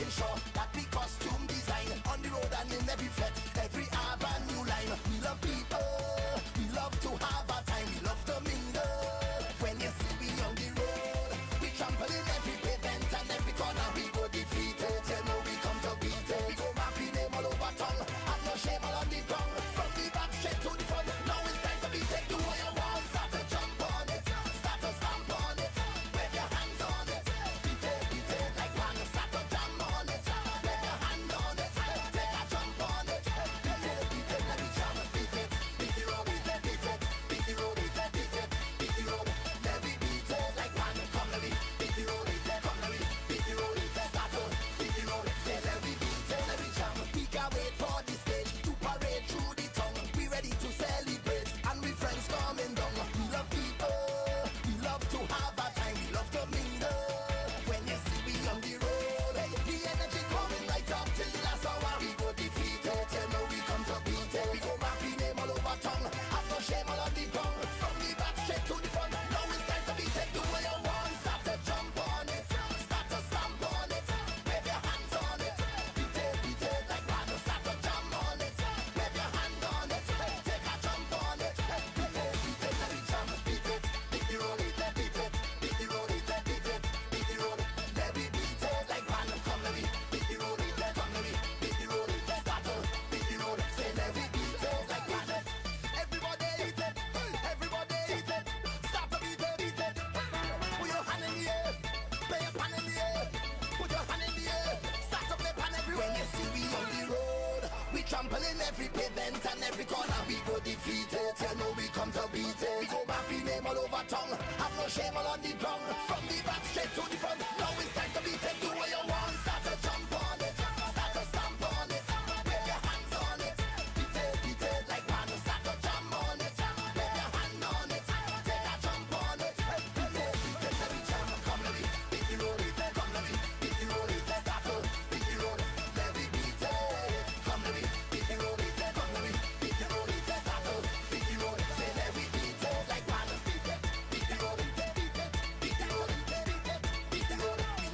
making sure that we costume design on the road and in every fete, every avenue line. We love people, we love to have our time, we love to mingle. When you see we on the road, we trample in every pavement and every corner. We go defeated, you know we come to beat it. We go mapping name all over town, have no shame all on the ground. From the back straight to the front, now it's time to beat it. Do what you want, start to jump on it, start to stamp on it, wave your hands on it, beat it like one. Start to jump on it, wave your hand on it, take a jump on it, beat it, let me jump, beat it, beat the road, beat it, beat it, beat the road, beat it, beat it, beat the road, let me beat it like one. Come let me beat the road, beat it, come let me beat the road, beat it, start to beat the road, say let me beat it, let me jump. We can't wait for the stage to parade through the town. We ready to celebrate and we friends coming down. We love people, we love to have our time, we love to mingle. When you see we on the road, hey, the energy coming right up till the last hour. We go defeat it, you know we come to beat it. We go rapping name all over town, have no shame all on the ground. From the back straight to the front, now it's time to beat it. Do what you want, start to jump on it, start to stamp on it, wave your hands on it, beat it like one. Start to jump on it, wave your hand on it, take a jump on it, beat it, let me jump, beat it, beat the road, beat it, beat it, beat the road, beat it, beat it, beat the road, let me beat it like one. Come let me beat the road, beat it, come let me beat the road, beat it, start to beat the road, say let me beat it like one. Everybody beat it, everybody beat it, start to beat it, beat it. Put your hand in the air, play your pan in the air, put your hand in the air, start to play pan everywhere. When you see we on the road, we trample in every pavement and every corner. We go defeat it, you know we come to beat it. We go back, we name all over town, have no shame all on the ground. From the back straight to the front, now it's time to beat it. Do what you want, start to jump on it, start to stamp on it, wave your hands on it, beat it like one. Start to jump on it, wave your hand on it, take a jump on it, beat it, let me jump. Come let me beat the road, beat it, come let me beat the road, beat it, start to beat the road, let me beat it. Come let me beat the road, beat it, come let me beat the road, beat it, start to beat the road, say let me beat it like one. Beat it, beat the road, beat it, beat the road, beat it, beat the road. We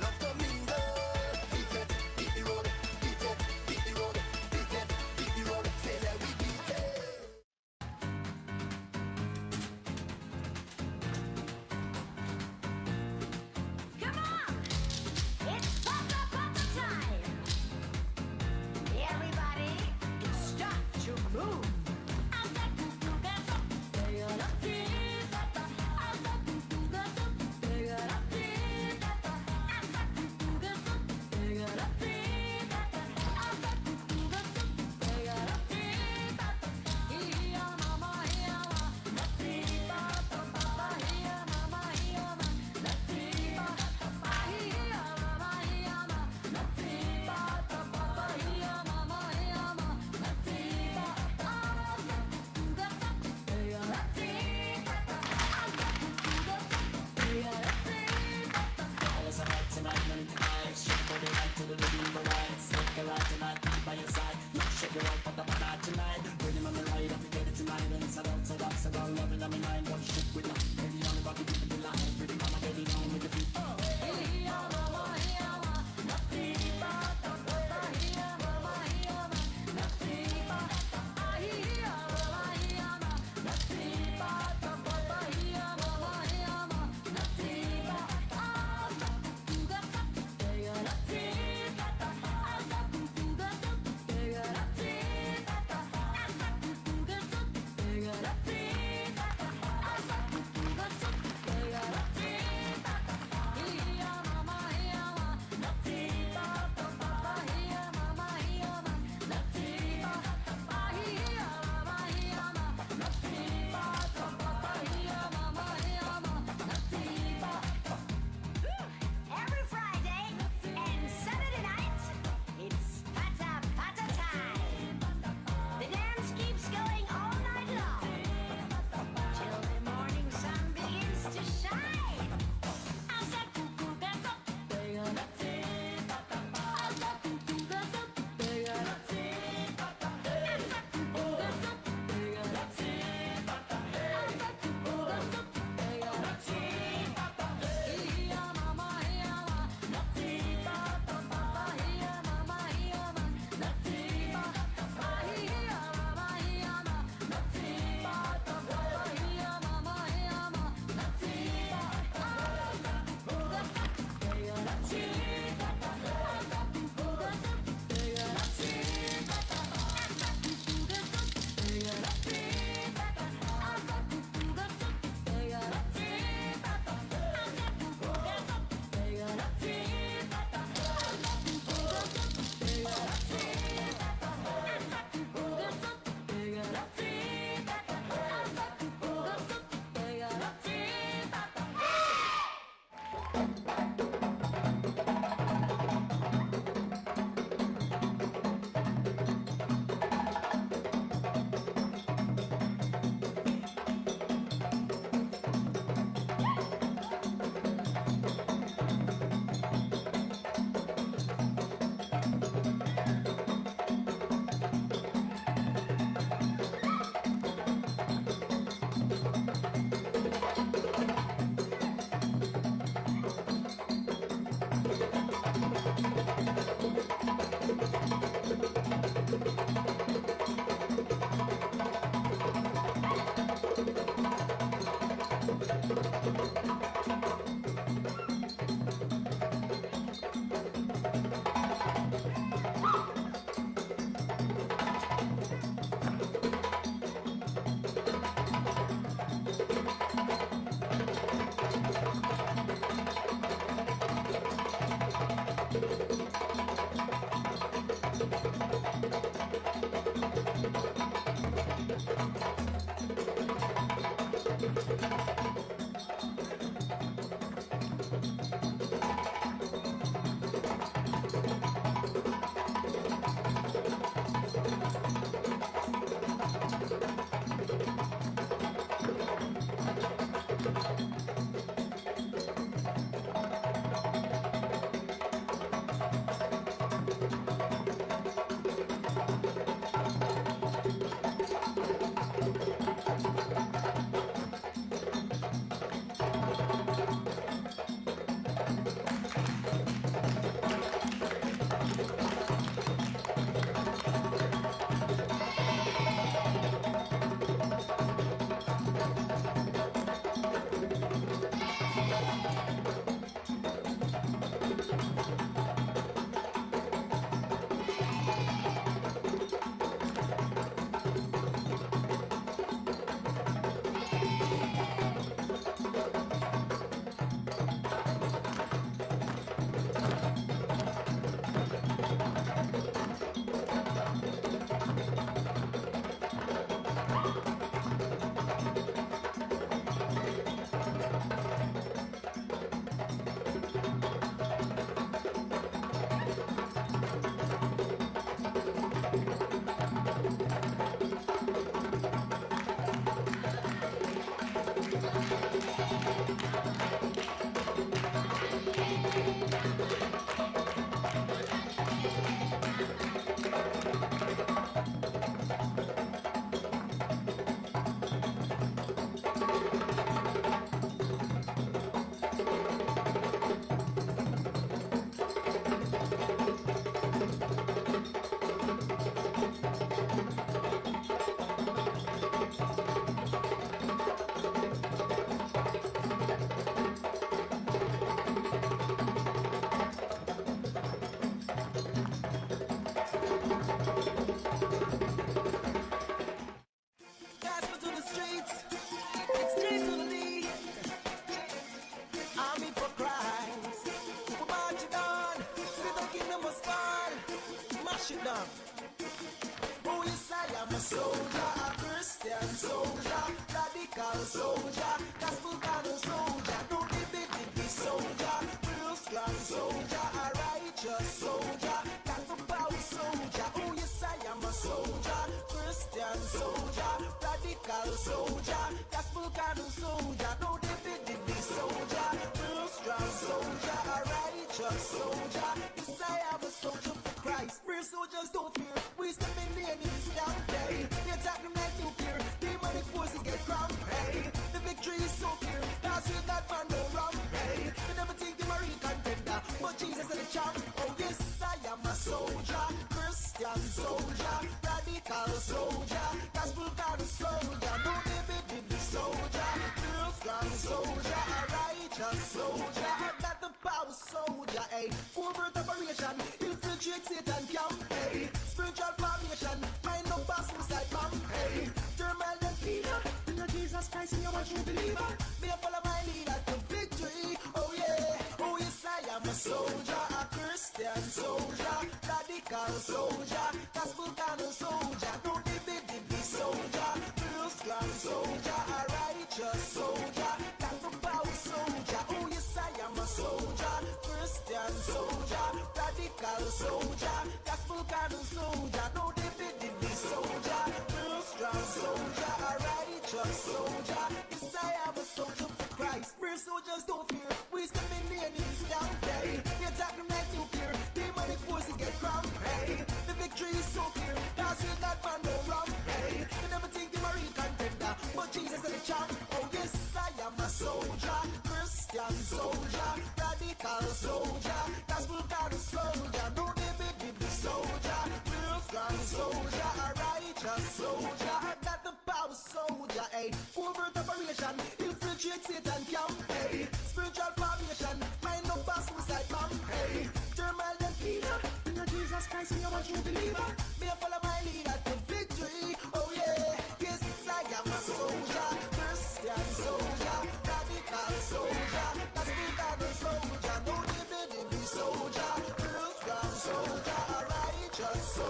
Soldier, real strong soldier, a righteous soldier.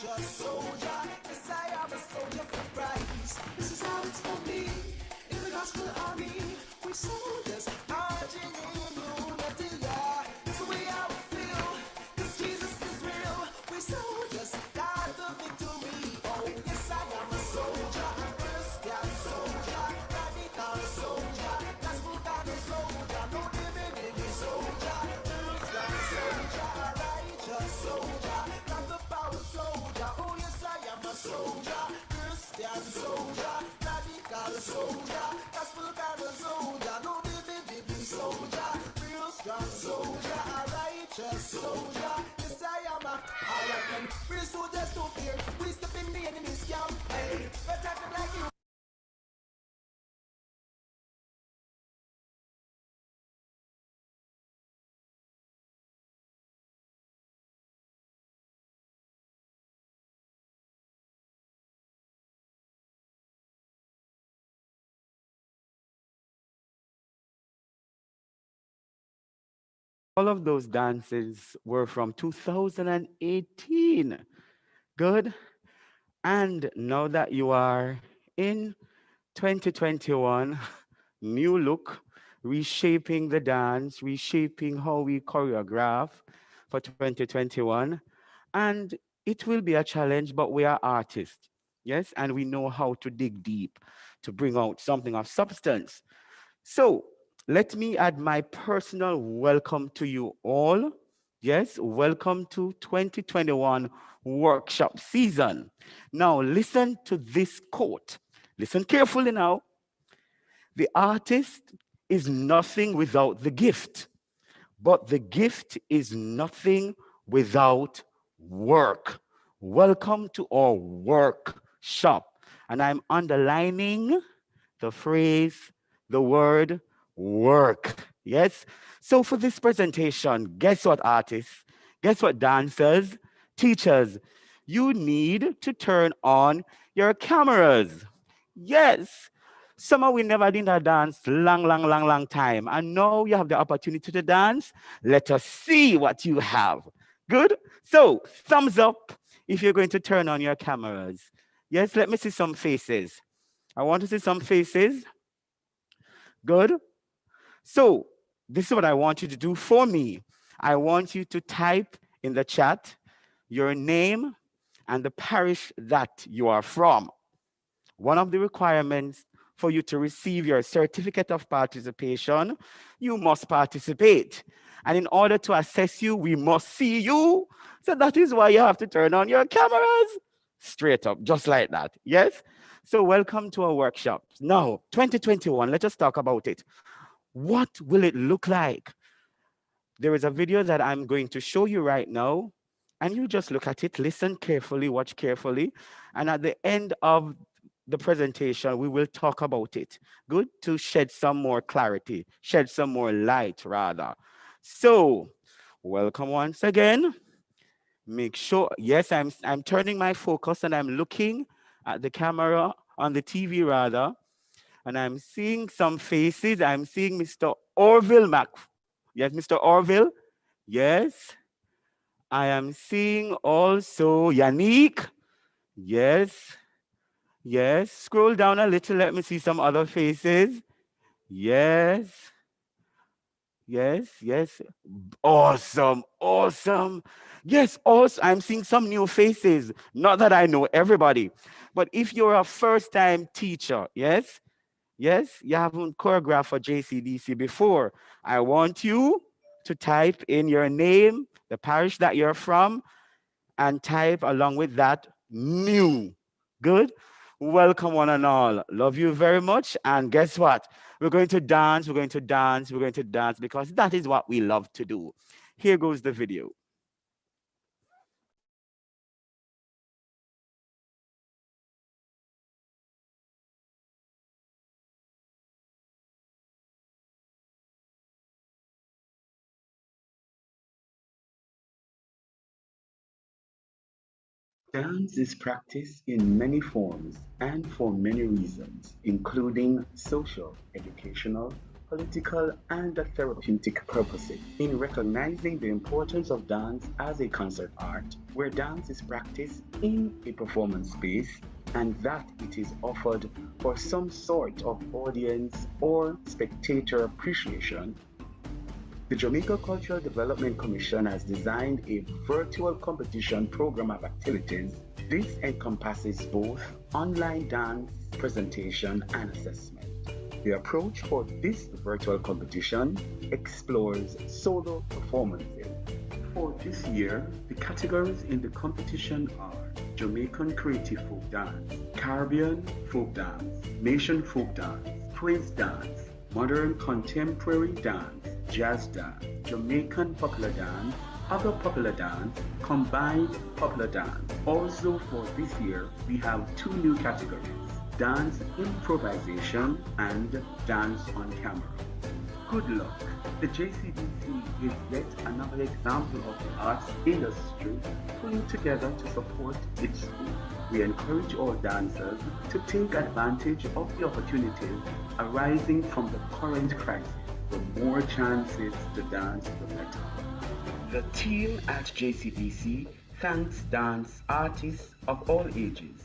righteous soldier. Yes, I am a soldier for Christ. This is how it's gonna be in the gospel army. We soldiers marching in unity, yeah. It's the way I feel, 'cause Jesus is real. We soldiers got the victory. Oh, yes, I am a soldier, a Christian soldier, radical soldier, gospel kind of soldier, no divinity soldier, Christian soldier, a righteous soldier, not the power soldier. Oh, yes, I am a soldier, Christian soldier, radical soldier, gospel kind of soldier, no divinity soldier, real strong soldier, a righteous soldier. Yes, I am a alright then. Real soldiers don't fear. We step in the enemy's camp. Hey, attack them like you. All of those dances were from 2018. Good. And now that you are in 2021, new look, reshaping the dance, reshaping how we choreograph for 2021. And it will be a challenge, but we are artists. Yes. And we know how to dig deep to bring out something of substance. So let me add my personal welcome to you all. Yes, welcome to 2021 workshop season. Now, listen to this quote. Listen carefully now. The artist is nothing without the gift, but the gift is nothing without work. Welcome to our workshop. And I'm underlining the phrase, the word work. Yes? So for this presentation, guess what, artists? Guess what, dancers? Teachers, you need to turn on your cameras. Yes. Some of we never did a dance long time. And now you have the opportunity to dance. Let us see what you have. Good? So, thumbs up if you're going to turn on your cameras. Yes, let me see some faces. I want to see some faces. Good. So this is what I want you to do for me. I want you to type in the chat your name and the parish that you are from. One of the requirements for you to receive your certificate of participation, you must participate. And in order to assess you, we must see you. So that is why you have to turn on your cameras. Straight up, just like that. Yes? So welcome to our workshop. Now, 2021, let us talk about it. What will it look like? There is a video that I'm going to show you right now, and you just look at it, listen carefully, watch carefully, and at the end of the presentation, we will talk about it. Good? To shed some more clarity, shed some more light, rather. So, welcome once again. Make sure, yes, I'm turning my focus and I'm looking at the camera on the TV, rather, and I'm seeing some faces. I'm seeing Mr. Orville Mac. Yes, Mr. Orville. Yes. I am seeing also Yannick. Yes. Yes. Scroll down a little. Let me see some other faces. Yes. Yes. Yes. Awesome. Awesome. Yes. Also, I'm seeing some new faces. Not that I know everybody, but if you're a first time teacher, yes, yes, you haven't choreographed for JCDC before. I want you to type in your name, the parish that you're from, and type along with that new. Good? Welcome, one and all. Love you very much. And guess what? We're going to dance, we're going to dance, we're going to dance because that is what we love to do. Here goes the video. Dance is practiced in many forms and for many reasons, including social, educational, political, and therapeutic purposes. In recognizing the importance of dance as a concert art, where dance is practiced in a performance space and that it is offered for some sort of audience or spectator appreciation, the Jamaica Cultural Development Commission has designed a virtual competition program of activities. This encompasses both online dance, presentation, and assessment. The approach for this virtual competition explores solo performances. For this year, the categories in the competition are Jamaican Creative Folk Dance, Caribbean Folk Dance, Nation Folk Dance, Praise Dance, Modern Contemporary Dance, Jazz Dance, Jamaican Popular Dance, Other Popular Dance, Combined Popular Dance. Also for this year, we have two new categories, Dance Improvisation and Dance on Camera. Good luck. The JCDC is yet another example of the arts industry pulling together to support its school. We encourage all dancers to take advantage of the opportunities arising from the current crisis. The more chances to dance, the better. The team at JCDC thanks dance artists of all ages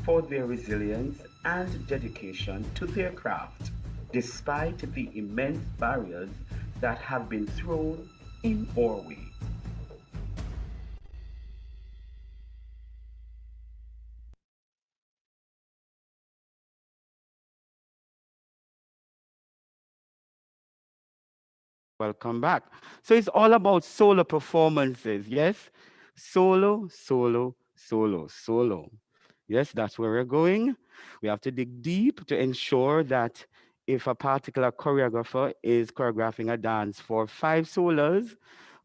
for their resilience and dedication to their craft, despite the immense barriers that have been thrown in our way. Welcome back. So it's all about solo performances, yes? Solo, solo, solo, solo. Yes, that's where we're going. We have to dig deep to ensure that if a particular choreographer is choreographing a dance for 5 solos,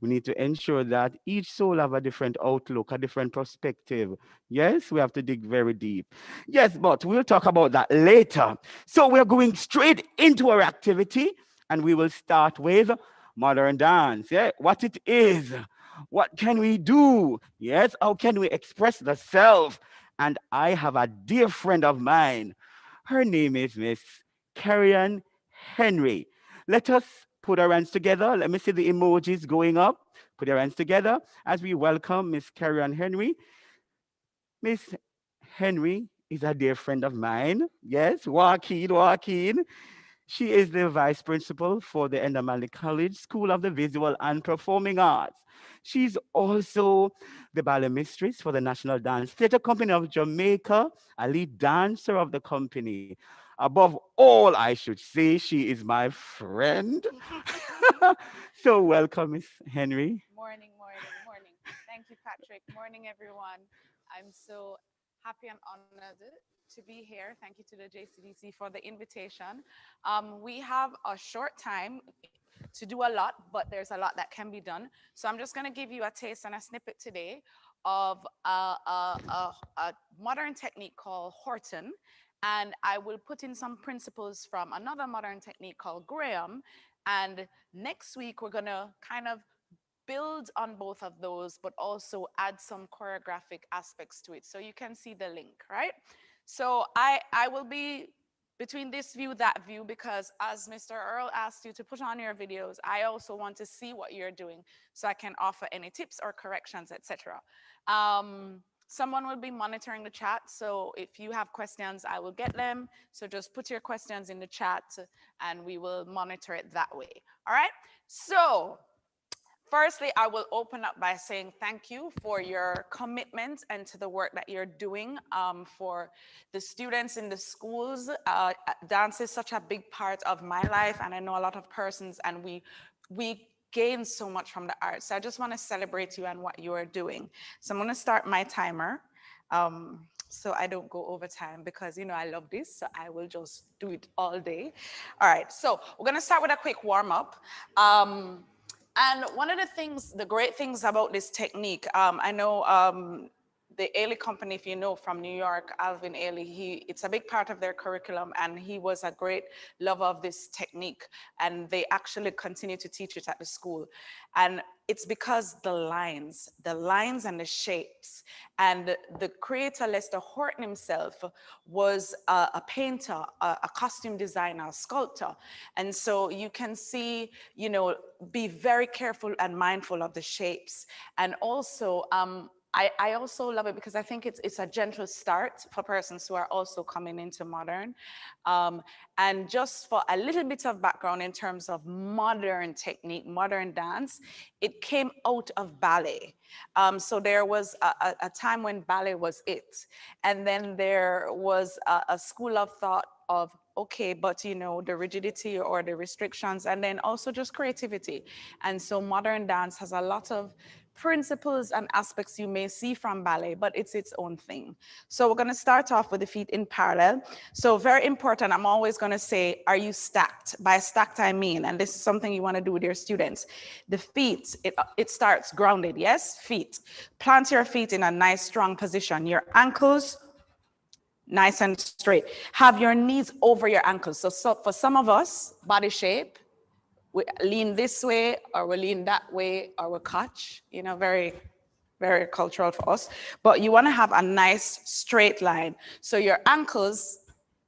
we need to ensure that each solo have a different outlook, a different perspective. Yes, we have to dig very deep. Yes, but we'll talk about that later. So we're going straight into our activity and we will start with modern dance. Yeah, what it is. What can we do? Yes, how can we express the self? And I have a dear friend of mine. Her name is Miss Carrion Henry. Let us put our hands together. Let me see the emojis going up. Put your hands together as we welcome Miss Carrion Henry. Miss Henry is a dear friend of mine. Yes, Joaquin, Joaquin. She is the vice principal for the Endamali College School of the Visual and Performing Arts. She's also the ballet mistress for the National Dance Theatre Company of Jamaica, a lead dancer of the company. Above all, I should say, she is my friend. So welcome, Miss Henry. Morning, morning, morning. Thank you, Patrick. Morning, everyone. I'm so happy and honored to be here. Thank you to the JCDC for the invitation. We have a short time to do a lot, but there's a lot that can be done. So I'm just going to give you a taste and a snippet today of a modern technique called Horton. And I will put in some principles from another modern technique called Graham. And next week, we're going to kind of build on both of those, but also add some choreographic aspects to it. So you can see the link, right? So I will be between this view, that view, because as Mr. Earl asked you to put on your videos, I also want to see what you're doing so I can offer any tips or corrections, etc. Someone will be monitoring the chat, so if you have questions, I will get them. So just put your questions in the chat and we will monitor it that way. All right? So firstly, I will open up by saying thank you for your commitment and to the work that you're doing for the students in the schools. Dance is such a big part of my life, and I know a lot of persons, and we gain so much from the arts. So I just want to celebrate you and what you are doing. So I'm going to start my timer. So I don't go over time because, you know, I love this. So I will just do it all day. All right. So we're going to start with a quick warm up. And one of the things, the great things about this technique, I know the Ailey Company, if you know, from New York, Alvin Ailey, it's a big part of their curriculum, and he was a great lover of this technique, and they actually continue to teach it at the school. And it's because the lines and the shapes, and the creator, Lester Horton himself, was a painter, a costume designer, a sculptor. And so you can see, you know, be very careful and mindful of the shapes. And also, I also love it because I think it's a gentle start for persons who are also coming into modern. And just for a little bit of background in terms of modern technique, modern dance, it came out of ballet. So there was a time when ballet was it. And then there was a school of thought of, okay, but you know, the rigidity or the restrictions, and then also just creativity. And so modern dance has a lot of principles and aspects you may see from ballet, but it's its own thing. So we're going to start off with the feet in parallel. So very important, I'm always going to say, are you stacked? By stacked, I mean, and this is something you want to do with your students. The feet, it starts grounded, yes? Feet. Plant your feet in a nice, strong position. Your ankles, nice and straight. Have your knees over your ankles. So for some of us, body shape, we lean this way, or we lean that way, or we catch, you know, very, very cultural for us. But you want to have a nice straight line. So your ankles,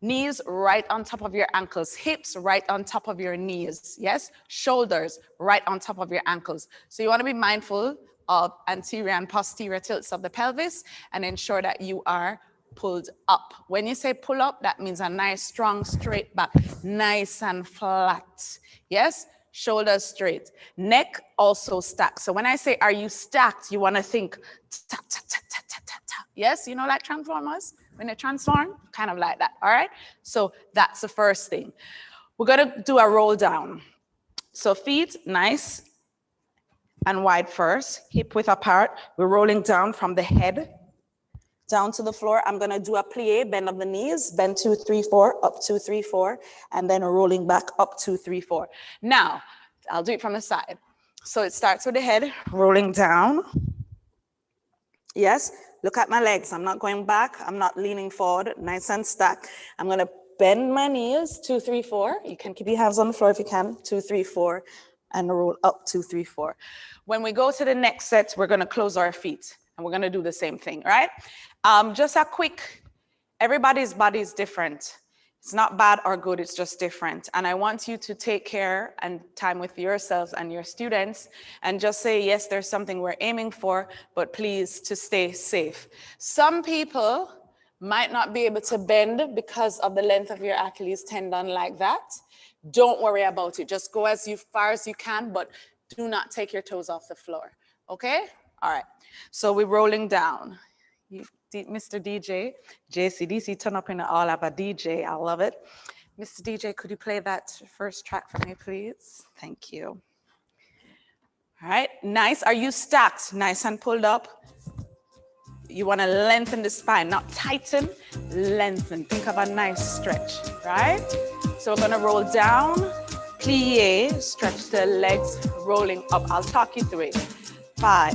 knees right on top of your ankles, hips right on top of your knees, yes? Shoulders right on top of your ankles. So you want to be mindful of anterior and posterior tilts of the pelvis and ensure that you are pulled up. When you say pull up, that means a nice, strong, straight back, nice and flat. Yes? Shoulders straight. Neck also stacked. So when I say, are you stacked? You want to think, ta, ta, ta, ta, ta, ta, ta. Yes? You know, like Transformers? When they transform? Kind of like that. All right? So that's the first thing. We're going to do a roll down. So feet, nice and wide first. Hip width apart. We're rolling down from the head down to the floor. I'm going to do a plie, bend of the knees, bend 2, 3, 4, up 2, 3, 4, and then rolling back up 2, 3, 4. Now, I'll do it from the side. So it starts with the head, rolling down. Yes, look at my legs. I'm not going back. I'm not leaning forward, nice and stacked. I'm going to bend my knees, 2, 3, 4. You can keep your hands on the floor if you can, 2, 3, 4, and roll up 2, 3, 4. When we go to the next set, we're going to close our feet. And we're going to do the same thing, right? Just a quick, everybody's body is different. It's not bad or good, it's just different. And I want you to take care and time with yourselves and your students and just say, yes, there's something we're aiming for, but please to stay safe. Some people might not be able to bend because of the length of your Achilles tendon like that. Don't worry about it. Just go as far as you can, but do not take your toes off the floor, okay? All right, so we're rolling down. Mr. DJ, JCDC, turn up in all of a DJ, I love it. Mr. DJ, could you play that first track for me, please? Thank you. All right, nice. Are you stacked? Nice and pulled up. You want to lengthen the spine, not tighten, lengthen. Think of a nice stretch, right? So we're going to roll down, plie, stretch the legs, rolling up. I'll talk you through it. 5,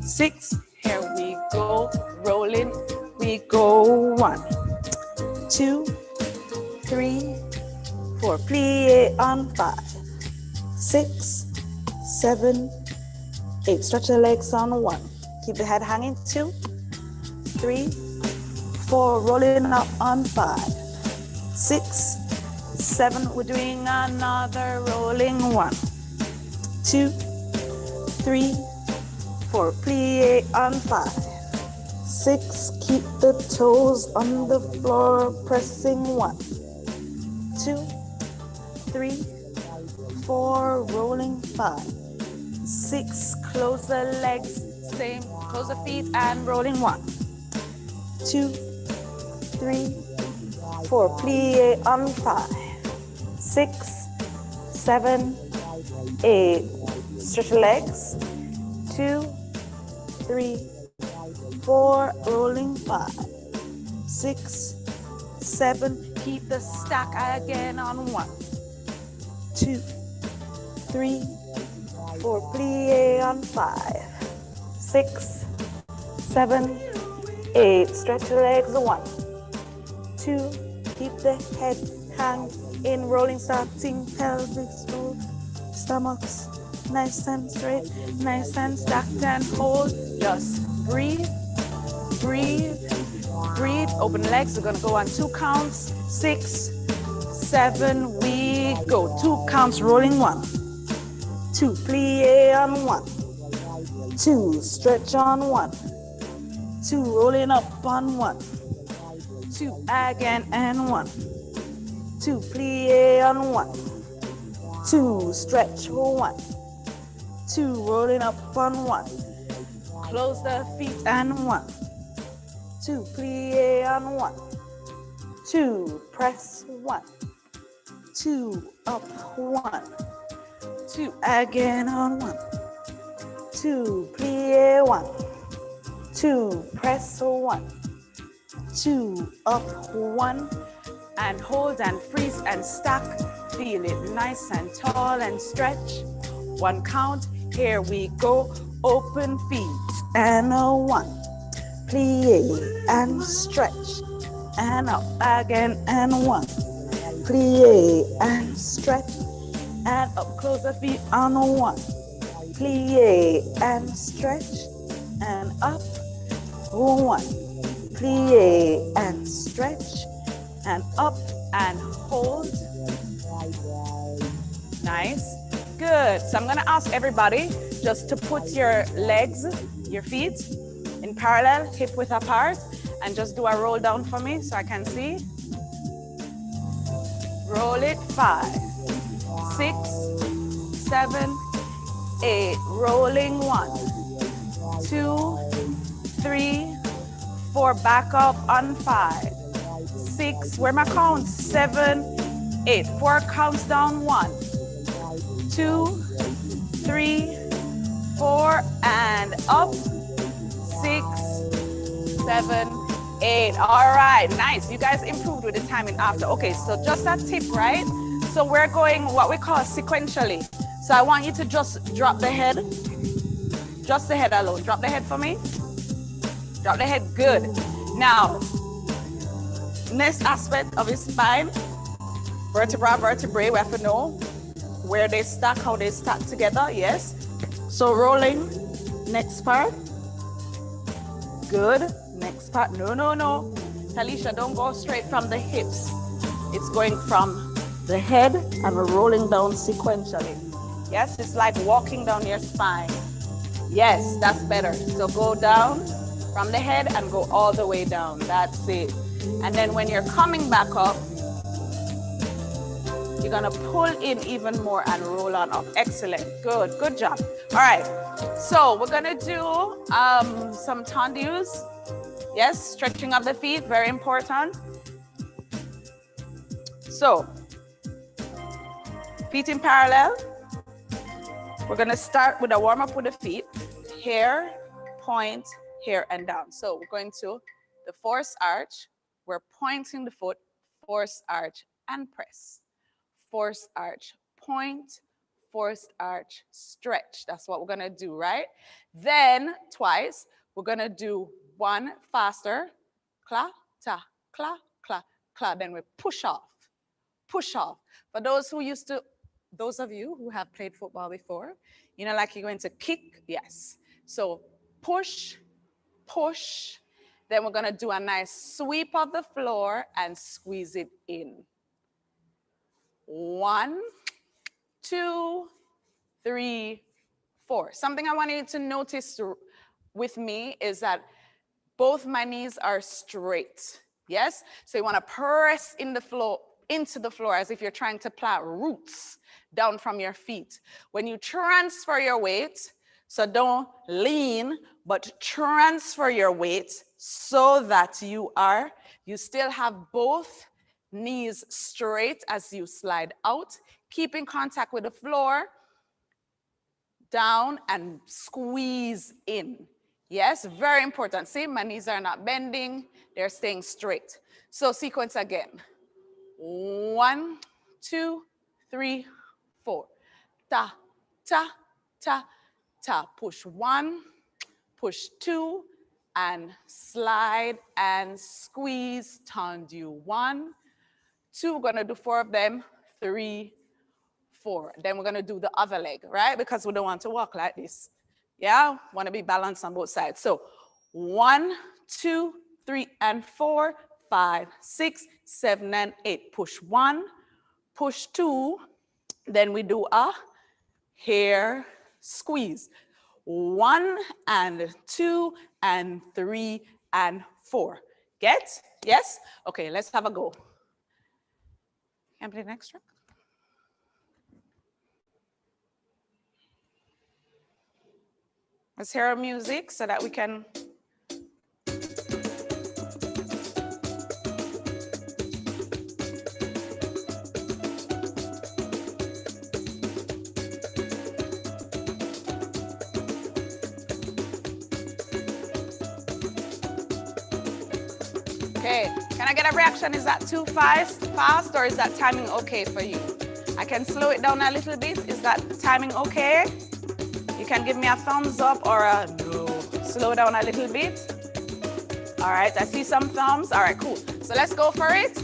6, here we go, rolling, we go 1, 2, 3, 4, plie on 5, 6, 7, 8, stretch the legs on 1, keep the head hanging, 2, 3, 4, rolling up on 5, 6, 7, we're doing another rolling 1, 2, 3, 4, plie on 5, 6, keep the toes on the floor, pressing 1, 2, 3, 4, rolling 5, 6, close the legs, same, close the feet and rolling 1, 2, 3, 4, plie on 5, 6, 7, 8, stretch the legs, 2, 3, 4, rolling 5, 6, 7, keep the stack again on 1, 2, 3, 4, plie on 5, 6, 7, 8. Stretch your legs. 1, 2. Keep the head hang in, rolling, starting pelvis through stomachs. Nice and straight, nice and stacked and hold. Just breathe, breathe, breathe. Open legs. We're going to go on 2 counts. 6, 7, we go. 2 counts, rolling. 1, 2, plie on 1, 2, stretch on 1, 2, rolling up on 1, 2, again and 1, 2, plie on 1, 2, stretch 1, 2, rolling up on 1, close the feet and 1, 2, plie on 1, 2, press 1, 2, up 1, 2, again on 1, 2, plie 1, 2, press 1, 2, up 1, and hold and freeze and stack. Feel it nice and tall and stretch. 1 count, here we go. Open feet and a 1, plie and stretch, and up again and 1, plie and stretch, and up. Close the feet on 1, plie and stretch, and up. 1, plie and stretch, and up and hold. Nice. Good. So I'm going to ask everybody just to put your legs, your feet in parallel, hip width apart, and just do a roll down for me so I can see. Roll it. 5, 6, 7, 8. Rolling. 1, 2, 3, 4. Back up on 5, 6. Where my counts? 7, 8. 4 counts down. 1, 2, 3, 4, and up. 6, 7, 8. All right, nice. You guys improved with the timing after. Okay, so just a tip, right? So we're going what we call sequentially. So I want you to just drop the head. Just the head alone. Drop the head for me. Drop the head. Good. Now, next aspect of his spine, vertebra, vertebrae, we have to know where they stack, how they stack together. Yes. So rolling. Next part. Good. Next part. No, no, no. Talisha, don't go straight from the hips. It's going from the head and we're rolling down sequentially. Yes, it's like walking down your spine. Yes, that's better. So go down from the head and go all the way down. That's it. And then when you're coming back up, you're gonna pull in even more and roll on up. Excellent. Good. Good job. All right. So we're gonna do some tendus. Yes, stretching of the feet, very important. So, feet in parallel. We're gonna start with a warm up with the feet. Here, point, here and down. So we're going to the forced arch. We're pointing the foot, forced arch and press. Forced arch, point, forced arch, stretch. That's what we're gonna do, right? Then twice, we're gonna do 1 faster, cla, ta, cla, cla, cla. Then we push off, push off. For those who used to, those of you who have played football before, you know, like you're going to kick, yes. So push, push. Then we're gonna do a nice sweep of the floor and squeeze it in. 1, 2, 3, 4. Something I want you to notice with me is that both my knees are straight. Yes? So you want to press in the floor, into the floor as if you're trying to plant roots down from your feet. When you transfer your weight, so don't lean, but transfer your weight so that you still have both knees straight as you slide out, keep in contact with the floor, down and squeeze in. Yes, very important. See, my knees are not bending, they're staying straight. So sequence again. 1, 2, 3, 4. Ta, ta, ta, ta. Push 1, push 2, and slide and squeeze, tendu. 1, 2, we're gonna do 4 of them, 3, 4. Then we're gonna do the other leg, right? Because we don't want to walk like this. Yeah, wanna be balanced on both sides. So 1, 2, 3, and 4, 5, 6, 7, and 8. Push 1, push 2, then we do a hair squeeze. 1 and 2 and 3 and 4. Get? Yes? Okay, let's have a go. Can I play the next track? Let's hear our music so that we can. Okay, can I get a reaction? Is that too fast or is that timing okay for you? I can slow it down a little bit. Is that timing okay? You can give me a thumbs up or a no. Slow down a little bit. All right, I see some thumbs. All right, cool. So let's go for it.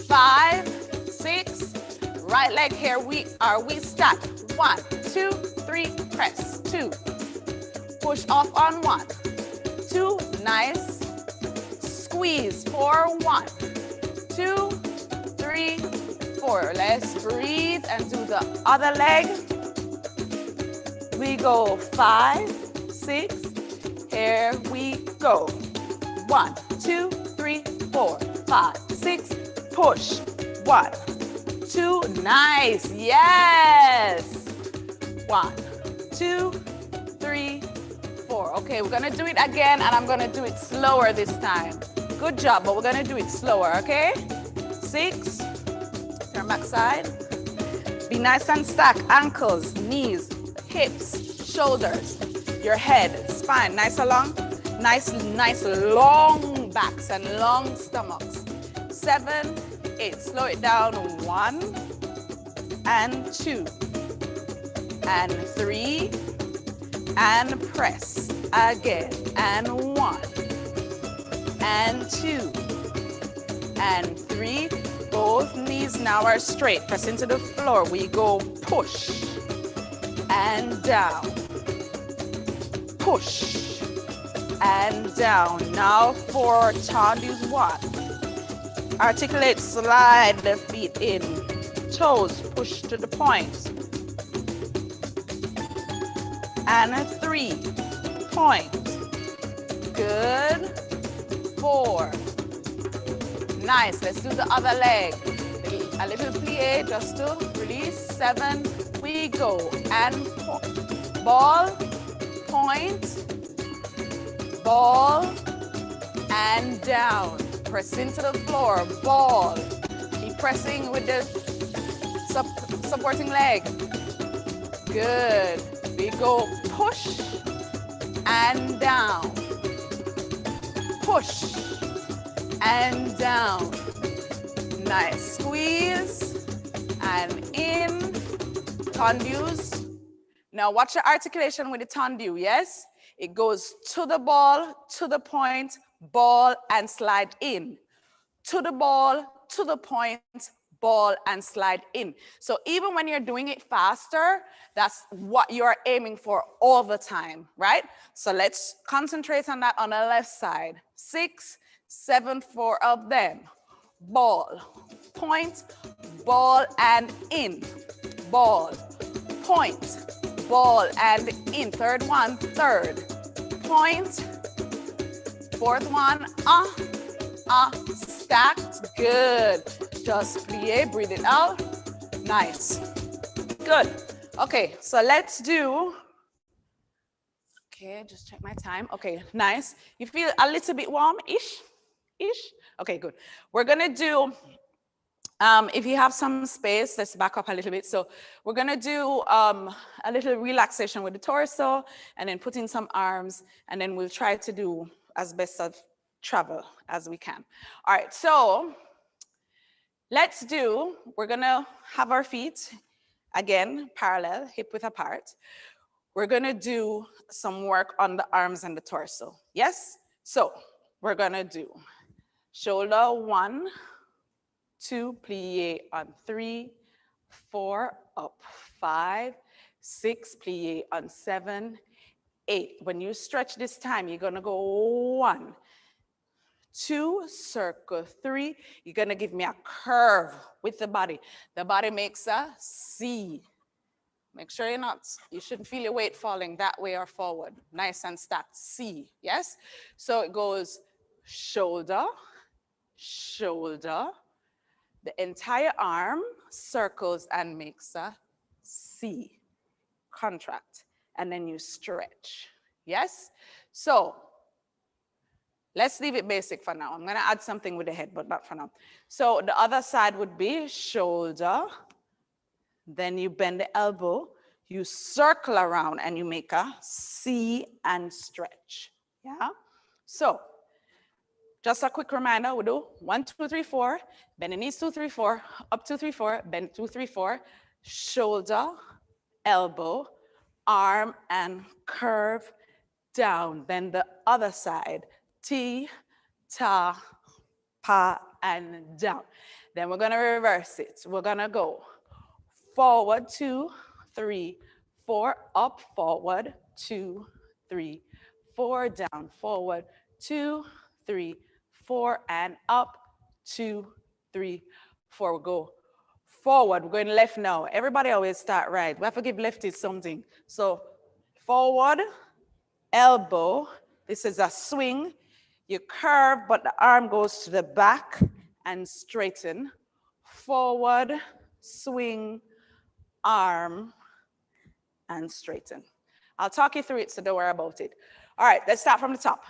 5, 6, right leg here. We start. 1, 2, 3, press. 2, push off on 1, 2, nice. Squeeze 4, 1, 2, 3, 4. Let's breathe and do the other leg. We go 5, 6. Here we go. 1, 2, 3, 4, 5, 6. Push. 1, 2. Nice. Yes. 1, 2, 3, 4. Okay, we're gonna do it again, and I'm gonna do it slower this time. Good job, but we're gonna do it slower, okay? 6, turn back side. Be nice and stack, ankles, knees, hips, shoulders, your head, spine, nice along, nice long backs and long stomachs. 7, 8, slow it down, 1, and 2, and 3, and press again, and 1, and 2, and 3. Both knees now are straight. Press into the floor. We go push and down. Push and down. Now for tendus 1. Articulate, slide the feet in. Toes, push to the point. And 3, point. Good. 4. Nice. Let's do the other leg. A little plie just to release. 7. We go. And ball, point, ball, and down. Press into the floor. Ball. Keep pressing with the supporting leg. Good. We go push and down. Push and down. Nice. Squeeze and in. Tendus. Now watch your articulation with the tendu, yes? It goes to the ball, to the point, ball, and slide in. To the ball, to the point, ball, and slide in. So even when you're doing it faster, that's what you're aiming for all the time, right? So let's concentrate on that on the left side. 6, 7, 4 of them. Ball, point, ball, and in. Ball, point, ball, and in. Third one, third. Point, fourth one, stacked. Good. Just plie, breathe it out. Nice. Good. Okay, so let's do. Okay, just check my time. Okay, nice. You feel a little bit warm-ish? Okay, good. We're gonna do, if you have some space, let's back up a little bit. So we're gonna do a little relaxation with the torso and then put in some arms, and then we'll try to do as best of travel as we can. All right, so we're gonna have our feet, again, parallel, hip width apart. we're gonna do some work on the arms and the torso. Yes? So we're gonna do shoulder 1, 2, plie on 3, 4, up 5, 6, plie on 7, 8. When you stretch this time, you're gonna go 1, 2, circle 3. You're gonna give me a curve with the body. The body makes a C. Make sure you shouldn't feel your weight falling that way or forward. Nice and stacked, C, yes? So it goes shoulder, shoulder, the entire arm circles and makes a C, contract, and then you stretch, yes? So let's leave it basic for now. I'm gonna add something with the head, but not for now. So the other side would be shoulder, then you bend the elbow, you circle around and you make a C and stretch, yeah? So just a quick reminder, we do 1, 2, 3, 4, bend the knees 2, 3, 4, up 2, 3, 4, bend 2, 3, 4, shoulder, elbow, arm, and curve down. Then the other side, T, ta, pa, and down. Then we're gonna reverse it. We're gonna go forward 2, 3, 4, up, forward 2, 3, 4, down, forward 2, 3, 4, and up 2, 3, 4. We'll go forward. We're going left now. Everybody always start right. We have to give lefties something. So forward, elbow. This is a swing. You curve, but the arm goes to the back and straighten. Forward, swing, arm, and straighten. I'll talk you through it, so don't worry about it. All right, let's start from the top.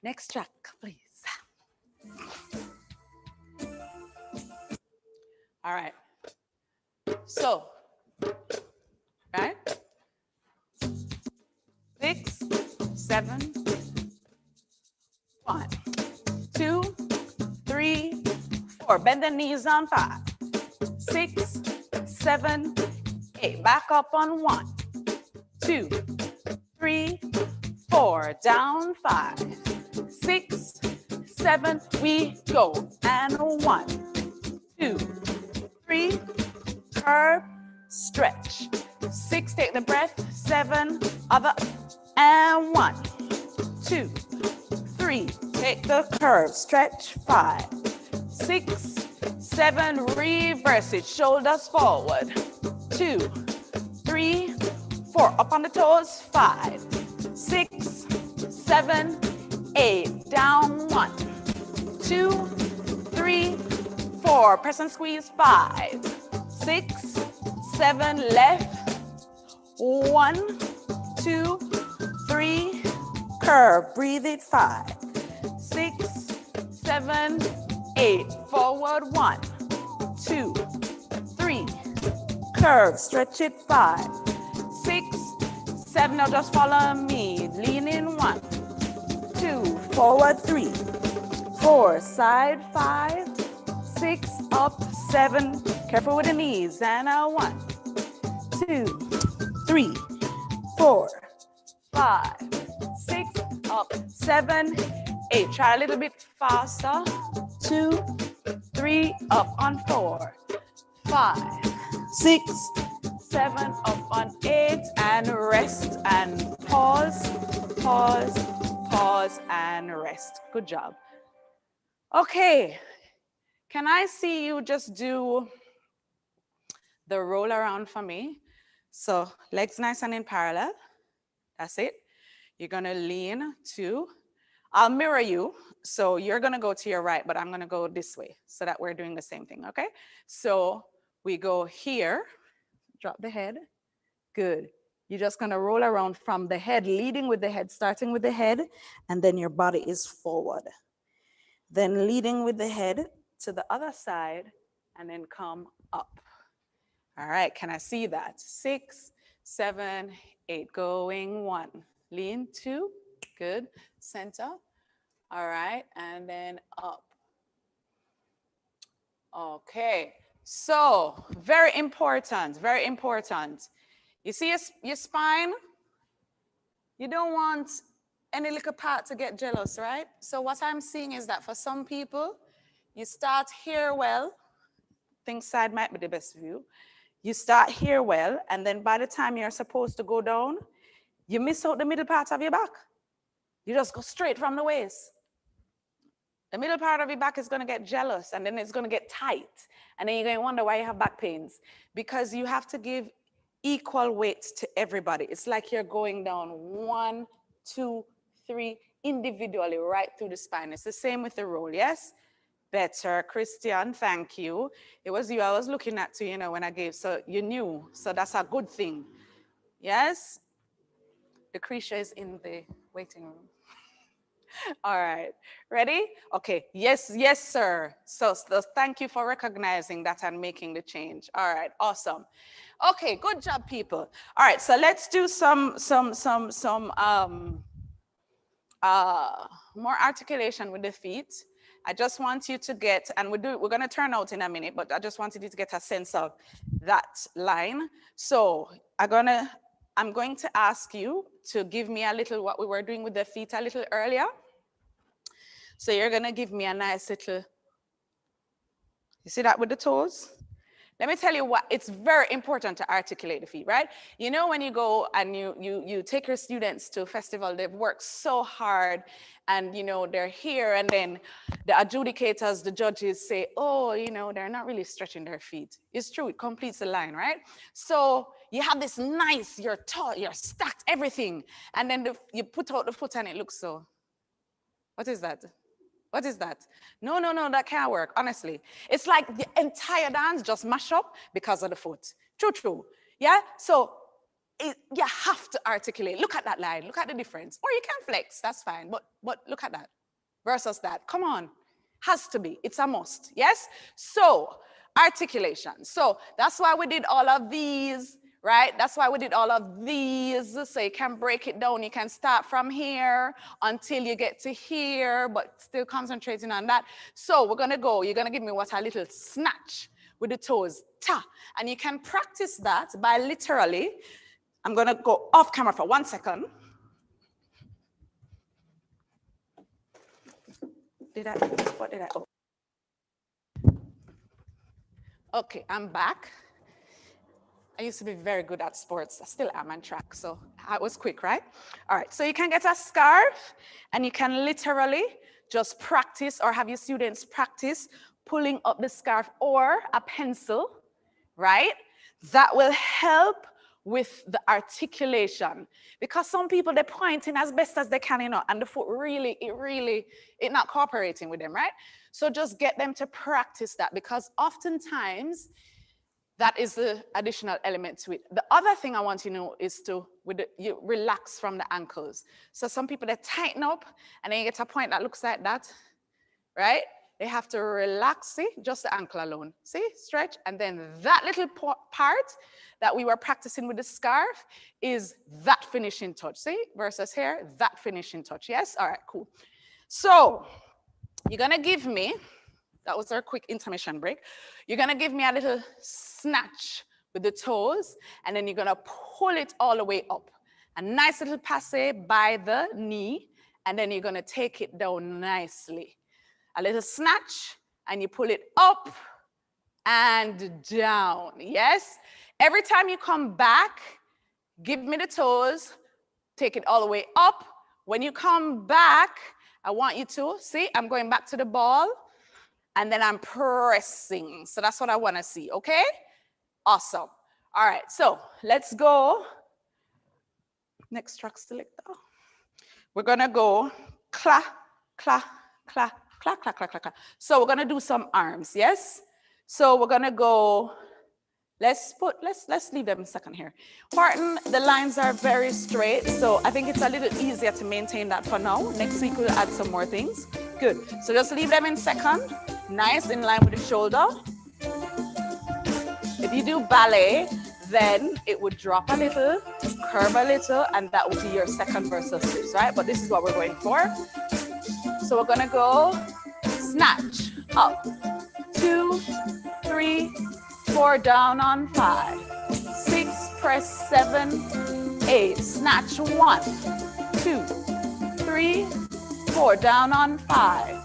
Next track, please. All right. So, right? 6, 7, 1, 2, 3, 4. Bend the knees on 5, 6, 7, 8. Back up on 1, 2, 3, 4. Down 5, 6, 7. We go. And 1, 2, 3. Curve, stretch. 6, take the breath. 7, other, and 1, 2, 3. Take the curve, stretch. 5, 6, 7. Reverse it. Shoulders forward. 2, 3, 4. Up on the toes. 5, 6, 7, 8. Down. 1, 2, 3, 4. Press and squeeze. 5, 6, 7. Left. 1, 2, 3. Curve. Breathe it. 5, 6, 7, 8. Forward. 1, 2, 3. Curve. Stretch it. 5, 6, 7. Now just follow me. Lean in. 1, 2. Forward. 3, 4. Side. 5, 6. Up. 7. Careful with the knees. And a 1, 2, 3, 4, 5, 6. Up. 7, 8. Try a little bit faster. 2, 3. Up on 4, 5, 6, 7. Up on 8. And rest and pause, pause, pause, and rest. Good job. Okay. Can I see you just do the roll around for me? So legs nice and in parallel. That's it. You're gonna lean to, I'll mirror you. So you're gonna go to your right, but I'm gonna go this way so that we're doing the same thing, okay? So we go here, drop the head, good. You're just gonna roll around from the head, leading with the head, starting with the head, and then your body is forward. Then leading with the head to the other side, and then come up. All right, can I see that? 6, 7, 8, going 1. Lean 2, good, center. All right, and then up. Okay, so very important, very important. You see your spine? You don't want any little part to get jealous, right? So what I'm seeing is that for some people, you start here well, think side might be the best view. You start here well, and then by the time you're supposed to go down, you miss out the middle part of your back. You just go straight from the waist. The middle part of your back is going to get jealous, and then it's going to get tight. And then you're going to wonder why you have back pains. Because you have to give equal weight to everybody. It's like you're going down 1, 2, 3, individually right through the spine. It's the same with the roll, yes? Better, Christian, thank you. It was you I was looking at too, you know, when I gave, so you knew. So that's a good thing. Yes? Lucretia is in the waiting room. All right, ready? Okay, yes, yes, sir. So thank you for recognizing that and making the change. All right, awesome. Okay, good job, people. All right, so let's do some more articulation with the feet. I just want you to get, and we're going to turn out in a minute, but I just wanted you to get a sense of that line. So I'm going to ask you to give me a little what we were doing with the feet a little earlier. So you're going to give me a nice little, you see that with the toes? Let me tell you what, it's very important to articulate the feet, right? You know, when you go and you take your students to a festival, they've worked so hard and, you know, they're here, and then the adjudicators, the judges say, oh, you know, they're not really stretching their feet. It's true, it completes the line, right? So you have this nice, you're tall, you're stacked, everything. And then you put out the foot and it looks so, what is that? What is that? No, that can't work, honestly. It's like the entire dance just mash up because of the foot. True. Yeah, so you have to articulate. Look at that line, look at the difference. Or you can flex, that's fine, but look at that versus that. Come on, has to be, it's a must, yes? So, articulation. So, that's why we did all of these, right? That's why we did all of these. So you can break it down. You can start from here until you get to here, but still concentrating on that. So we're going to go. You're going to give me what a little snatch with the toes. Ta. And you can practice that by literally, I'm going to go off camera for 1 second. What did I, oh. Okay, I'm back. I used to be very good at sports. I still am on track, so I was quick, right? All right, so you can get a scarf and you can literally just practice or have your students practice pulling up the scarf or a pencil, right? That will help with the articulation, because some people, they're pointing as best as they can, you know, and the foot really, it not cooperating with them, right? So just get them to practice that, because oftentimes that is the additional element to it. The other thing I want you to know is you relax from the ankles. So some people, they tighten up and then you get to a point that looks like that, right? They have to relax, see, just the ankle alone. See, stretch, and then that little part that we were practicing with the scarf is that finishing touch, see, versus here, that finishing touch, yes? All right, cool. So you're gonna give me, that was our quick intermission break. You're gonna give me a little snatch with the toes, and then you're gonna pull it all the way up. A nice little passe by the knee, and then you're gonna take it down nicely. A little snatch, and you pull it up and down, yes? Every time you come back, give me the toes, take it all the way up. When you come back, I want you to, see, I'm going back to the ball, and then I'm pressing. So that's what I want to see, okay? Awesome. All right, so let's go. Next track selector. We're going to go clap, clap, clap, clap, clap, clap, clap, clap. So we're going to do some arms, yes? So we're going to go, let's leave them a second here. Horton, the lines are very straight, so I think it's a little easier to maintain that for now. Next week we'll add some more things. Good. So just leave them in second. Nice, in line with the shoulder. If you do ballet, then it would drop a little, curve a little, and that would be your second versus this, right? But this is what we're going for. So we're gonna go snatch, up, 2, 3, 4, down on 5, 6, press 7, 8, snatch 1, 2, 3, 4, down on 5,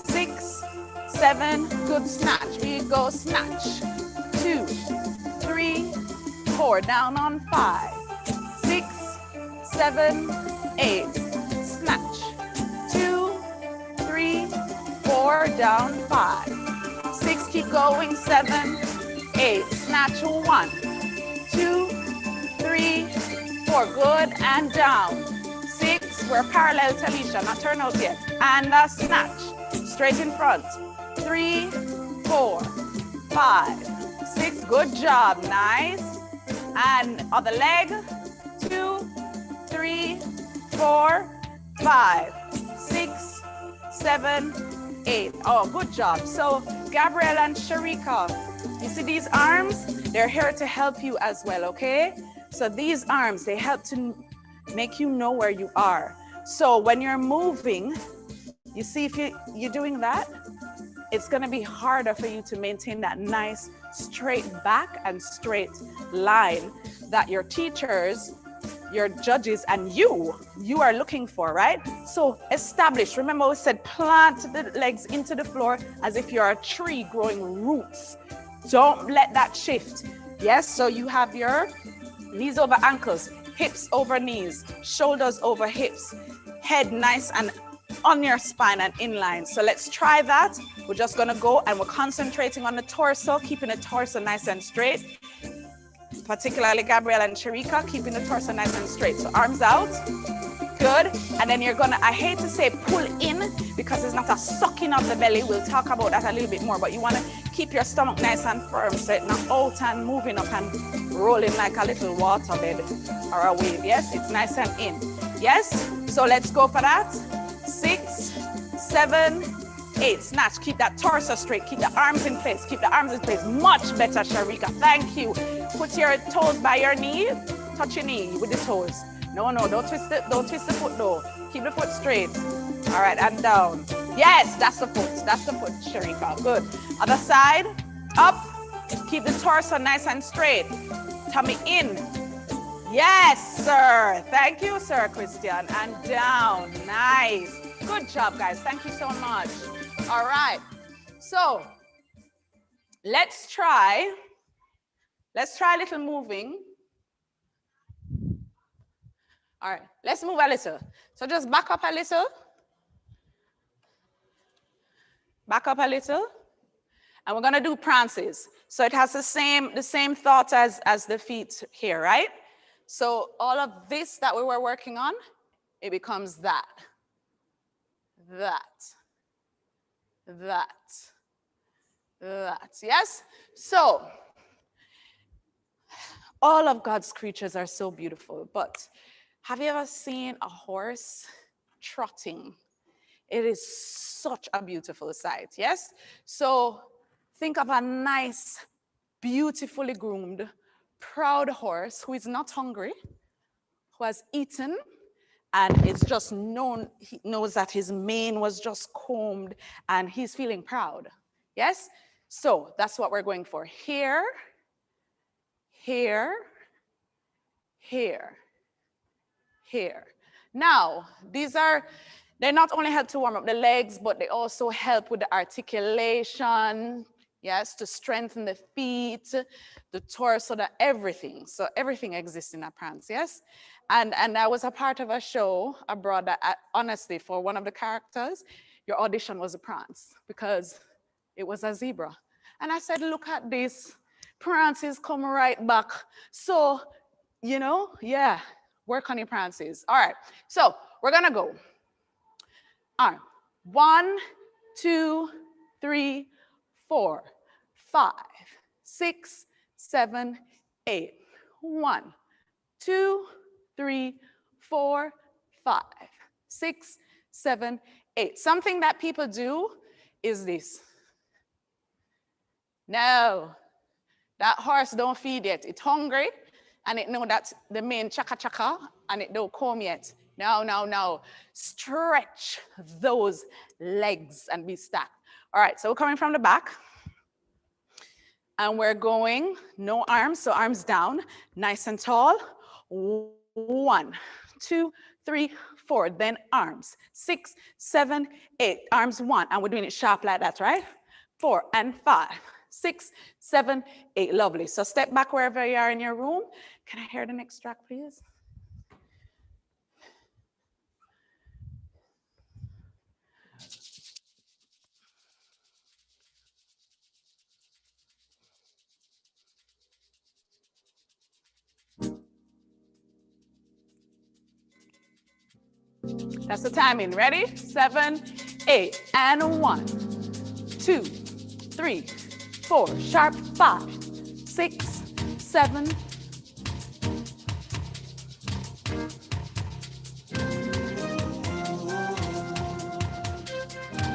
6, 7, good snatch. We go snatch. 2, 3, 4, down on 5, 6, 7, 8, snatch. 2, 3, 4, down 5, 6, keep going, 7, 8, snatch 1, 2, 3, 4, good, and down. 6, we're parallel to Alicia, not turn out yet. And a snatch, straight in front. 3, 4, 5, 6, good job, nice. And other leg, 2, 3, 4, 5, 6, 7, 8. Oh, good job. So Gabrielle and Sharika, you see these arms? They're here to help you as well, okay? So these arms, they help to make you know where you are. So when you're moving, you see if you're doing that, it's gonna be harder for you to maintain that nice straight back and straight line that your teachers, your judges, and you are looking for, right? So establish, remember we said plant the legs into the floor as if you're a tree growing roots. Don't let that shift. Yes, so you have your knees over ankles, hips over knees, shoulders over hips, head nice and on your spine and inline. So let's try that. We're just gonna go and we're concentrating on the torso, keeping the torso nice and straight. Particularly Gabrielle and Sharika, keeping the torso nice and straight. So arms out, good. And then you're gonna, I hate to say pull in because it's not a sucking of the belly. We'll talk about that a little bit more, but you wanna keep your stomach nice and firm so it's not out and moving up and rolling like a little water bed or a wave. Yes, it's nice and in. Yes, so let's go for that. 6, 7, 8, snatch. Keep that torso straight, keep the arms in place, keep the arms in place. Much better, Sharika, thank you. Put your toes by your knee, touch your knee with the toes. No, don't twist the foot though. Keep the foot straight. All right, and down. Yes, that's the foot, Sharika, good. Other side, up, keep the torso nice and straight. Tummy in. Yes, sir. Thank you, Sir Christian. And down. Nice. Good job, guys. Thank you so much. All right. So let's try a little moving. All right. Let's move a little. So just back up a little. Back up a little. And we're going to do prances. So it has the same thought as the feet here, right? So all of this that we were working on, it becomes that, yes? So all of God's creatures are so beautiful, but have you ever seen a horse trotting? It is such a beautiful sight, yes? So think of a nice, beautifully groomed, proud horse who is not hungry, who has eaten, and is just he knows that his mane was just combed and he's feeling proud. Yes? So that's what we're going for. Here, here, here, here. Now, they not only help to warm up the legs, but they also help with the articulation, yes, to strengthen the feet, the torso, everything. So everything exists in a prance, yes? And I was a part of a show abroad that honestly, for one of the characters, your audition was a prance because it was a zebra. And I said, look at this, prances come right back. So, you know, yeah, work on your prances. All right, so we're gonna go. All right, 1, 2, 3, 4, 5, 6, 7, 8. 1, 2, 3, 4, 5, 6, 7, 8. Something that people do is this. No, that horse don't feed yet. It's hungry and it know that the main chaka and it don't come yet. No. Stretch those legs and be stacked. All right, so we're coming from the back. And we're going, no arms, so arms down, nice and tall. 1, 2, 3, 4, then arms, 6, 7, 8, arms 1, and we're doing it sharp like that, right? 4 and 5, 6, 7, 8, lovely. So step back wherever you are in your room. Can I hear the next track, please? That's the timing. Ready? 7, 8, and 1, 2, 3, 4. Sharp 5, 6, 7.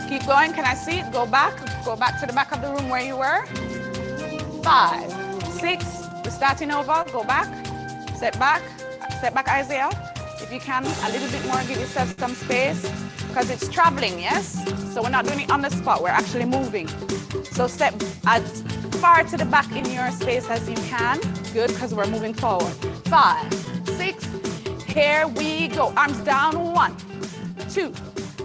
Keep going. Can I see it? Go back. Go back to the back of the room where you were. 5, 6. We're starting over. Go back. Step back. Step back, Isaiah. If you can, a little bit more, give yourself some space because it's traveling, yes? So we're not doing it on the spot, we're actually moving. So step as far to the back in your space as you can. Good, because we're moving forward. 5, 6, here we go. Arms down, 1, 2.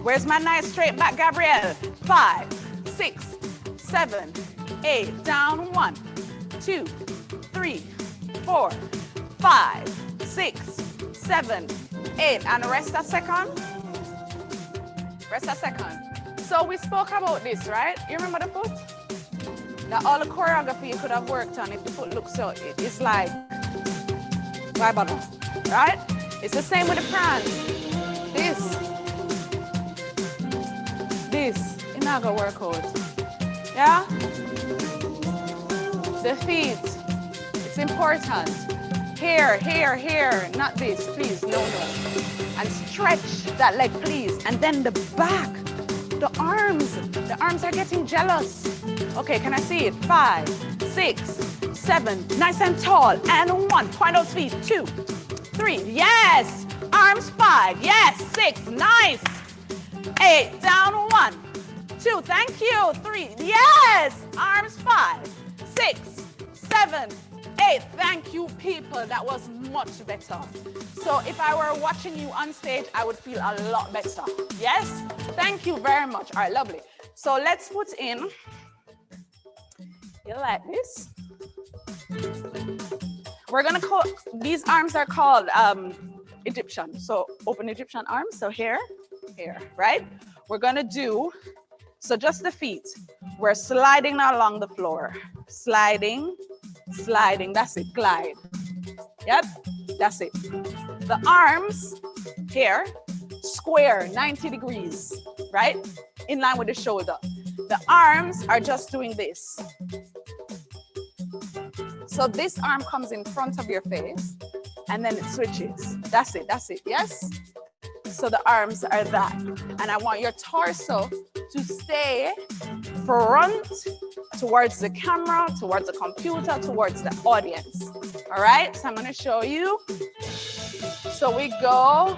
Where's my nice straight back, Gabrielle? 5, 6, 7, 8. Down, 1, 2, 3, 4, 5, 6, 7, 8, and rest a second. Rest a second. So we spoke about this, right? You remember the foot? That all the choreography you could have worked on if the foot looks so, it's like, why bother, right? It's the same with the prance. This, it's not gonna work out. Yeah? The feet, it's important. Here, here, here, not this, please, no, no. And stretch that leg, please. And then the back, the arms are getting jealous. Okay, can I see it? 5, 6, 7, nice and tall. And 1, point those feet, 2, 3, yes. Arms 5, yes, 6, nice. 8, down 1, 2, thank you, 3, yes. Arms 5, 6, 7, 8, thank you, people. That was much better. So if I were watching you on stage, I would feel a lot better. Yes? Thank you very much. All right, lovely. So let's put in, you like this? We're gonna call, these arms are called Egyptian. So open Egyptian arms. So here, here, right? We're gonna do, so just the feet. We're sliding along the floor. Sliding, sliding, that's it, glide. Yep, that's it. The arms here, square, 90 degrees, right? In line with the shoulder. The arms are just doing this. So this arm comes in front of your face and then it switches. That's it, yes? So the arms are that. And I want your torso to stay front towards the camera, towards the computer, towards the audience. All right, so I'm gonna show you. So we go,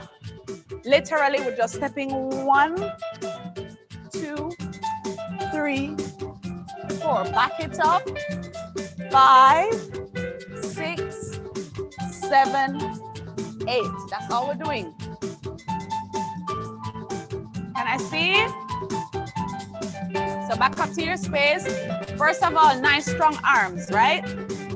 literally we're just stepping 1, 2, 3, 4. Back it up. 5, 6, 7, 8. That's all we're doing. Can I see it? So back up to your space. First of all, nice strong arms, right?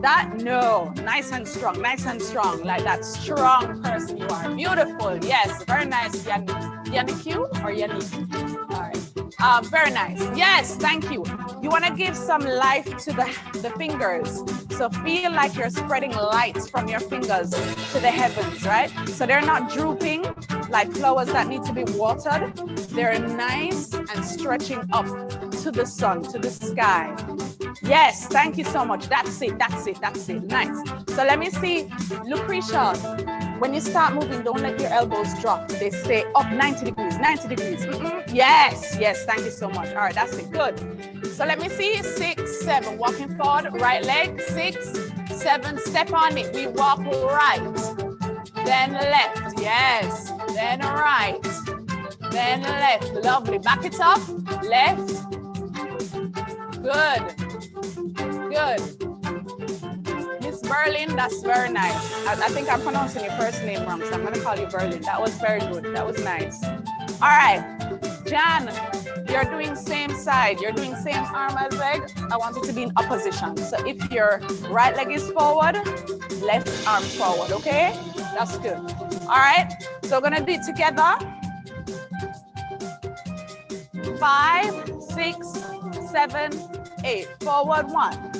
That, no, nice and strong, like that strong person you are. Beautiful, yes, very nice, Yannick or Yannick? All right, very nice, yes, thank you. You wanna give some life to the fingers. So feel like you're spreading lights from your fingers to the heavens, right? So they're not drooping like flowers that need to be watered. They're nice and stretching up to the sun, to the sky. Yes, thank you so much. That's it. Nice. So let me see, Lucretia, when you start moving, don't let your elbows drop. They stay up 90 degrees. Yes, thank you so much. All right, that's it, good. So let me see, 6, 7, walking forward, right leg, 6, 7, step on it. We walk right, then left, yes, then right, then left. Lovely, back it up, left, good. Miss Berlin, that's very nice. I think I'm pronouncing your first name wrong, so I'm going to call you Berlin. That was very good. That was nice. All right, Jan, you're doing same side. You're doing same arm as leg. I want it to be in opposition. So if your right leg is forward, left arm forward, okay? That's good. All right, so we're going to do it together. 5, 6, 7, 8. Forward 1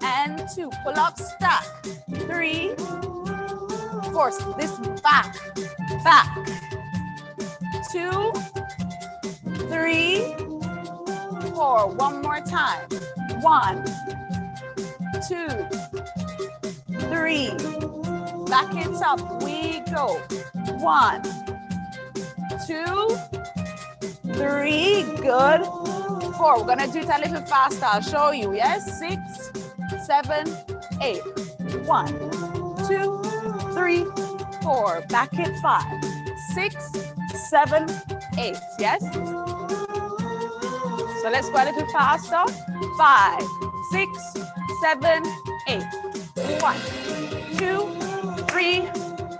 and 2. Pull up, stack. 3, 4. This back, back. 2, 3, 4. One more time. 1, 2, 3. Back it up. We go. 1, 2, 3. Good. 4. We're gonna do it a little faster. I'll show you. Yes. 6, 7, 8. 1, 2, 3, 4. Back it. 5, 6, 7, 8. Yes. So let's go a little faster. 5, 6, 7, 8. 1, 2, 3,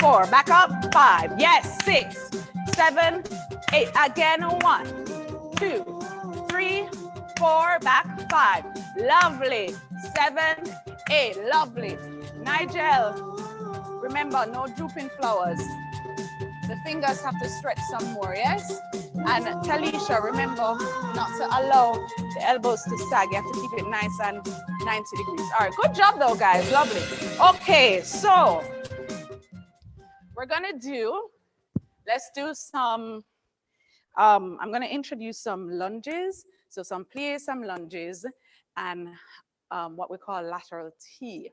4. Back up. 5. Yes. 6, 7, 8. Again. 1, 2, 3, 4. Back. 5. Lovely. 7, 8. Lovely. Nigel, remember, no drooping flowers. The fingers have to stretch some more, yes? And Talisha, remember not to allow the elbows to sag. You have to keep it nice and 90 degrees. All right, good job though, guys. Lovely. Okay, so we're gonna do, let's do some, I'm gonna introduce some lunges. So some pliés, some lunges, and what we call lateral T.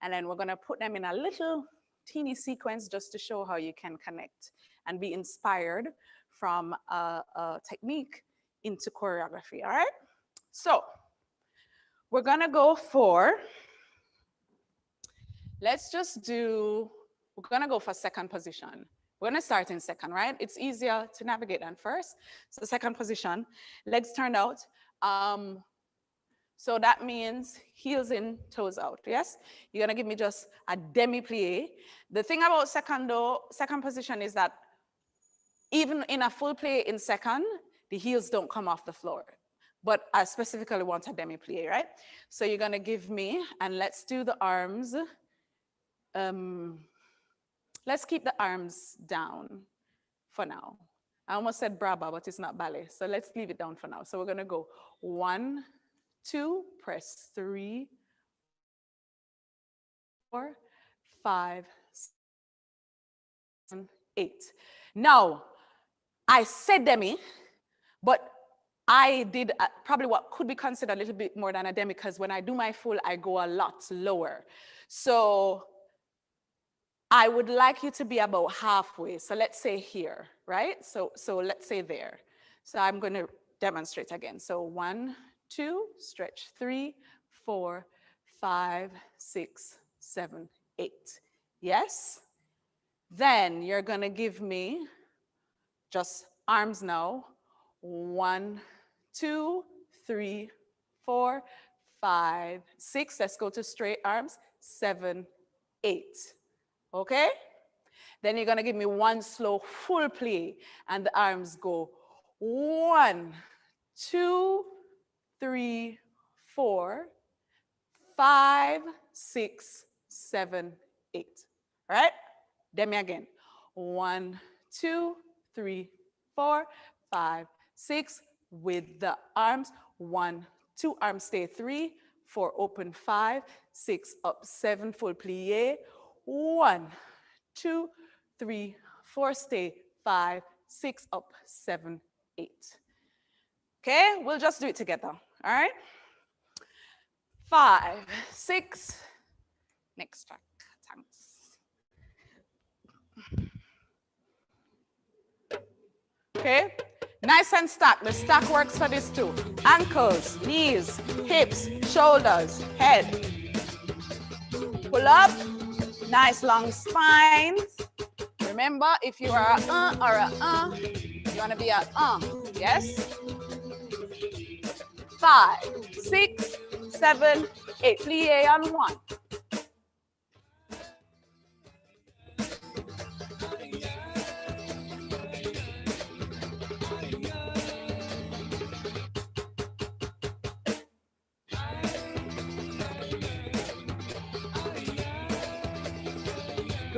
And then we're gonna put them in a little teeny sequence just to show how you can connect and be inspired from a technique into choreography, all right? So we're gonna go for, let's just do, we're gonna go for second position. We're gonna start in second, right? It's easier to navigate than first. So second position, legs turned out. So that means heels in, toes out, yes? You're gonna give me just a demi-plie. The thing about second position is that even in a full plie in second, the heels don't come off the floor. But I specifically want a demi-plie, right? So you're gonna give me, and let's do the arms. Let's keep the arms down for now. I almost said braba, but it's not ballet. So let's leave it down for now. So we're gonna go 1, 2, press 3, 4, 5, 7, 8. Now, I said demi, but I did probably what could be considered a little bit more than a demi, because when I do my full, I go a lot lower. So I would like you to be about halfway. So let's say here, right? So let's say there. So I'm going to demonstrate again. So 1, 2, stretch 3, 4, 5, 6, 7, 8. Yes? Then you're going to give me just arms now. 1, 2, 3, 4, 5, 6. Let's go to straight arms. 7, 8. Okay? Then you're going to give me one slow full plie, and the arms go 1, 2, 3, 4, 5, 6, 7, 8. All right? Demi again. 1, 2, 3, 4, 5, 6. With the arms. 1, 2, arms stay 3, 4, open 5, 6, up 7, full plie. 1, 2, 3, 4, stay 5, 6, up 7, 8. Okay, we'll just do it together. All right. 5, 6. Next track. Thanks. Okay. Nice and stack. The stack works for this too. Ankles, knees, hips, shoulders, head. Pull up. Nice long spines. Remember, if you are a or a you want to be a yes? 5, 6, 7, 8. Plie on 1.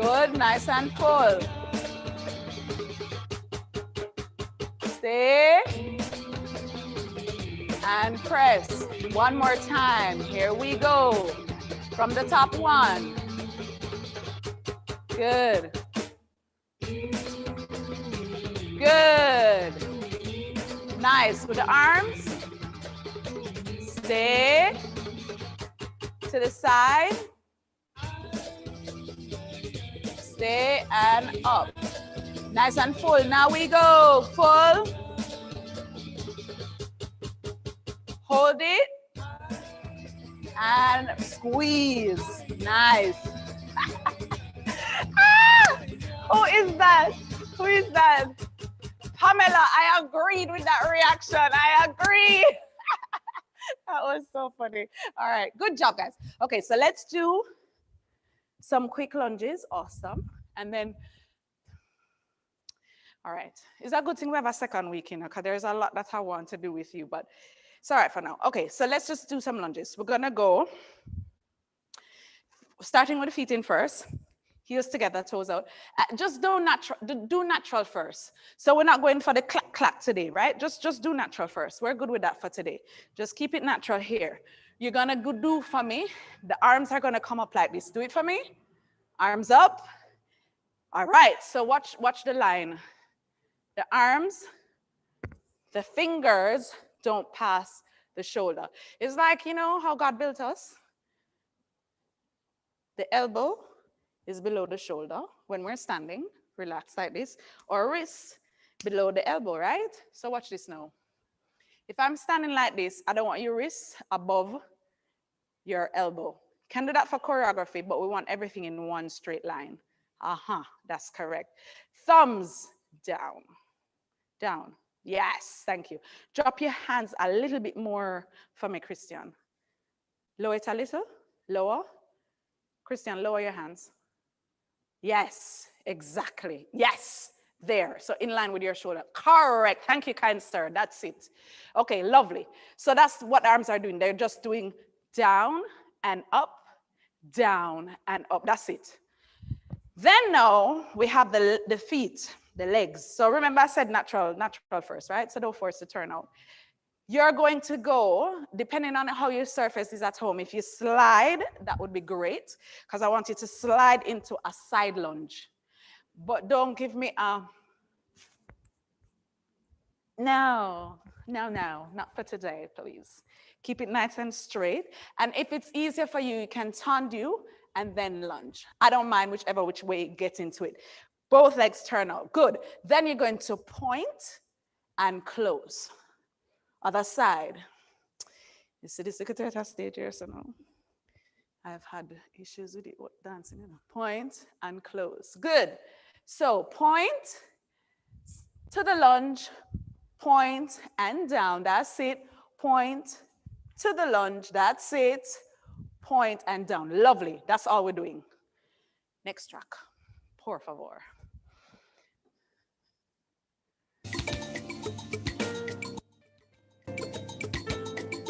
Good, nice and full. Stay. And press. One more time. Here we go. From the top one. Good. Good. Nice. With the arms. Stay. To the side. Stay and up. Nice and full. Now we go. Full. Hold it. And squeeze. Nice. Who is that? Who is that? Pamela, I agreed with that reaction. I agree. That was so funny. All right, good job, guys. Okay, so let's do some quick lunges. Awesome. And then, all right. It's a good thing we have a second week, because there's a lot that I want to do with you, but it's all right for now. Okay, so let's just do some lunges. We're gonna go, starting with the feet in first. Heels together, toes out. Just do natural first. So we're not going for the clack clack today, right? Just do natural first. We're good with that for today. Just keep it natural here. You're gonna do for me. The arms are gonna come up like this. Do it for me. Arms up. All right. So watch the line. The arms, the fingers don't pass the shoulder. It's like, you know how God built us. The elbow is below the shoulder when we're standing, relax like this, or wrist below the elbow, right? So watch this now. If I'm standing like this, I don't want your wrist above your elbow. Can do that for choreography, but we want everything in one straight line. That's correct. Thumbs down, down. Yes, thank you. Drop your hands a little bit more for me, Christian. Lower it a little, lower. Christian, lower your hands. Yes, exactly. Yes, there. So in line with your shoulder. Correct. Thank you, kind sir. That's it. Okay, lovely. So that's what the arms are doing. They're just doing down and up, down and up. That's it. Then now we have the feet, the legs. So remember I said natural first, right? So don't force to turn out. You're going to go, depending on how your surface is at home. If you slide, that would be great, because I want you to slide into a side lunge. But don't give me a, no, not for today, please. Keep it nice and straight. And if it's easier for you, you can tendu and then lunge. I don't mind which way you get into it. Both legs turn out, good. Then you're going to point and close. Other side. You see the secretary stage here, so no. I've had issues with it dancing, you know. Point and close. Good. So point to the lunge, point and down. That's it. Point to the lunge. That's it. Point and down. Lovely. That's all we're doing. Next track. Por favor.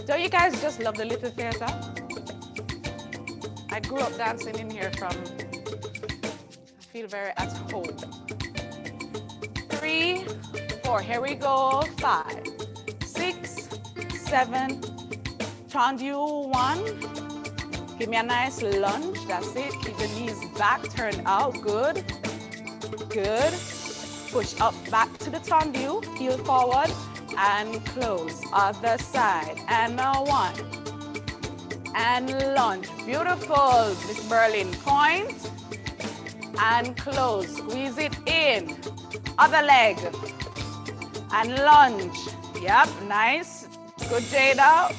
Don't you guys just love the little theater? I grew up dancing in here I feel very at home. 3, 4, here we go. 5, 6, 7, tendu 1. Give me a nice lunge, that's it. Keep the knees back, turn out, good. Good. Push up back to the tendu, heel forward. And close, other side, and now 1, and lunge, beautiful, Miss Berlin, point, and close, squeeze it in, other leg, and lunge, yep, nice, good Jada,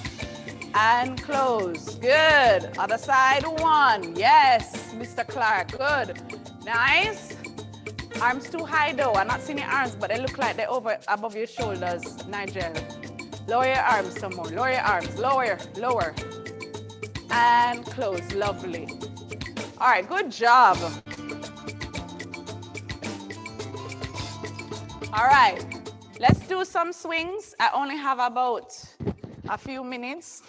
and close, good, other side, 1, yes, Mr. Clark, good, nice. Arms too high though. I'm not seeing your arms, but they look like they're above your shoulders, Nigel. Lower your arms some more. Lower your arms. Lower, lower. And close. Lovely. All right, good job. All right, let's do some swings. I only have about a few minutes.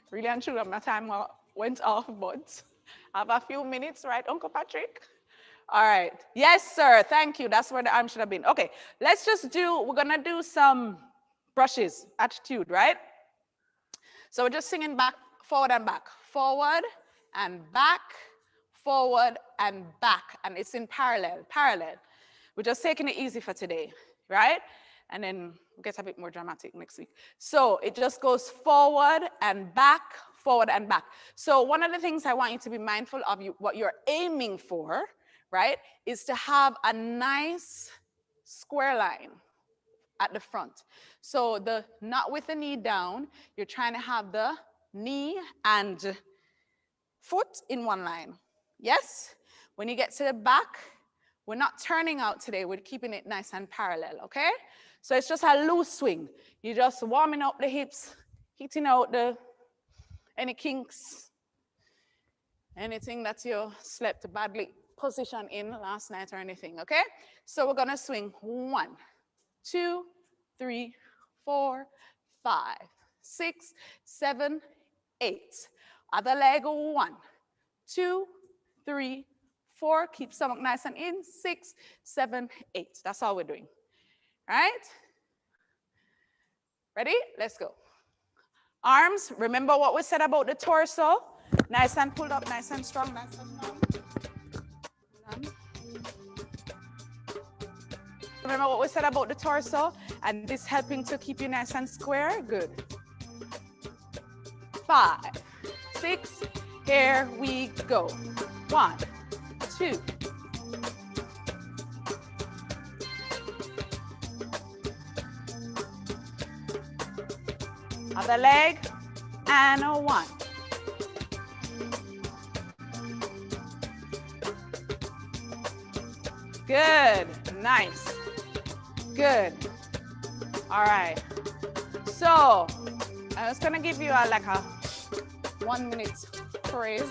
Really and truly, my time went off, but Have a few minutes, right, Uncle Patrick? All right. Yes, sir. Thank you. That's where the arm should have been. Okay, let's just do, we're going to do some brushes, attitude, right? So we're just singing back, forward and back, forward and back, forward and back. And it's in parallel, parallel. We're just taking it easy for today, right? And then we'll get a bit more dramatic next week. So it just goes forward and back, forward and back. So one of the things I want you to be mindful of, what you're aiming for, right, is to have a nice square line at the front. So not with the knee down, you're trying to have the knee and foot in one line. Yes? When you get to the back, we're not turning out today, we're keeping it nice and parallel, okay? So it's just a loose swing. You're just warming up the hips, hitting out any kinks, anything that you slept badly position in last night or anything, okay? So we're gonna swing 1, 2, 3, 4, 5, 6, 7, 8. Other leg, 1, 2, 3, 4. Keep stomach nice and in. 6, 7, 8. That's all we're doing. All right? Ready? Let's go. Arms, remember what we said about the torso. Nice and pulled up, nice and strong, nice and strong. Remember what we said about the torso, and this helping to keep you nice and square. Good. 5, 6, here we go. 1, 2. Other leg, and a 1. Good, nice. Good. All right. So I'm just gonna give you like a 1 minute praise,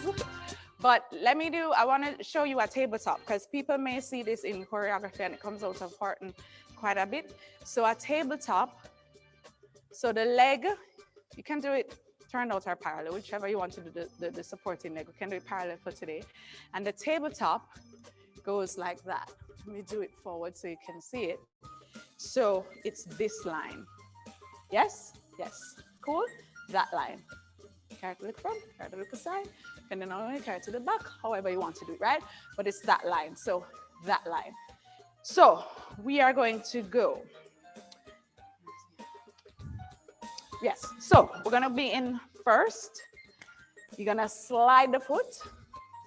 but I want to show you a tabletop because people may see this in choreography and it comes out of Horton quite a bit. So a tabletop, so the leg, you can do it turned out or parallel, whichever you want to do the supporting leg. We can do it parallel for today. And the tabletop goes like that. Let me do it forward so you can see it. So it's this line. Yes? Yes. Cool? That line. Carry to the front, carry to the side, and then only carry to the back, however you want to do it, right? But it's that line. So that line. So we are going to go. Yes. So we're going to be in first. You're going to slide the foot.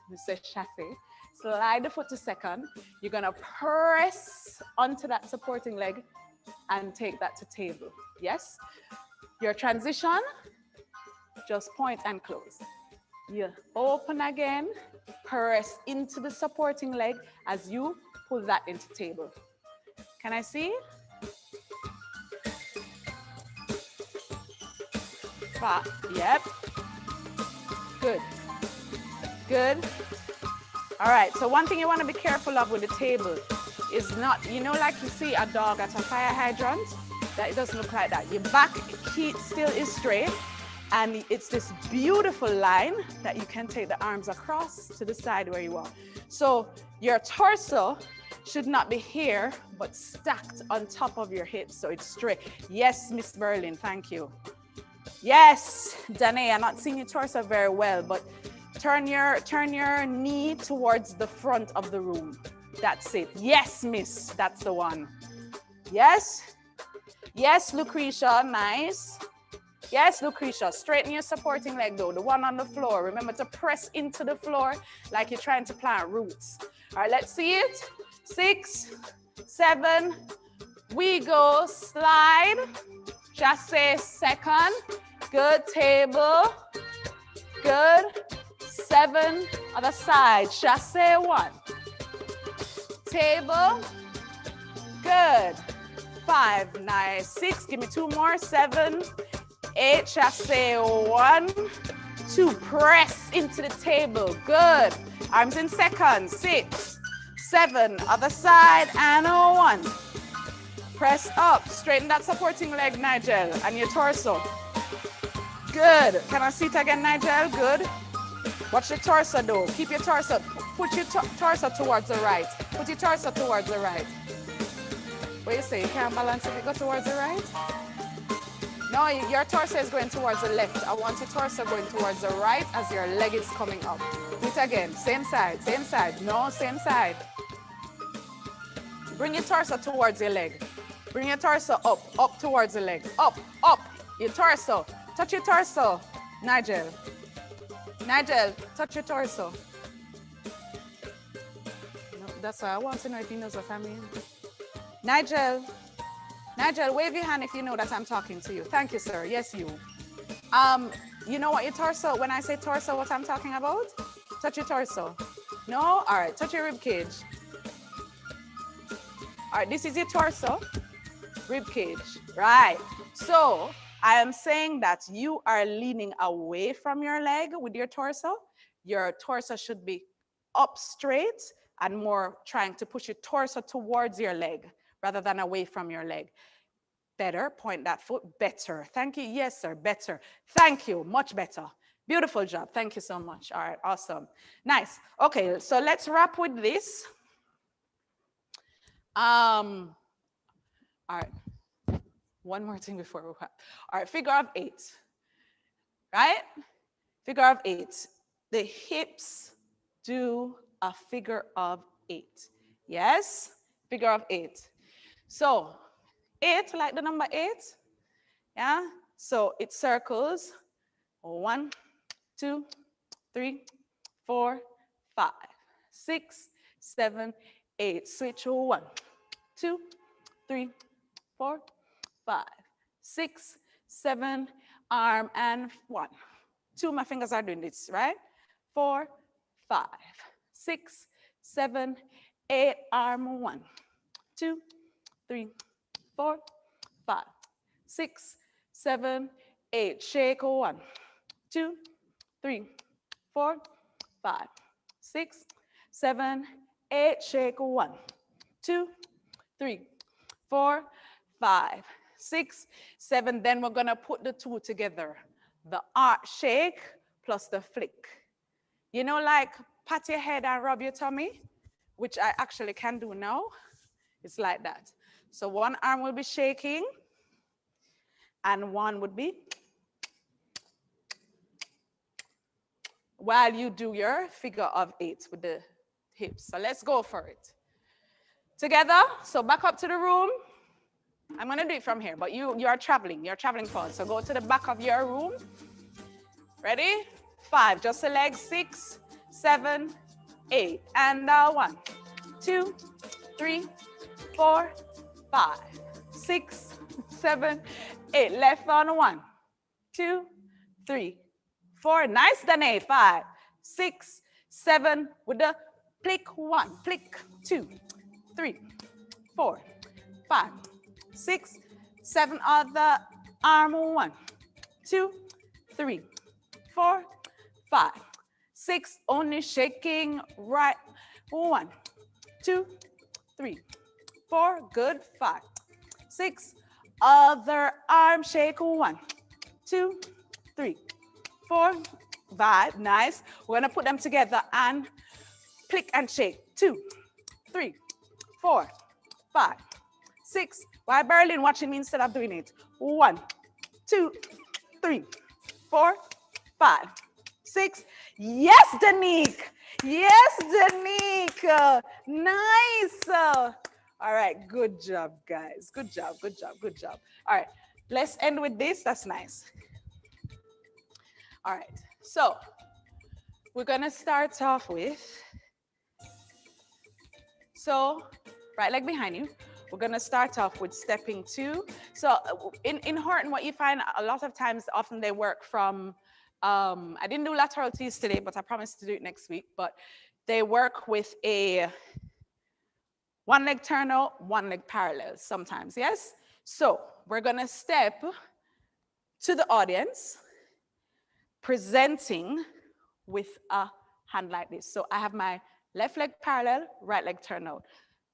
This is chassé. Slide the foot to second. You're gonna press onto that supporting leg and take that to table. Yes? Your transition, just point and close. You open again, press into the supporting leg as you pull that into table. Can I see? Yep. Good. Good. All right, so one thing you want to be careful of with the table is not, like you see a dog at a fire hydrant, that it doesn't look like that. Your back still is straight, and it's this beautiful line that you can take the arms across to the side where you want. So your torso should not be here, but stacked on top of your hips, so it's straight. Yes, Miss Berlin, thank you. Yes, Danae, I'm not seeing your torso very well, but turn your knee towards the front of the room. That's it. Yes, miss. That's the one. Yes. Yes, Lucretia. Nice. Yes, Lucretia. Straighten your supporting leg though. The one on the floor. Remember to press into the floor like you're trying to plant roots. All right, let's see it. 6, 7. We go. Slide. Chassé second. Good. Table. Good. 7, other side, chassé 1. Table, good. 5, nice. 6, give me 2 more. 7, 8, chassé 1, 2, press into the table, good. Arms in second, 6, 7, other side, and a 1. Press up, straighten that supporting leg, Nigel, and your torso. Good. Can I see it again, Nigel? Good. Watch the torso though. Keep your torso. Put your torso towards the right. Put your torso towards the right. What do you say? You can't balance if you go towards the right? No, your torso is going towards the left. I want your torso going towards the right as your leg is coming up. Do it again. Same side, same side. No, same side. Bring your torso towards your leg. Bring your torso up towards the leg. Up. Your torso. Touch your torso. Nigel, touch your torso. No, that's why I want to know if he knows what I mean. Nigel, wave your hand if you know that I'm talking to you. Thank you, sir. Yes, you. You know what your torso, when I say torso, what I'm talking about? Touch your torso. No? All right, touch your rib cage. All right, this is your torso, rib cage. Right. So I am saying that you are leaning away from your leg with your torso. Your torso should be up straight and more trying to push your torso towards your leg rather than away from your leg. Better, point that foot, better. Thank you, yes sir, better. Thank you, much better. Beautiful job, thank you so much. All right, awesome, nice. Okay, so let's wrap with this. All right. One more thing before we wrap. All right, figure of 8, right? Figure of 8. The hips do a figure of 8. Yes, figure of 8. So 8, like the number 8, yeah? So it circles 1, 2, 3, 4, 5, 6, 7, 8. Switch 1, 2, 3, 4, 5, 6, 7, arm and 1. 2, my fingers are doing this, right? 4, 5, 6, 7, 8, arm 1, 2, 3, 4, 5, 6, 7, 8. Shake 1, 2, 3, 4, 5, 6, 7, 8. Shake 1, 2, 3, 4, 5, 6, 7. Then we're gonna put the 2 together. The arch shake plus the flick. You know, like pat your head and rub your tummy, which I actually can do now. It's like that. So one arm will be shaking and one would be while you do your figure of 8 with the hips. So let's go for it. Together, so back up to the room. I'm gonna do it from here, but you're traveling forward. So go to the back of your room. Ready? 5, just the legs, 6, 7, 8. And 1, 2, 3, 4, 5, 6, 7, 8. Left on 1, 2, 3, 4. Nice, Danae. 5, 6, 7 with the flick 1, flick 2, 3, 4, 5, 6, 7. Other arm 1, 2, 3, 4, 5, 6. Only shaking right. 1, 2, 3, 4. Good. 5, 6. Other arm shake. 1, 2, 3, 4, 5. Nice. We're gonna put them together and click and shake. 2, 3, 4, 5, 6. Why Berlin watching me instead of doing it? 1, 2, 3, 4, 5, 6. Yes, Danique. Yes, Danique. Nice. All right, good job, guys. Good job, good job, good job. All right, let's end with this. That's nice. All right, so we're gonna start off with, so right leg behind you. We're gonna start off with stepping 2. So in Horton, what you find a lot of times, often they work from, I didn't do lateral tees today, but I promised to do it next week, but they work with a 1 leg turn out, 1 leg parallel sometimes, yes? So we're gonna step to the audience, presenting with a hand like this. So I have my left leg parallel, right leg turn out.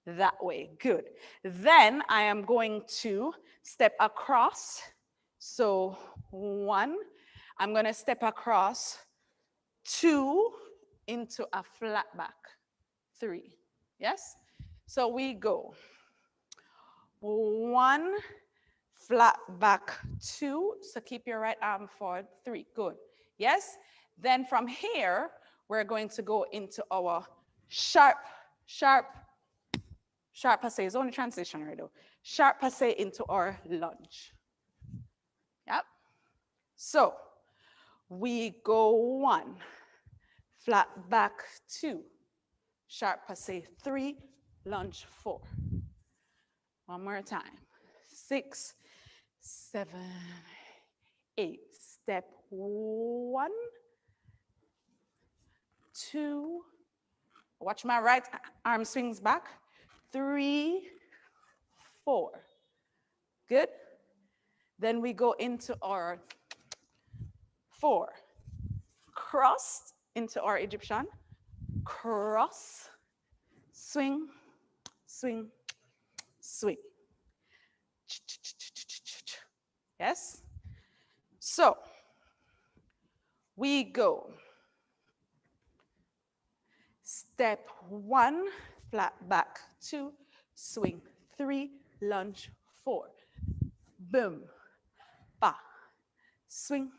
That way, good. Then I am going to step across. So 1, I'm gonna step across 2 into a flat back, 3. Yes? So we go 1, flat back, 2. So keep your right arm forward, 3. Good. Yes? Then from here, we're going to go into our sharp passe. It's only transitionary though. Sharp passe into our lunge. Yep. So we go 1, flat back, 2, sharp passe, 3, lunge, 4. One more time. 6, 7, 8. Step 1, 2. Watch my right arm swings back. 3, 4. Good. Then we go into our 4. Cross into our Egyptian. Cross, swing, swing, swing. Yes? So we go. Step 1, flat back, 2, swing, 3, lunge, 4. Boom, ba, swing,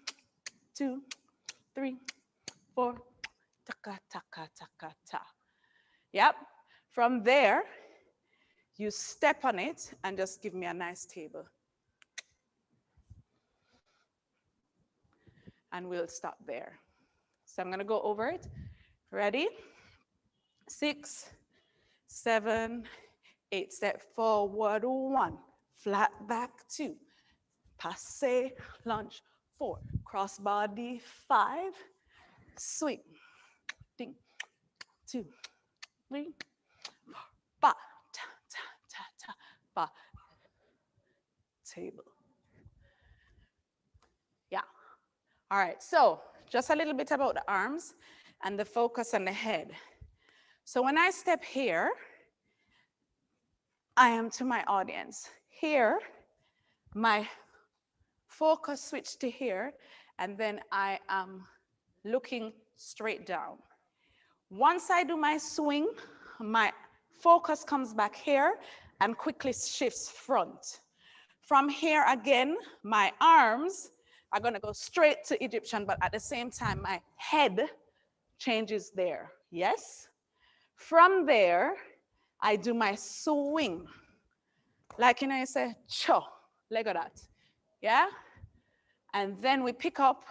2, 3, 4, taka, taka, taka, ta. Yep. From there, you step on it and just give me a nice table. And we'll stop there. So I'm gonna go over it. Ready? 6, 7, 8. Step forward, 1. Flat back, 2. Passe, lunge, 4. Cross body, 5. Swing. Ding. 2, 3, 4. Ba, ta, ta, ta, ta, ba. Table. Yeah. All right, so just a little bit about the arms and the focus on the head. So when I step here, I am to my audience. Here, my focus switch to here, and then I am looking straight down. Once I do my swing, my focus comes back here and quickly shifts front. From here again, my arms are gonna go straight to Egyptian, but at the same time, my head changes there, yes? From there, I do my swing. Like, you know, you say, cho, leg of that, yeah? And then we pick up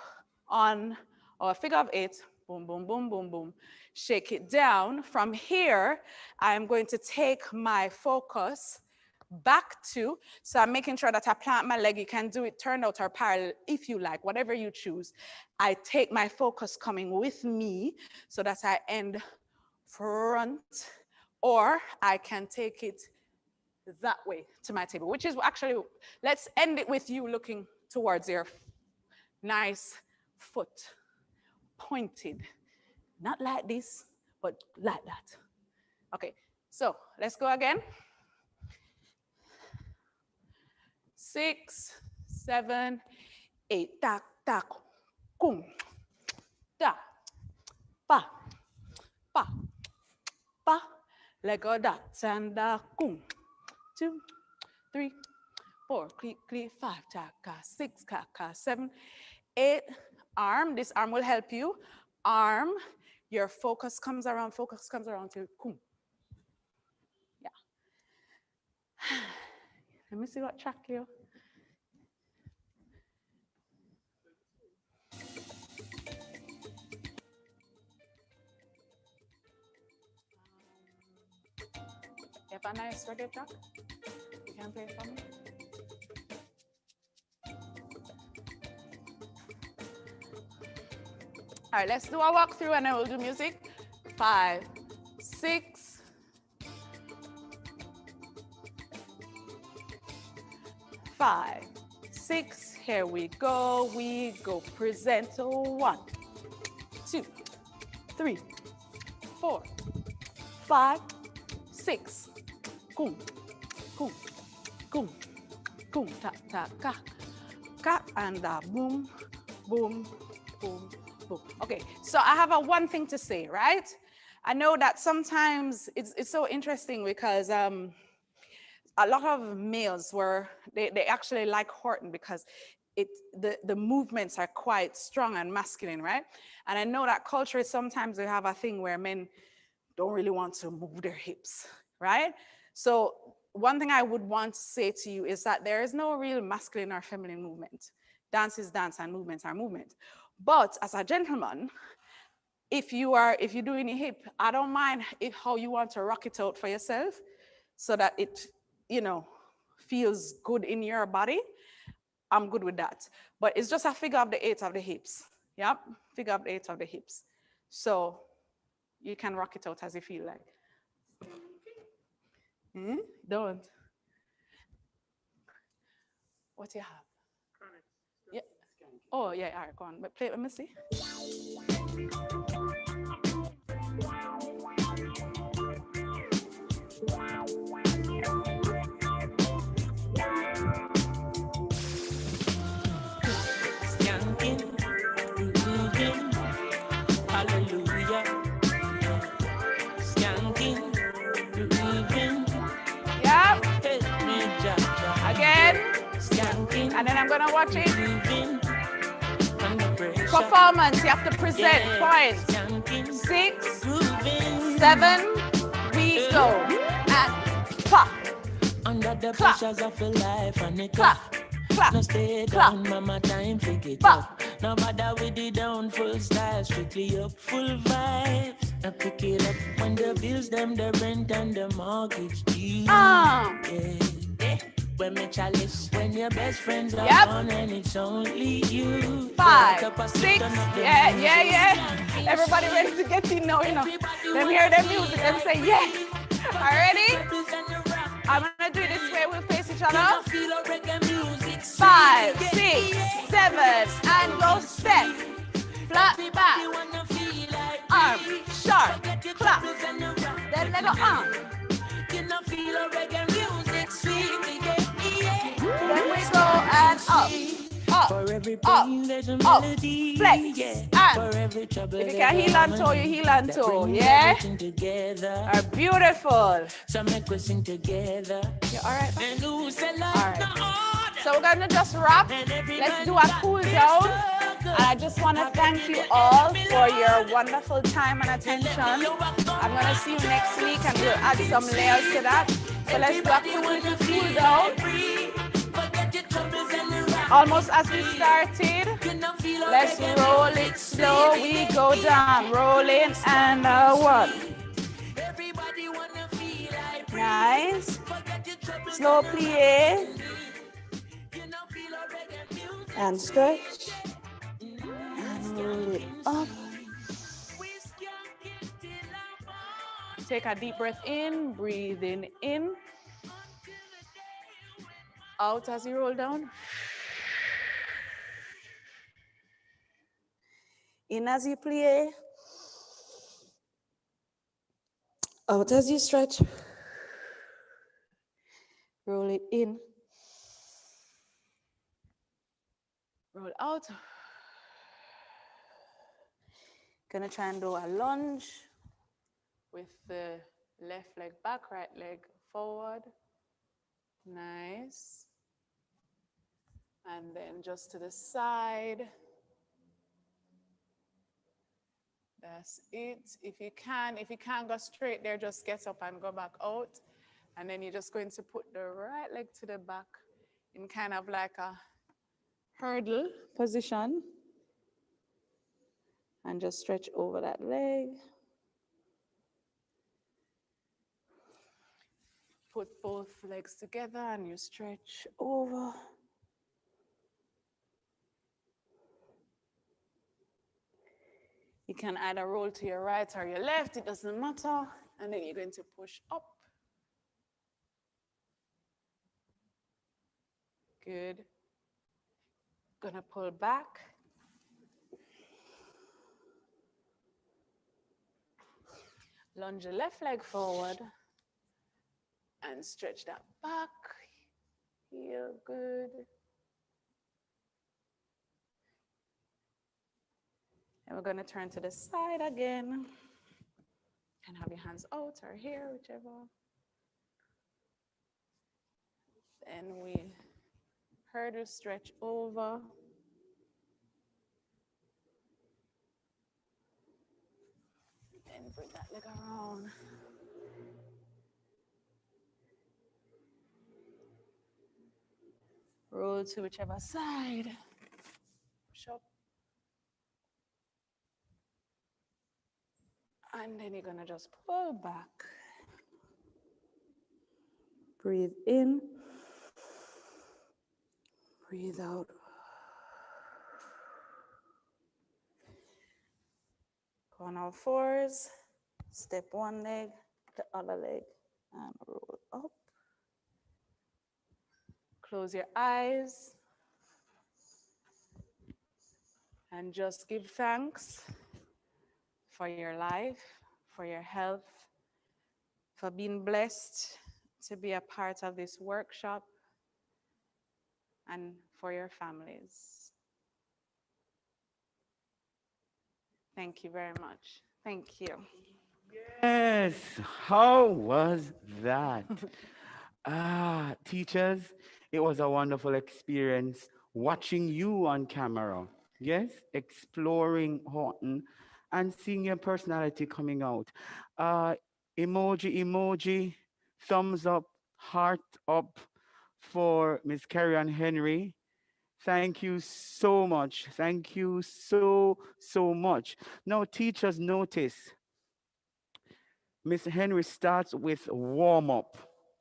on our figure of 8, boom, boom, boom, boom, boom. Shake it down. From here, I'm going to take my focus back to, so I'm making sure that I plant my leg. You can do it turned out or parallel if you like, whatever you choose. I take my focus coming with me so that I end front, or I can take it that way to my table, which is actually, let's end it with you looking towards your nice foot, pointed, not like this, but like that. Okay, so let's go again. 6, 7, 8, tak, tak, kum, da, pa, pa, pa, let go that, and kum, 2, 3, 4, click, click, 5, taka, 6, kaka, 7, 8, arm, this arm will help you. Arm, your focus comes around to kum. Yeah. Let me see what track you. You have a nice reggae track? You can play it for me? All right, let's do a walkthrough and then we'll do music. 5, 6. 5, 6. Here we go. We go present. 1, 2, 3, 4, 5, 6. Kum, kum, kum, kum, ta, ta, ka, ka, and boom, boom, boom, boom. Cool. Okay, so I have one thing to say, right? I know that sometimes it's so interesting because a lot of males they actually like Horton because the movements are quite strong and masculine, right? And I know that culture sometimes we have a thing where men don't really want to move their hips, right? So one thing I would want to say to you is that there is no real masculine or feminine movement. Dance is dance and movements are movement. But as a gentleman, if you're doing a hip, I don't mind how you want to rock it out for yourself so that it, feels good in your body. I'm good with that. But it's just a figure of the 8 of the hips. Yep, figure of the 8 of the hips. So you can rock it out as you feel like. Don't. What do you have? Yeah. Oh, yeah, all right, go on. But play it, let me see. Hallelujah. Skanking, grooving. Yeah. Help me, Jaja. Again. Skanking. And then I'm gonna watch it. Grooving. Under pressure. Performance, you have to present points. Skanking. 6, Grooving. 7, we go. And clap, Under the clap, pressures of your life and it clap, clap, no stay clap, down, mama, time to get clap. up. No matter with the down, full style, strictly up, full vibes. I pick it up when the bills, them, the rent and the mortgage due. Yeah. When me chalice, when your best friends are gone and it's only you. 5, 6, yeah. Everybody ready to get in now, Them hear their music and say, yeah. Already? I'm gonna do it this way, we'll face each other. 5, 6, 7, and go step. Flat back. Arm, sharp, clap. Then let go arm. Then we go and up, up, flex, and if you can heel and toe, you heel and toe, yeah? Are beautiful. So make we sing together. You all right? All right. So we're gonna just wrap. Let's do a cool down. And I just want to thank you all for your wonderful time and attention. I'm gonna see you next week and we'll add some layers to that. So let's do a cool down. Almost as we started. Let's roll it slow. We go down, rolling and 1. Nice. Slow plie. And stretch. And roll it up. Take a deep breath in, breathing in. Out as you roll down. In as you plie. Out as you stretch. Roll it in. Roll out. Gonna try and do a lunge with the left leg back, right leg forward. Nice. And then just to the side. That's it. If you can't go straight there, just get up and go back out. And then you're just going to put the right leg to the back in kind of like a hurdle position. And just stretch over that leg. Put both legs together and you stretch over. You can either roll to your right or your left, it doesn't matter. And then you're going to push up. Good. Gonna pull back. Lunge your left leg forward and stretch that back. Heel, good. And we're going to turn to the side again. And have your hands out or here, whichever. Then we heard you stretch over. And bring that leg around. Roll to whichever side. Push up. And then you're gonna just pull back. Breathe in. Breathe out. Go on all fours. Step one leg, the other leg, and roll up. Close your eyes. And just give thanks for your life, for your health, for being blessed to be a part of this workshop, and for your families. Thank you very much. Thank you. Yes, how was that? Teachers, it was a wonderful experience watching you on camera. Yes, exploring Horton and seeing your personality coming out. Emoji, thumbs up, heart up for Miss Carrie Ann Henry. Thank you so much. Thank you so much. Now, teachers, notice Miss Henry starts with warm up.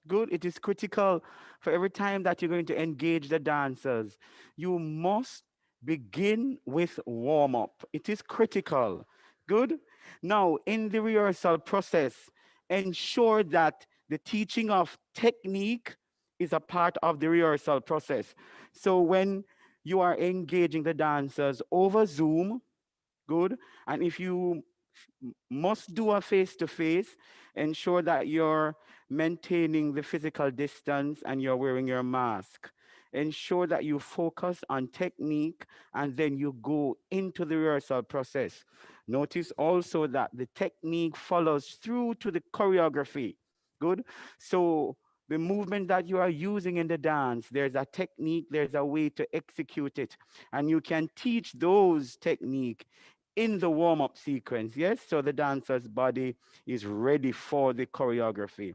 Good. It is critical for every time that you're going to engage the dancers. You must begin with warm up. It is critical. Good. Now, in the rehearsal process, ensure that the teaching of technique is a part of the rehearsal process. So when you are engaging the dancers over Zoom, good, and if you must do a face-to-face, ensure that you're maintaining the physical distance and you're wearing your mask. Ensure that you focus on technique and then you go into the rehearsal process. Notice also that the technique follows through to the choreography. Good. So the movement that you are using in the dance, there's a technique, there's a way to execute it. And you can teach those techniques in the warm-up sequence, yes? So the dancer's body is ready for the choreography.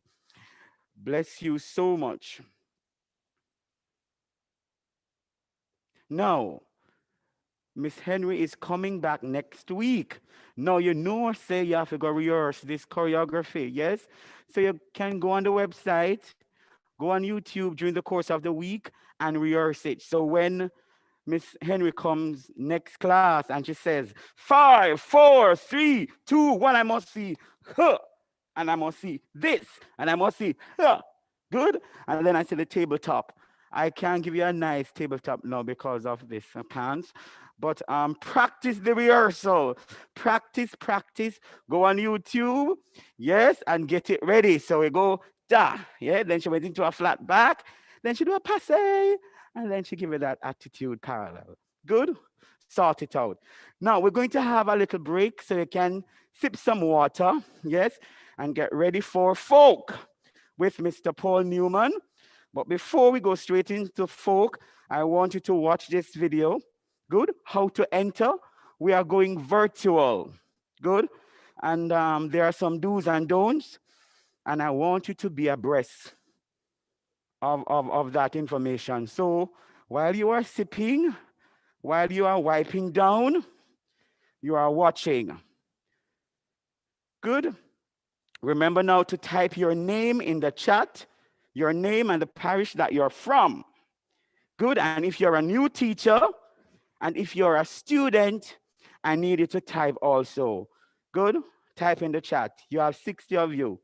Bless you so much. Now, Miss Henry is coming back next week. Now, you know, say you have to go rehearse this choreography, yes? So you can go on the website, go on YouTube during the course of the week and rehearse it. So when Miss Henry comes next class and she says, 5, 4, 3, 2, 1, I must see, huh, and I must see this, and I must see, huh, good? And then I see the tabletop. I can't give you a nice tabletop now because of this, I can't. But practice the rehearsal. Practice. Go on YouTube, yes, and get it ready. So we go, da, yeah, then she went into a flat back, then she do a passe, and then she give it that attitude parallel. Good? Sort it out. Now, we're going to have a little break so you can sip some water, yes, and get ready for folk with Mr. Paul Newman. But before we go straight into folk, I want you to watch this video. Good? How to enter. We are going virtual. Good? And there are some do's and don'ts, and I want you to be abreast of that information. So while you are sipping, while you are wiping down, you are watching. Good. Remember now to type your name in the chat, your name and the parish that you're from. Good. And if you're a new teacher, and if you're a student, I need you to type also. Good. Type in the chat. You have 60 of you.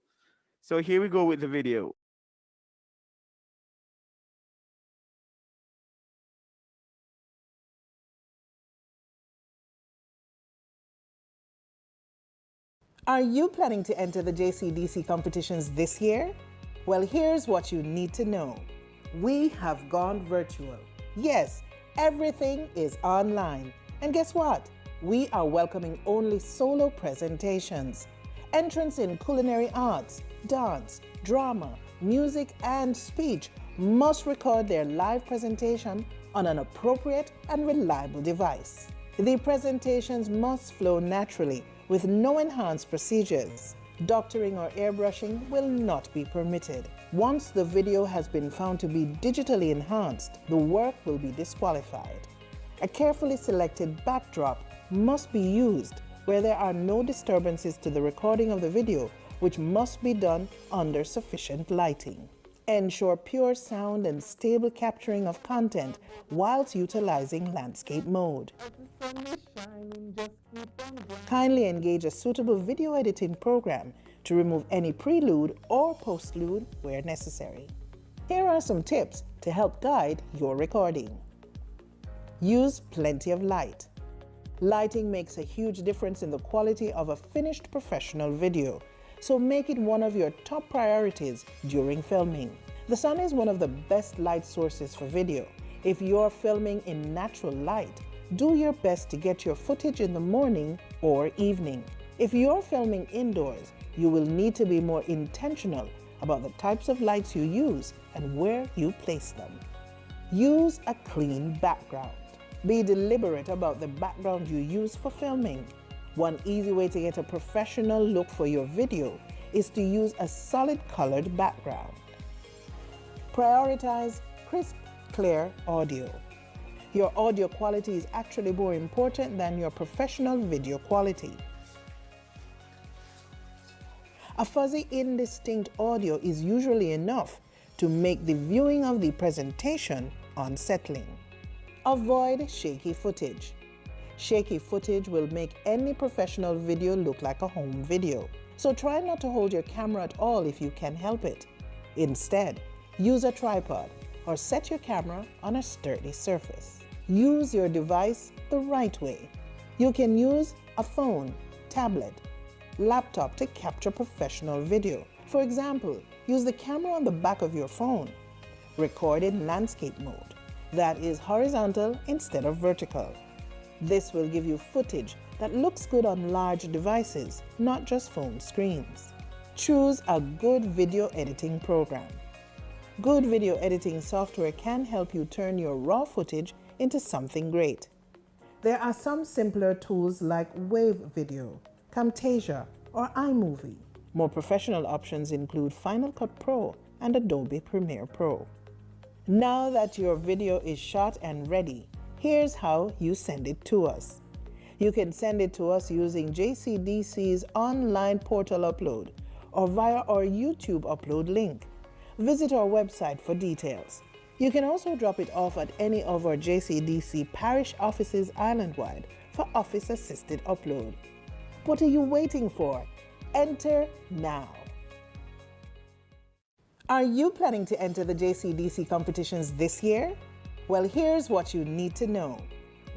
So here we go with the video. Are you planning to enter the JCDC competitions this year? Well, here's what you need to know. We have gone virtual. Yes, everything is online. And guess what? we are welcoming only solo presentations. Entrants in culinary arts, dance, drama, music, and speech must record their live presentation on an appropriate and reliable device. The presentations must flow naturally with no enhanced procedures. Doctoring or airbrushing will not be permitted. Once the video has been found to be digitally enhanced, the work will be disqualified. A carefully selected backdrop must be used where there are no disturbances to the recording of the video, which must be done under sufficient lighting. Ensure pure sound and stable capturing of content whilst utilizing landscape mode. Kindly engage a suitable video editing program to remove any prelude or postlude where necessary. Here are some tips to help guide your recording. Use plenty of light. Lighting makes a huge difference in the quality of a finished professional video, so make it one of your top priorities during filming. The sun is one of the best light sources for video. If you're filming in natural light, do your best to get your footage in the morning or evening. If you're filming indoors, you will need to be more intentional about the types of lights you use and where you place them. Use a clean background. Be deliberate about the background you use for filming. One easy way to get a professional look for your video is to use a solid colored background. Prioritize crisp, clear audio. Your audio quality is actually more important than your professional video quality. A fuzzy, indistinct audio is usually enough to make the viewing of the presentation unsettling. Avoid shaky footage. Shaky footage will make any professional video look like a home video. So try not to hold your camera at all if you can help it. Instead, use a tripod or set your camera on a sturdy surface. Use your device the right way. You can use a phone, tablet, laptop to capture professional video. For example, use the camera on the back of your phone. Record in landscape mode. That is horizontal instead of vertical. This will give you footage that looks good on large devices, not just phone screens. Choose a good video editing program. Good video editing software can help you turn your raw footage into something great. There are some simpler tools like Wave Video, Camtasia, or iMovie. More professional options include Final Cut Pro and Adobe Premiere Pro. Now that your video is shot and ready, here's how you send it to us. You can send it to us using JCDC's online portal upload or via our YouTube upload link. Visit our website for details. You can also drop it off at any of our JCDC parish offices island-wide for office-assisted upload. What are you waiting for? Enter now. Are you planning to enter the JCDC competitions this year? Well, here's what you need to know.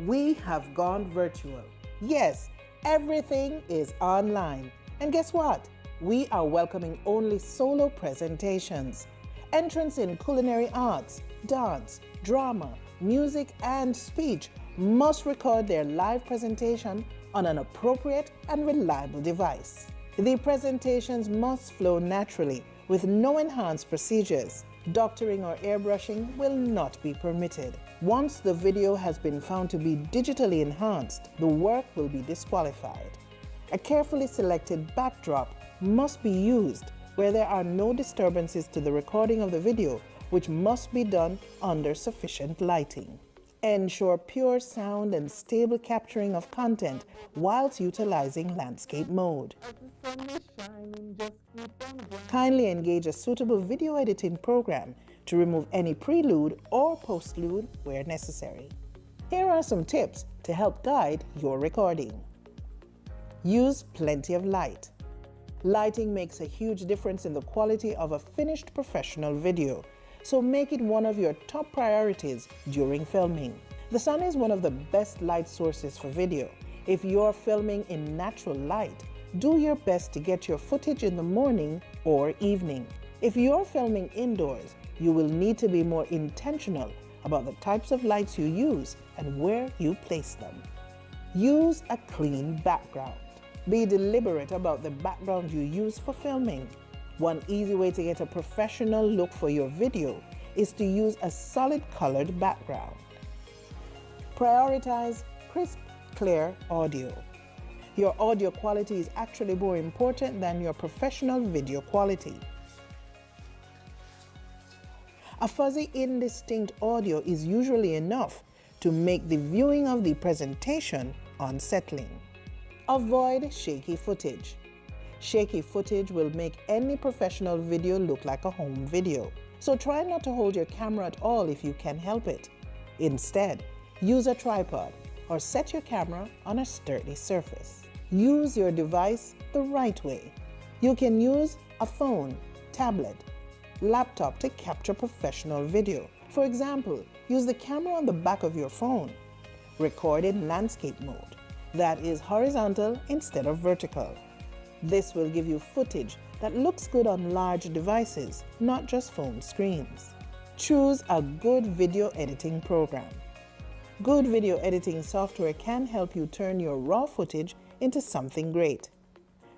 We have gone virtual. Yes, everything is online. And guess what? We are welcoming only solo presentations. Entrants in culinary arts, dance, drama, music, and speech must record their live presentation on an appropriate and reliable device. The presentations must flow naturally with no enhanced procedures. Doctoring or airbrushing will not be permitted. Once the video has been found to be digitally enhanced, the work will be disqualified. A carefully selected backdrop must be used where there are no disturbances to the recording of the video, which must be done under sufficient lighting. Ensure pure sound and stable capturing of content whilst utilizing landscape mode. Kindly engage a suitable video editing program to remove any prelude or postlude where necessary. Here are some tips to help guide your recording. Use plenty of light. Lighting makes a huge difference in the quality of a finished professional video, so make it one of your top priorities during filming. The sun is one of the best light sources for video. If you're filming in natural light, do your best to get your footage in the morning or evening. If you're filming indoors, you will need to be more intentional about the types of lights you use and where you place them. Use a clean background. Be deliberate about the background you use for filming. One easy way to get a professional look for your video is to use a solid colored background. Prioritize crisp, clear audio. Your audio quality is actually more important than your professional video quality. A fuzzy, indistinct audio is usually enough to make the viewing of the presentation unsettling. Avoid shaky footage. Shaky footage will make any professional video look like a home video. So try not to hold your camera at all if you can help it. Instead, use a tripod or set your camera on a sturdy surface. Use your device the right way. You can use a phone, tablet, laptop to capture professional video. For example, use the camera on the back of your phone. Record in landscape mode. That is horizontal instead of vertical. This will give you footage that looks good on large devices, not just phone screens. Choose a good video editing program. Good video editing software can help you turn your raw footage into something great.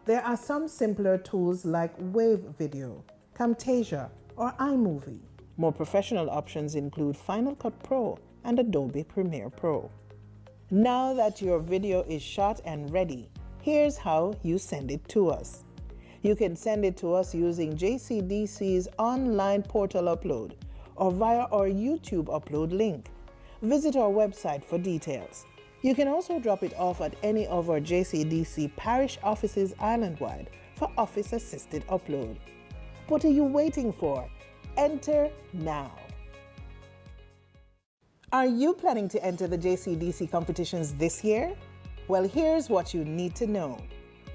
There are some simpler tools like Wave Video, Camtasia, or iMovie. More professional options include Final Cut Pro and Adobe Premiere Pro. Now that your video is shot and ready, here's how you send it to us. You can send it to us using JCDC's online portal upload or via our YouTube upload link. Visit our website for details. You can also drop it off at any of our JCDC parish offices island-wide for office-assisted upload. What are you waiting for? Enter now. Are you planning to enter the JCDC competitions this year? Well, here's what you need to know.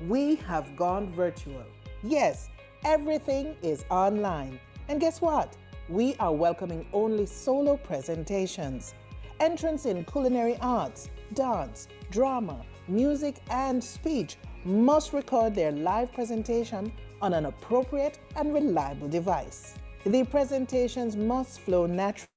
We have gone virtual. Yes, everything is online. And guess what? We are welcoming only solo presentations. Entrants in culinary arts, dance, drama, music, and speech must record their live presentation on an appropriate and reliable device. The presentations must flow naturally.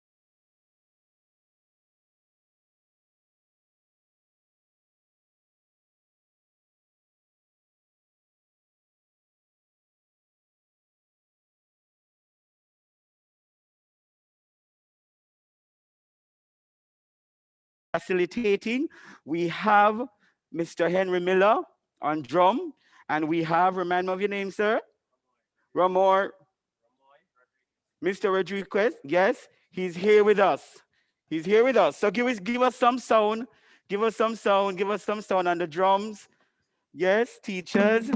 Facilitating, we have Mr. Henry Miller on drum, and we have, remind me of your name, sir? Ramor. Mr. Rodriguez, yes, he's here with us. He's here with us. So give us some sound. Give us some sound. Give us some sound on the drums. Yes, teachers.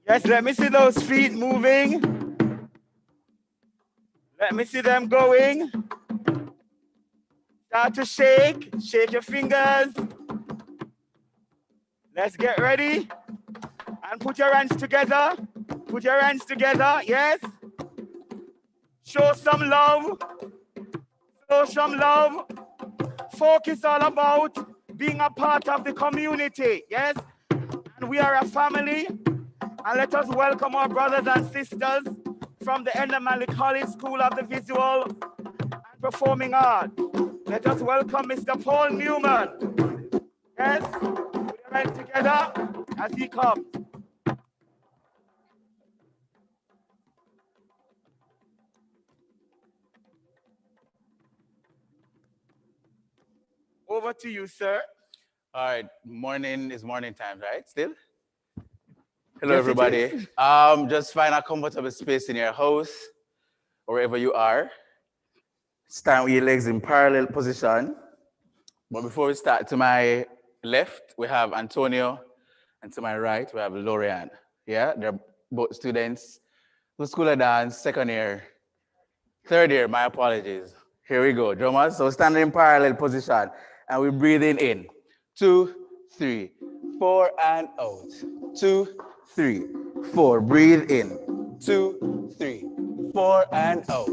Yes, let me see those feet moving. Let me see them going. Start to shake. Shake your fingers. Let's get ready. And put your hands together. Put your hands together, yes. Show some love. Show some love. Folk is all about being a part of the community, yes. And we are a family. And let us welcome our brothers and sisters from the Endermanley College School of the Visual and Performing Arts. Let us welcome Mr. Paul Newman. Yes, put your hands together as he comes. Over to you, sir. All right, morning is morning time, right? Still? Hello, Yes, everybody. Just find a comfortable space in your house, wherever you are. Stand with your legs in parallel position. But before we start, to my left, we have Antonio, and to my right, we have Lorian. Yeah, they're both students who School of Dance, second year, third year, my apologies. Here we go, drummers. So stand in parallel position, and we're breathing in. 2, 3, 4, and out. 2, 3, 4. Breathe in. 2, 3, 4, and out.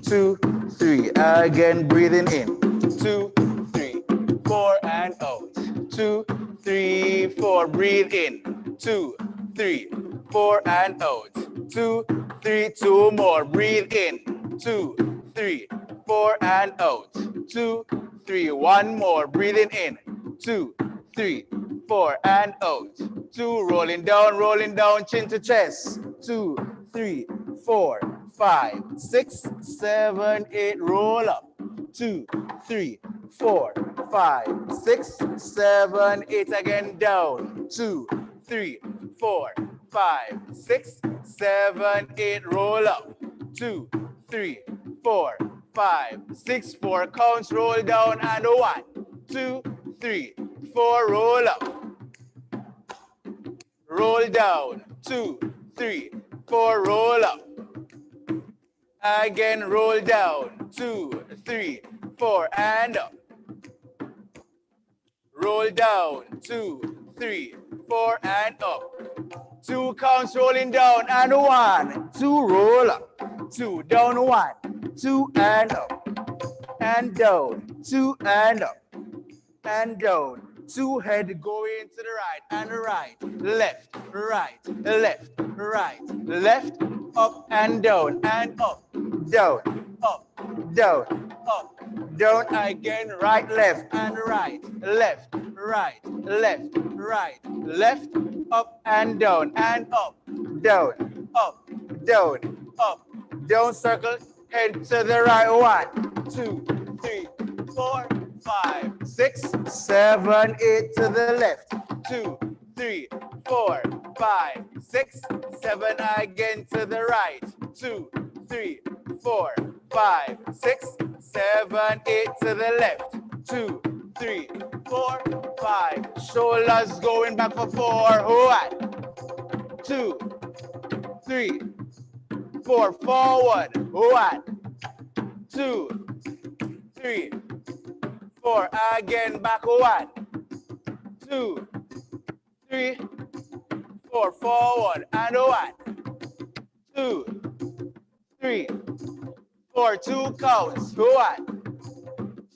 2, 3. Again, breathing in. 2, 3, 4, and out. 2, 3, 4. Breathe in. 2, 3, 4, and out. 2, 3. 2 more. Breathe in. 2, 3, 4, and out. 2, 3, one more, breathing in. 2, 3, 4, and out. 2, rolling down, chin to chest. 2, 3, 4, 5, 6, 7, 8, roll up. 2, 3, 4, 5, 6, 7, 8, again down. 2, 3, 4, 5, 6, 7, 8, roll up. 2, 3, 4, 5, 6, 4 counts, roll down, and 1, 2, 3, 4, roll up. Roll down, 2, 3, 4, roll up. Again, roll down, 2, 3, 4, and up. Roll down, 2, 3, 4, and up. 2 counts, rolling down, and 1, 2, roll up. 2, down, 1, 2, and up. And down, 2, and up. And down. 2, head going to the right, and right, left, left, right, left, up and down, and up, down, up, down again, right, left, and right, left, up and down, up, down, circle, head to the right, 1, 2, 3, 4, 5, 6, 7, 8 to the left. 2, 3, 4, 5, 6, 7 again to the right. 2, 3, 4, 5, 6, 7, 8 to the left. 2, 3, 4, 5. Shoulders going back for 4. 1, 2, 3, 4. Forward. 1, 2, 3, 4, again, back 1, 2, 3, 4, forward, and 1, 2, 3, 4, 2 counts, 1,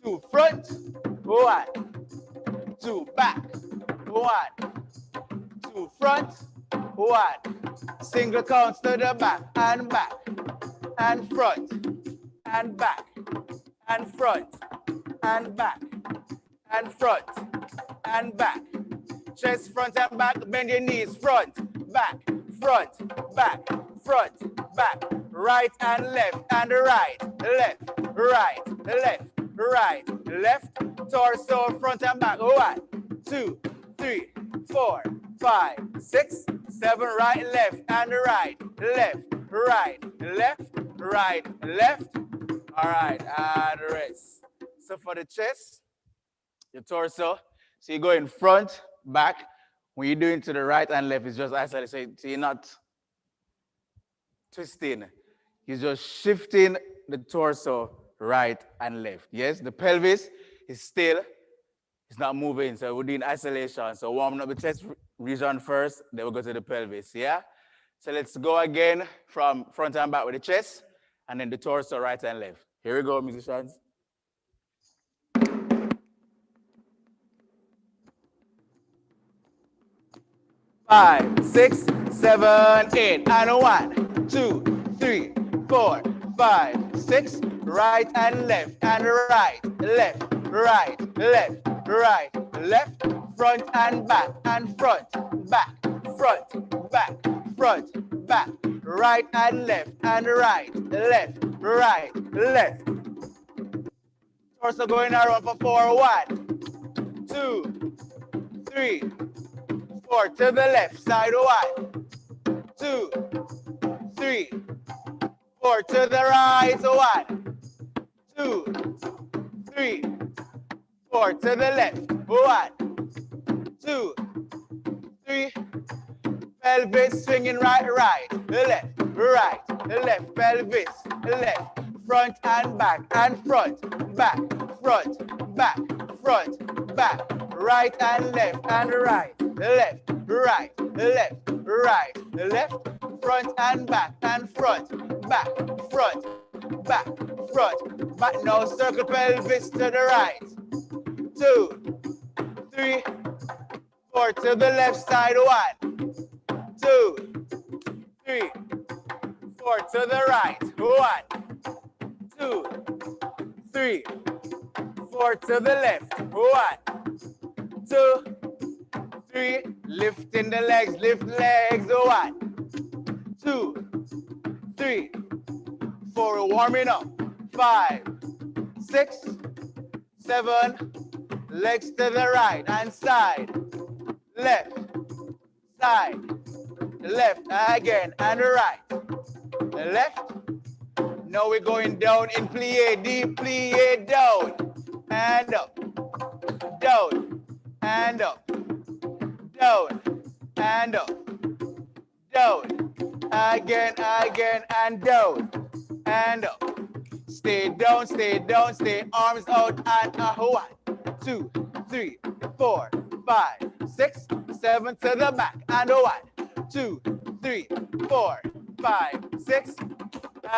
2, front, 1, 2, back, 1, 2, front, 1, single counts to the back, and front, and back, and front, and back, and front, and back. Chest front and back, bend your knees, front, back, front, back, front, back. Right and right, left, torso, front and back. 1, 2, 3, 4, 5, 6, 7, right, left, and right, left. All right, and rest. So for the chest, your torso, so you go in front, back. When you're doing to the right and left, it's just isolated. So you're not twisting. You're just shifting the torso right and left. Yes, the pelvis is still, it's not moving. So we're doing isolation. So warming up the chest region first, then we'll go to the pelvis, yeah? So let's go again from front and back with the chest, and then the torso right and left. Here we go, musicians. 5, 6, 7, 8, and 1, 2, 3, 4, 5, 6, right and left, front and back, right and left. Torso going around for 4, 1, 2, 3, 4 to the left side, 1, 2, 3, 4 to the right, 1, 2, 3, 4 to the left, 1, 2, 3, pelvis swinging right, left, pelvis, left, front and back, right and left, left, front and back, back, now circle pelvis to the right, 2, 3, 4 to the left side, 1, 2, 3, 4 to the right, 1, 2, 3, 4 to the left. 1, 2, 3. Lifting the legs, lift legs. 1, 2, 3, 4. Warming up. 5, 6, 7. Legs to the right hand side. Left, side, left again, and right. Left. Now we're going down in plie, deep plie, down, and up, down, and up, down, and up, down, again, and down, and up. Stay down, stay arms out, and 1, 2, 3, 4, 5, 6, 7 to the back, and 1, 2, 3, 4, 5, 6,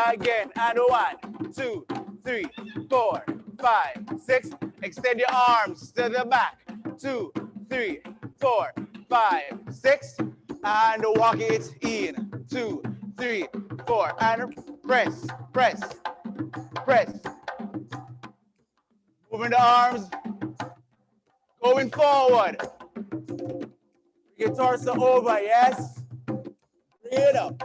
again, and 1, 2, 3, 4, 5, 6. Extend your arms to the back, 2, 3, 4, 5, 6, and walk it in, 2, 3, 4, and press, press, press. Moving the arms, going forward. Your torso over, yes? Breathe up.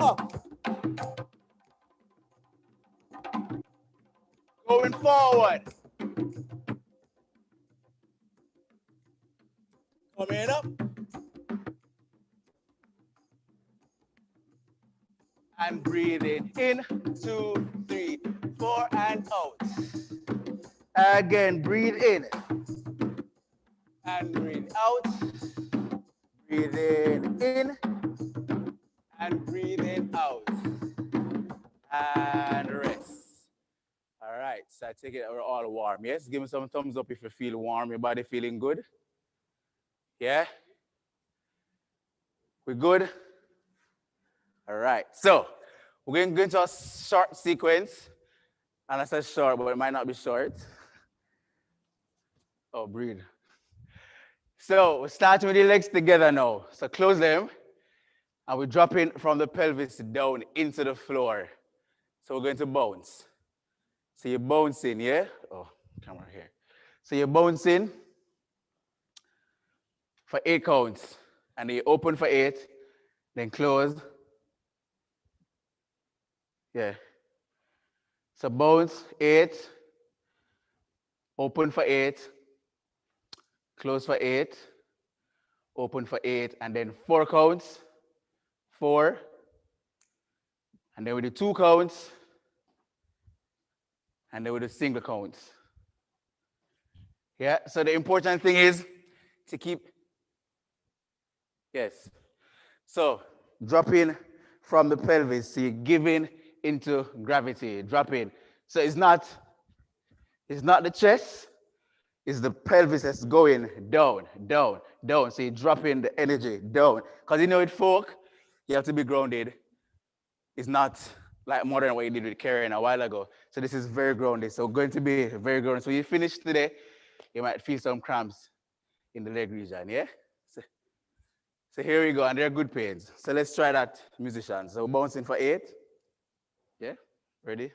Going forward. Coming up. And breathing in, 2, 3, 4, and out. Again, breathe in. And breathe out. Breathing in. And breathing out. And rest. All right, so I take it we're all warm. Yes, give me some thumbs up if you feel warm, your body feeling good. Yeah? We good? All right, so we're going to go into a short sequence. And I said short, but it might not be short. Oh, breathe. So we're starting with the legs together now. So close them. And we're dropping from the pelvis down into the floor. So we're going to bounce. So you're bouncing, yeah? Oh, camera here. So you're bouncing for 8 counts. And then you open for 8, then close. Yeah. So bounce, 8, open for 8, close for 8, open for 8, and then 4 counts, 4, and then we do 2 counts, and then we do single counts. Yeah, so the important thing is to keep, yes. So drop in from the pelvis, so you're giving into gravity, drop in. So it's not the chest, it's the pelvis that's going down, down, down. So you drop in the energy down. Because you know with folk, you have to be grounded. It's not like more than what you did with Karen a while ago. So this is very grounded. So going to be very grounded. So you finish today, you might feel some cramps in the leg region, yeah? So here we go, and they're good pains. So let's try that, musicians. So bouncing for 8. Yeah, ready?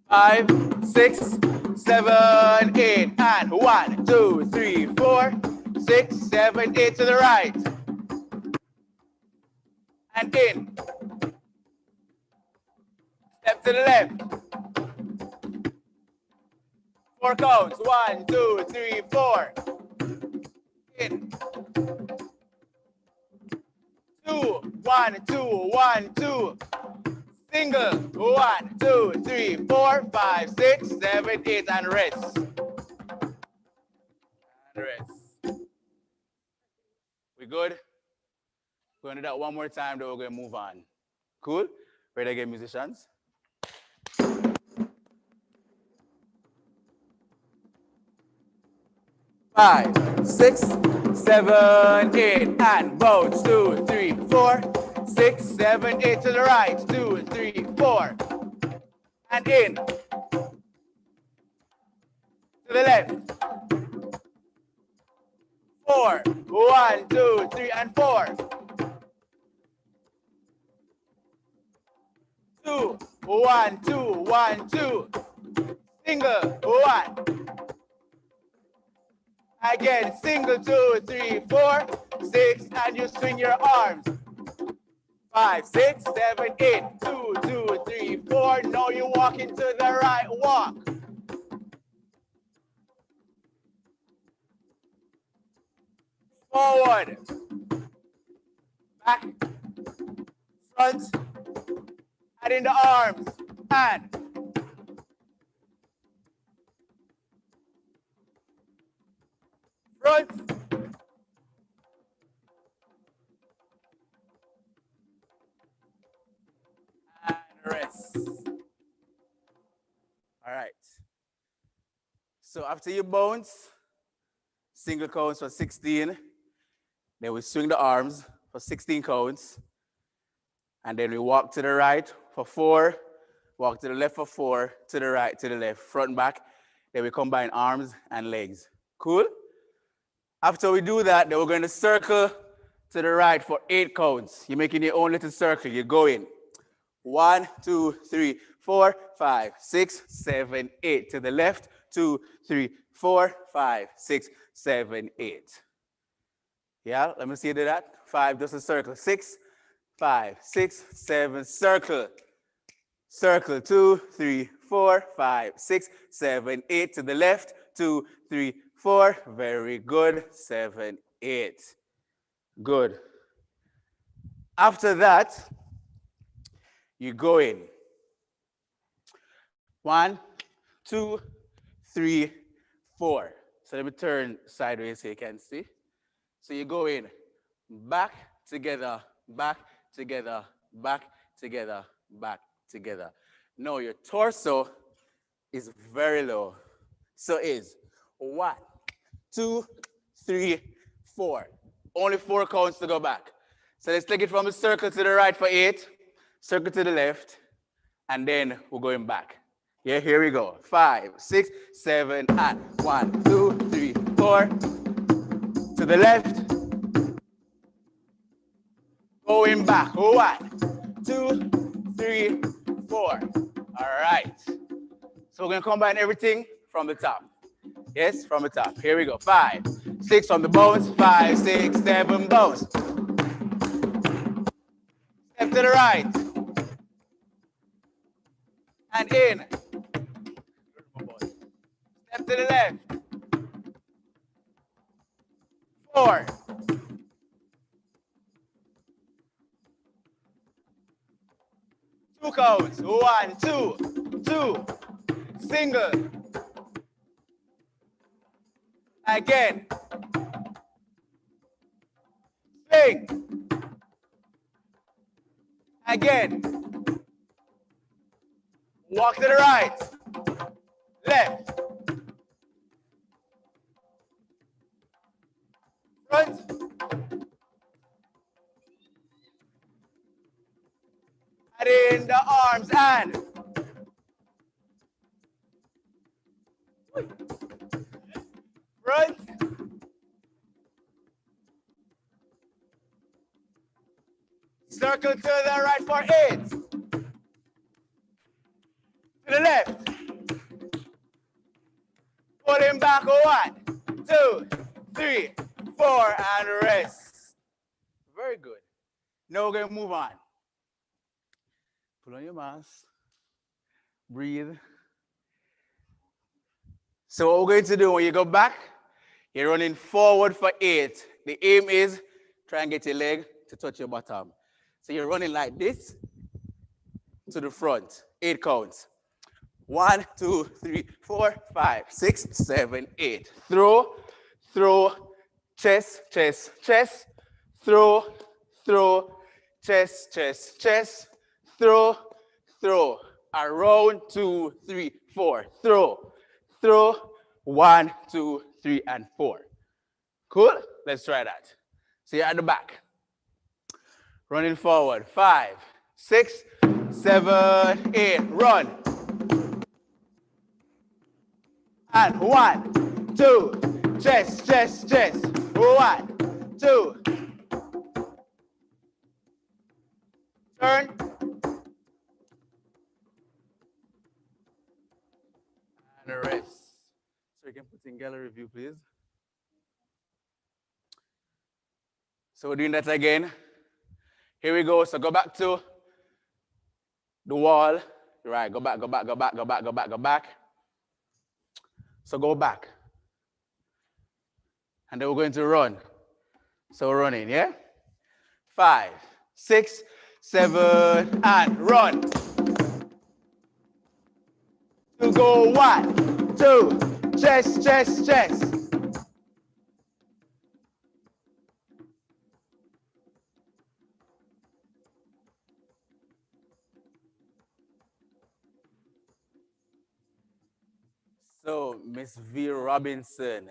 Five, 6, 7, 8, and 1, 2, 3, 4, 6, 7, 8 to the right. And in. Step to the left. 4 counts. 1, 2, 3, 4. In. 2, 1, 2, 1, 2. Single. 1, 2, 3, 4, 5, 6, 7, 8, and rest. And rest. We good? We're gonna do that one more time, then we're gonna move on. Cool? Ready again, musicians? Five, 6, 7, 8, and bounce. 2, 3, 4, 6, 7, 8 to the right. 2, 3, 4, and in. To the left. 4. 1, 2, 3, and 4. 2. 1, 2, 1, 2. Single. 1. Again, single, 2, 3, 4, 6, and you swing your arms. 5, 6, 7, 8. 2, 2, 3, 4. Now you walk into the right walk. Forward. Back. Front. And in the arms. And. Front. And rest. All right. So after you bounce, single counts for 16. Then we swing the arms for 16 counts. And then we walk to the right for 4, walk to the left for 4, to the right, to the left, front and back. Then we combine arms and legs. Cool? After we do that, then we're going to circle to the right for 8 counts. You're making your own little circle. You go in. 1, 2, 3, 4, 5, 6, 7, 8. To the left, 2, 3, 4, 5, 6, 7, 8. Yeah, let me see you do that. 5, just a circle. 6, 5, 6, 7, circle. Circle, 2, 3, 4, 5, 6, 7, 8. To the left, 2, 3, 4. Very good. 7, 8. Good. After that, you go in. 1, 2, 3, 4. So let me turn sideways so you can see. So you go in, back, together, back, together, back, together, back, together. Now your torso is very low. So is 1, 2, 3, 4. Only 4 counts to go back. So let's take it from the circle to the right for 8, circle to the left, and then we're going back. Yeah, here we go. 5, 6, 7, and 1, 2, 3, 4. To the left. Going back. 1, 2, 3, 4. All right. So we're going to combine everything from the top. Yes, from the top. Here we go. 5, 6 on the bones. 5, 6, 7 bones. Step to the right. And in. Step to the left. 4. 2 counts. 1, 2, 2. Single. Again. Swing. Again. Walk to the right. Left. Front. And in the arms and. Front. Circle to the right for 8. To the left. Pull him back. 1, 2, 3, 4, and rest. Very good. Now we're going to move on. Put on your mask. Breathe. So what we're going to do when you go back, you're running forward for 8. The aim is try and get your leg to touch your bottom. So you're running like this to the front. 8 counts. 1, 2, 3, 4, 5, 6, 7, 8. Throw, throw, chest, chest, chest. Throw, throw, chest, chest, chest. Throw, throw. Around 2, 3, 4. Throw, throw. 1, 2, 3, and 4. Cool? Let's try that. So you're at the back. Running forward. 5, 6, 7, 8. Run. And 1, 2. Chest, chest, chest. 1, 2. Turn. And rest. So you can put in gallery view, please. So we're doing that again. Here we go. So go back to the wall. Right, go back, go back, go back, go back, go back, go back. So go back. And then we're going to run. So we're running, yeah? 5, 6, 7, and run. 2, go 1, 2, chest, chest, chest. So, Miss V. Robinson.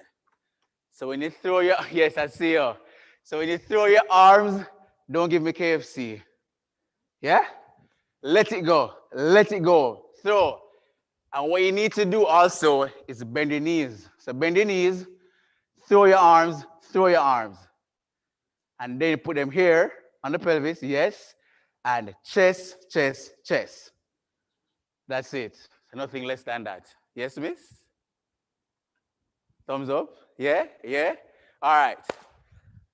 So when you throw your, yes, I see you. So when you throw your arms, don't give me KFC. Yeah? Let it go. Let it go. Throw. And what you need to do also is bend your knees. So bend your knees, throw your arms, throw your arms. And then you put them here on the pelvis, yes. And chest, chest, chest. That's it. So nothing less than that. Yes, miss? Thumbs up? Yeah? Yeah? All right.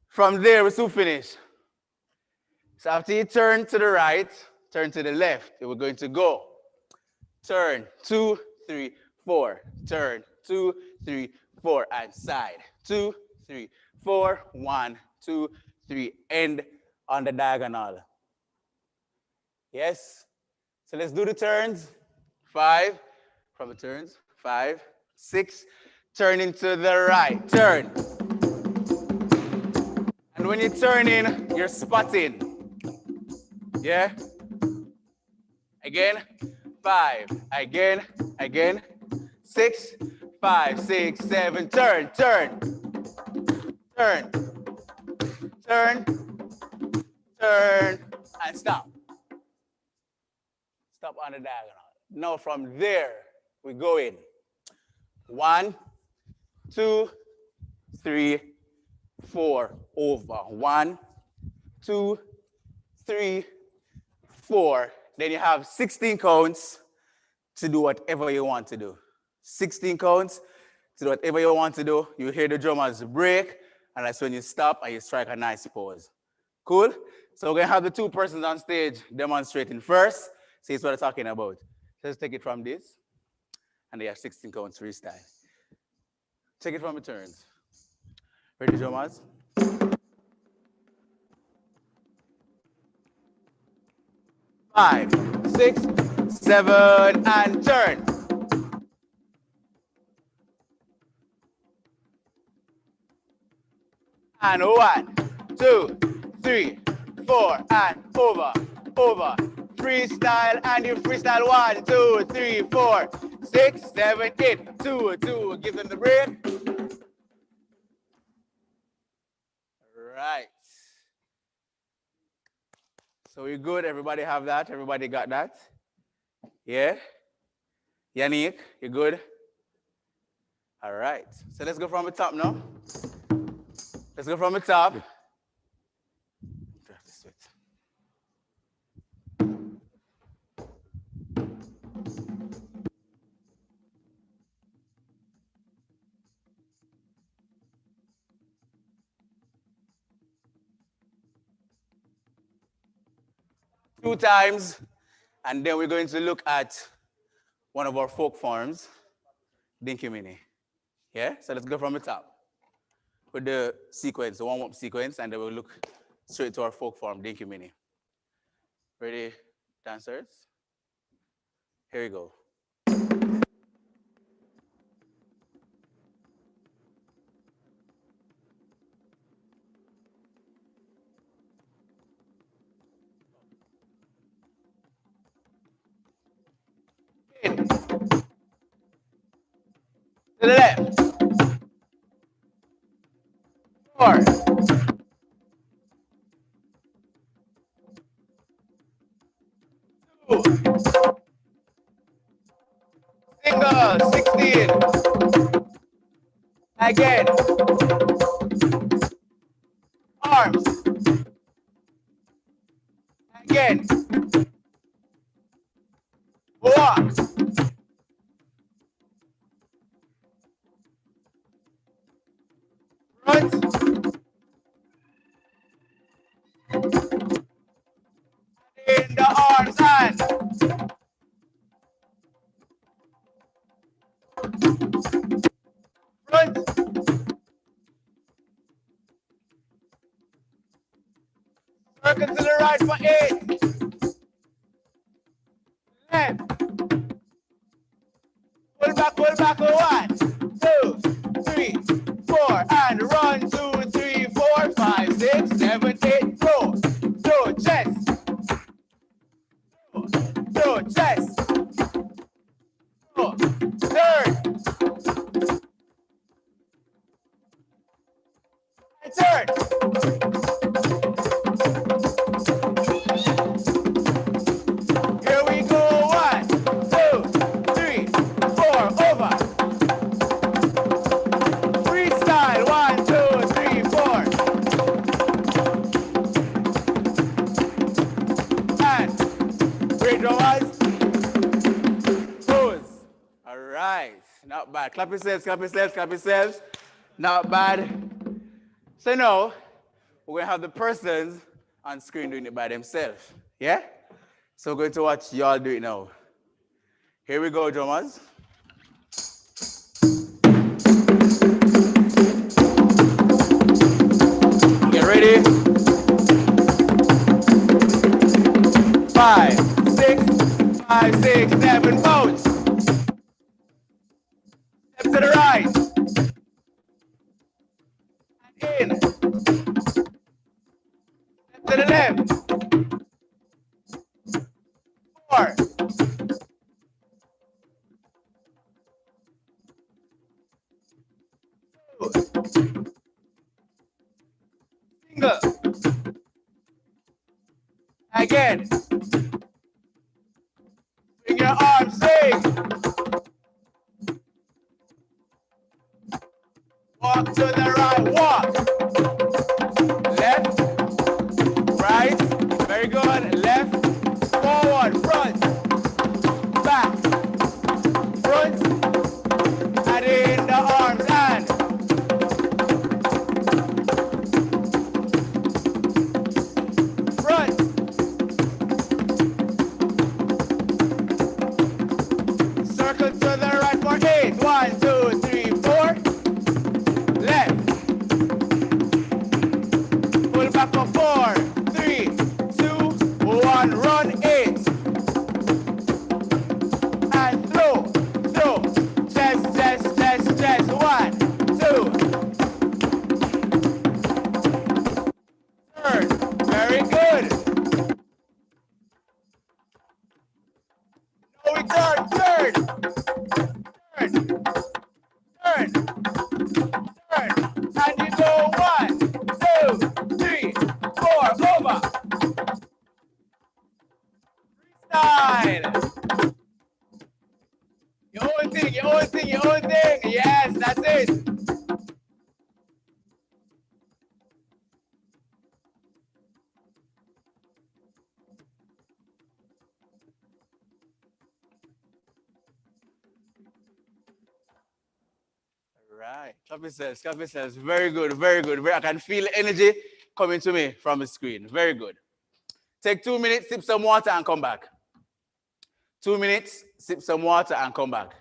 From there, we're soon finished. So after you turn to the right, turn to the left, we're going to go. Turn, 2, 3, 4. Turn, 2, 3, 4. And side. 2, 3, 4. 1, 2, 3. End on the diagonal. Yes? So let's do the turns. 5. From the turns. 5, 6. Turning to the right. Turn. And when you turn in, you're spotting. Yeah? Again. 5. Again. Again. 6. 5, 6, 7. Turn. Turn. Turn. Turn. Turn. And stop. Stop on the diagonal. Now from there, we go in. 1, 2, 3, 4. Over. 1, 2, 3, 4. Then you have 16 counts to do whatever you want to do. 16 counts to do whatever you want to do. You hear the drummers break, and that's when you stop and you strike a nice pose. Cool? So we're going to have the 2 persons on stage demonstrating first. See what I'm talking about. Let's take it from this. And they have 16 counts freestyle. Take it from the turns. Ready, drummers? Five, 6, 7, and turn. And 1, 2, 3, 4, and over, over. Freestyle, and you freestyle 1, 2, 3, 4, 6, 7, 8. 2, 2. Give them the break. Right. So we're good. Everybody have that? Everybody got that? Yeah? Yannick, you good? All right. So let's go from the top now. Let's go from the top. 2 times, and then we're going to look at one of our folk forms, Dinky Mini. Yeah? So let's go from the top with the sequence, the warm-up sequence, and then we'll look straight to our folk form, Dinky Mini. Ready, dancers? Here we go. To the left. 4. Single, 16. Again. arms. Again. Walk. Front. In the arms and front. Circle to the right for 8. Left. Pull back, 1, 2, 3, 4, and run, 2, 3, 4, 5, 6, 7, 8, throw, chest, throw, chest, throw, turn, and turn. Here we go, 1, 2, 3, 4, over. Freestyle, 1, 2, 3, 4. And great drummers. Pose. All right, not bad. Clap yourselves, clap yourselves, clap yourselves. Not bad. So now, we're gonna have the persons on screen doing it by themselves. Yeah? So we're going to watch y'all do it now. Here we go, drummers. Get ready. 5, 6, 5, 6, 7, bounce. Step to the right. And in. Step to the left. 4. Single. Again. Bring your arms, swing. Walk to the right, walk. Left, right, very good. Left, forward, front, back, front, and in the arms, and front. Circle to the right for 8. 1, 2, 3, 4. Left. Pull back for 4, 3, 2, 1. Run 8. And throw. Chest, chest, chest, chest. 1, 2. Turn. Very good. Now we turn. And you go 1, 2, 3, 4, over. Freestyle. Your own thing. Yes, that's it. Right. Clap yourselves. Very good. I can feel energy coming to me from the screen. Very good. Take 2 minutes, sip some water, and come back. 2 minutes, sip some water, and come back.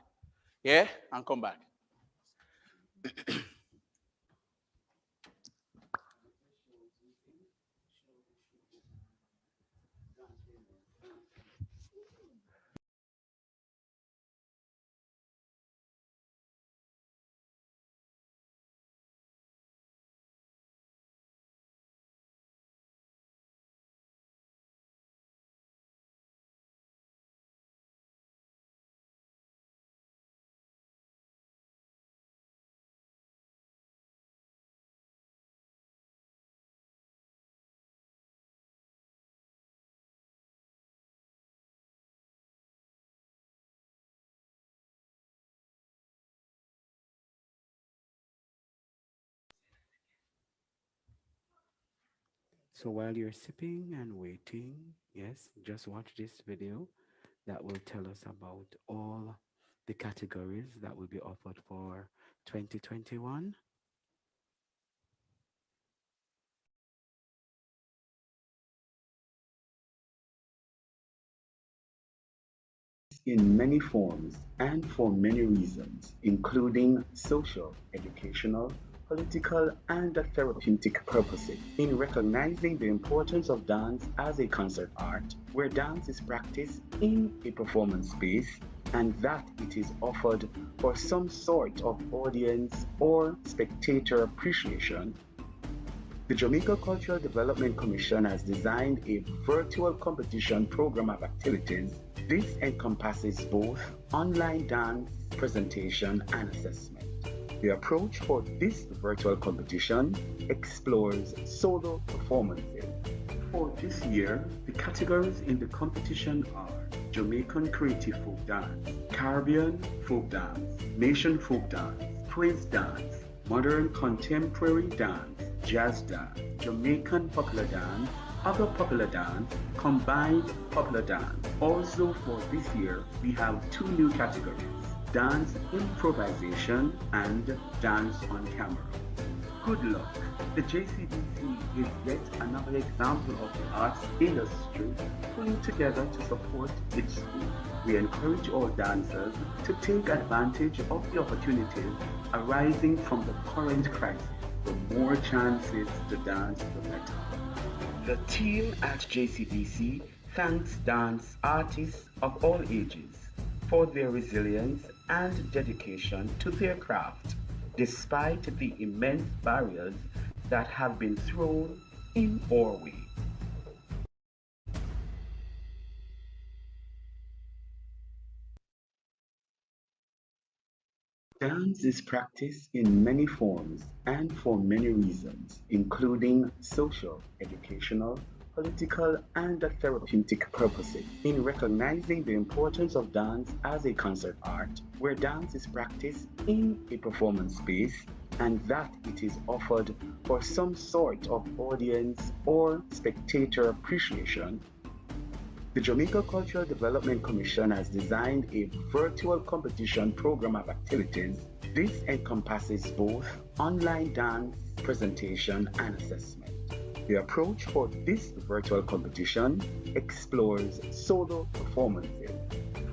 Yeah? And come back. So while you're sipping and waiting, yes, just watch this video that will tell us about all the categories that will be offered for 2021. In many forms and for many reasons, including social, educational, political, and therapeutic purposes. In recognizing the importance of dance as a concert art, where dance is practiced in a performance space and that it is offered for some sort of audience or spectator appreciation, the Jamaica Cultural Development Commission has designed a virtual competition program of activities. This encompasses both online dance, presentation, and assessment. The approach for this virtual competition explores solo performances. For this year, the categories in the competition are Jamaican Creative Folk Dance, Caribbean Folk Dance, Nation Folk Dance, Praise Dance, Modern Contemporary Dance, Jazz Dance, Jamaican Popular Dance, Other Popular Dance, Combined Popular Dance. Also for this year, we have two new categories, Dance Improvisation and Dance on Camera. Good luck! The JCDC is yet another example of the arts industry pulling together to support its school. We encourage all dancers to take advantage of the opportunities arising from the current crisis. The more chances to dance, the better. The team at JCDC thanks dance artists of all ages for their resilience and dedication to their craft, despite the immense barriers that have been thrown in our way. Dance is practiced in many forms and for many reasons, including social, educational, political, and therapeutic purposes. In recognizing the importance of dance as a concert art, where dance is practiced in a performance space and that it is offered for some sort of audience or spectator appreciation, the Jamaica Cultural Development Commission has designed a virtual competition program of activities. This encompasses both online dance, presentation, and assessment. The approach for this virtual competition explores solo performances.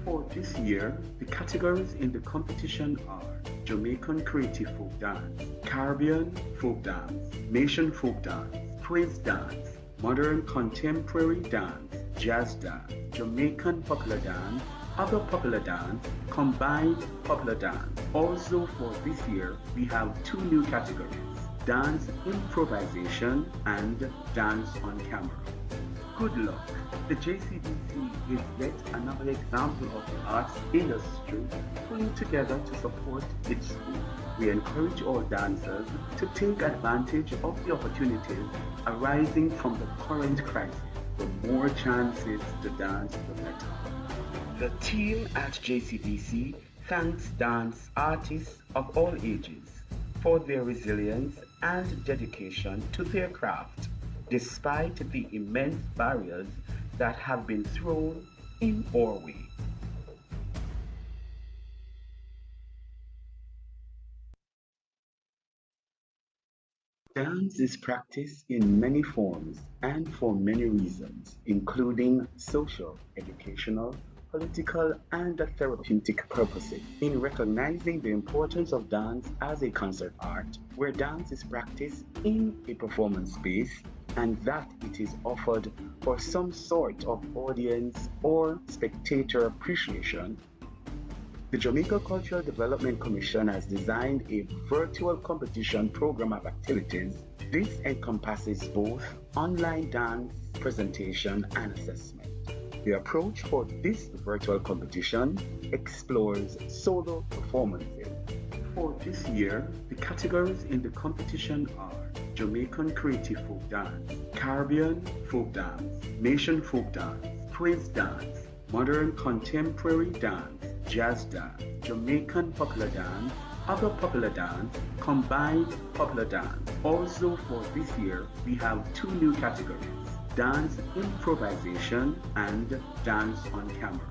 For this year, the categories in the competition are Jamaican Creative Folk Dance, Caribbean Folk Dance, Nation Folk Dance, Praise Dance, Modern Contemporary Dance, Jazz Dance, Jamaican Popular Dance, Other Popular Dance, Combined Popular Dance. Also for this year, we have two new categories, Dance Improvisation and Dance on Camera. Good luck! The JCDC is yet another example of the arts industry pulling together to support its school. We encourage all dancers to take advantage of the opportunities arising from the current crisis. The more chances to dance, the better. The team at JCDC thanks dance artists of all ages for their resilience and dedication to their craft, despite the immense barriers that have been thrown in our way. Dance is practiced in many forms and for many reasons, including social, educational, political, and therapeutic purposes. In recognizing the importance of dance as a concert art, where dance is practiced in a performance space and that it is offered for some sort of audience or spectator appreciation, the Jamaica Cultural Development Commission has designed a virtual competition program of activities. This encompasses both online dance, presentation, and assessment. The approach for this virtual competition explores solo performances. For this year, the categories in the competition are Jamaican Creative Folk Dance, Caribbean Folk Dance, Nation Folk Dance, Praise Dance, Modern Contemporary Dance, Jazz Dance, Jamaican Popular Dance, Other popular dance, combined popular dance. Also for this year, we have two new categories, dance improvisation and dance on camera.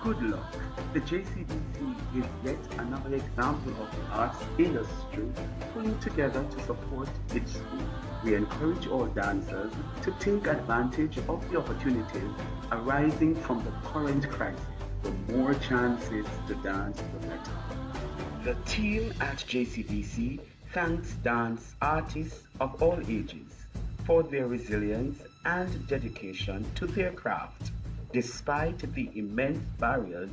Good luck. The JCDC is yet another example of the arts industry pulling together to support its school. We encourage all dancers to take advantage of the opportunities arising from the current crisis. The more chances to dance, the better. The team at JCDC thanks dance artists of all ages for their resilience and dedication to their craft, despite the immense barriers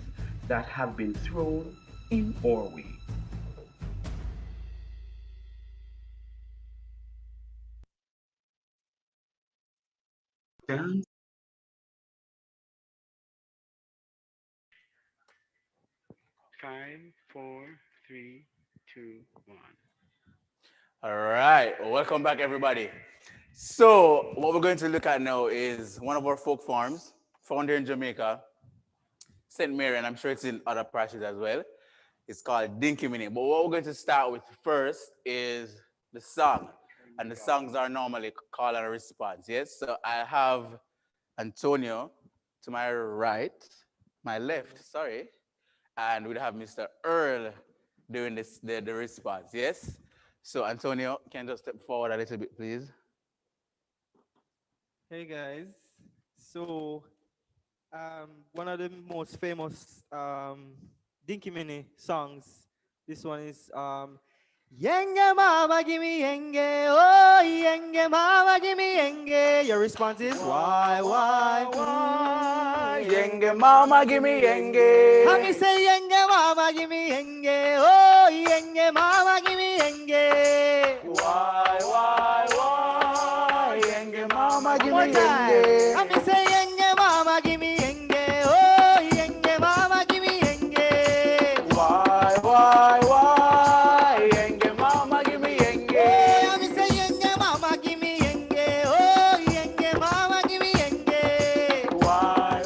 that have been thrown in our way. Dance. 5, 4, 3, 2, 1. All right, well, welcome back, everybody. So what we're going to look at now is one of our folk forms, found here in Jamaica, St. Mary, and I'm sure it's in other parishes as well. It's called Dinky Minnie. But what we're going to start with first is the song. And the songs are normally call and response, yes? So I have Antonio to my right, my left, sorry. And we'll have Mr. Earl doing the response, yes? So Antonio, can you just step forward a little bit, please? Hey guys, so one of the most famous Dinky Mini songs. This one is Yenge mama gimme yenge, oh yenge mama gimme yenge. Your response is why? Yenge mama gimme yenge. Let me say yenge mama gimme yenge, oh yenge mama gimme yenge. Why? Yenge mama gimme One time. yenge. Let me say yenge mama gimme yenge, oh yenge mama gimme yenge. Why? Yenge mama gimme yenge. Let me say yenge mama gimme yenge, oh yenge mama gimme yenge. Why?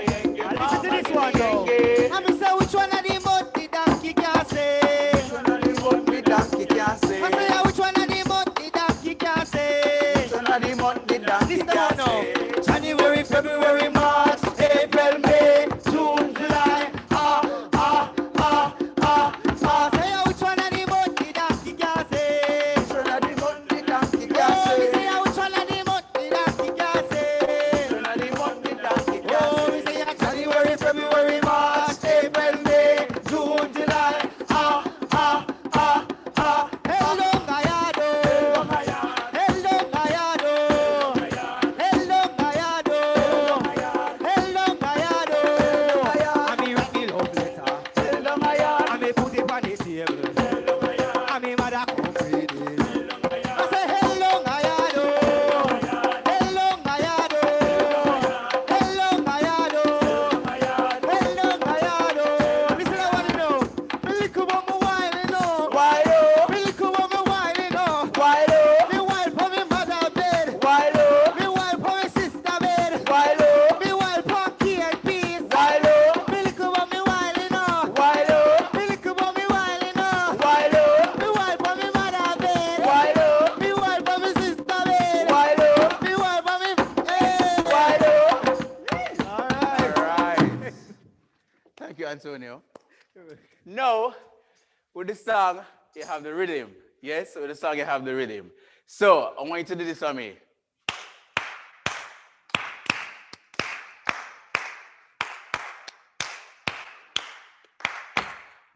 Yenge Listen to mama this gimme one though. yenge. Let me say which one of the mud the donkey can say. Which one of the month the donkey can say? I say which one of the mud the donkey can say. Which one of the month the donkey Listen can now. say? January, February, March, April, May, June, July. Say which one of the mud the donkey can say. Which one of the month the donkey can Oh, me say? say which one of the mud the donkey can say. Which one of the month the donkey Oh, can me say? say January, February, March, April, May, June, July. Hello, Gayado. Hello, Gayado. Hello, Gayado. Hello, Gayado. I me write me love letter. I me put it on the table. I me mother come read it. I say hello, Gayado. Hello, Gayado. Hello, Gayado. Hello, Gayado. Listen, I want to know. Me look about me while, you know. Why lo? Me look about me while, you know. Why lo? Me while for me mother bed. Why lo? Me while for me sister bed. Why lo? Me while for key and peace. Why lo? Me look about me while, you know. Why lo? Me look about me while, you know. Why lo? Me while for me mother bed. Why lo? Me while for me sister bed. Why lo? Me while for me. Hey. Why lo? All right. All right. Thank you, Antonio. Now, with the song, you have the rhythm. Yes, with the song, you have the rhythm. So, I want you to do this for me.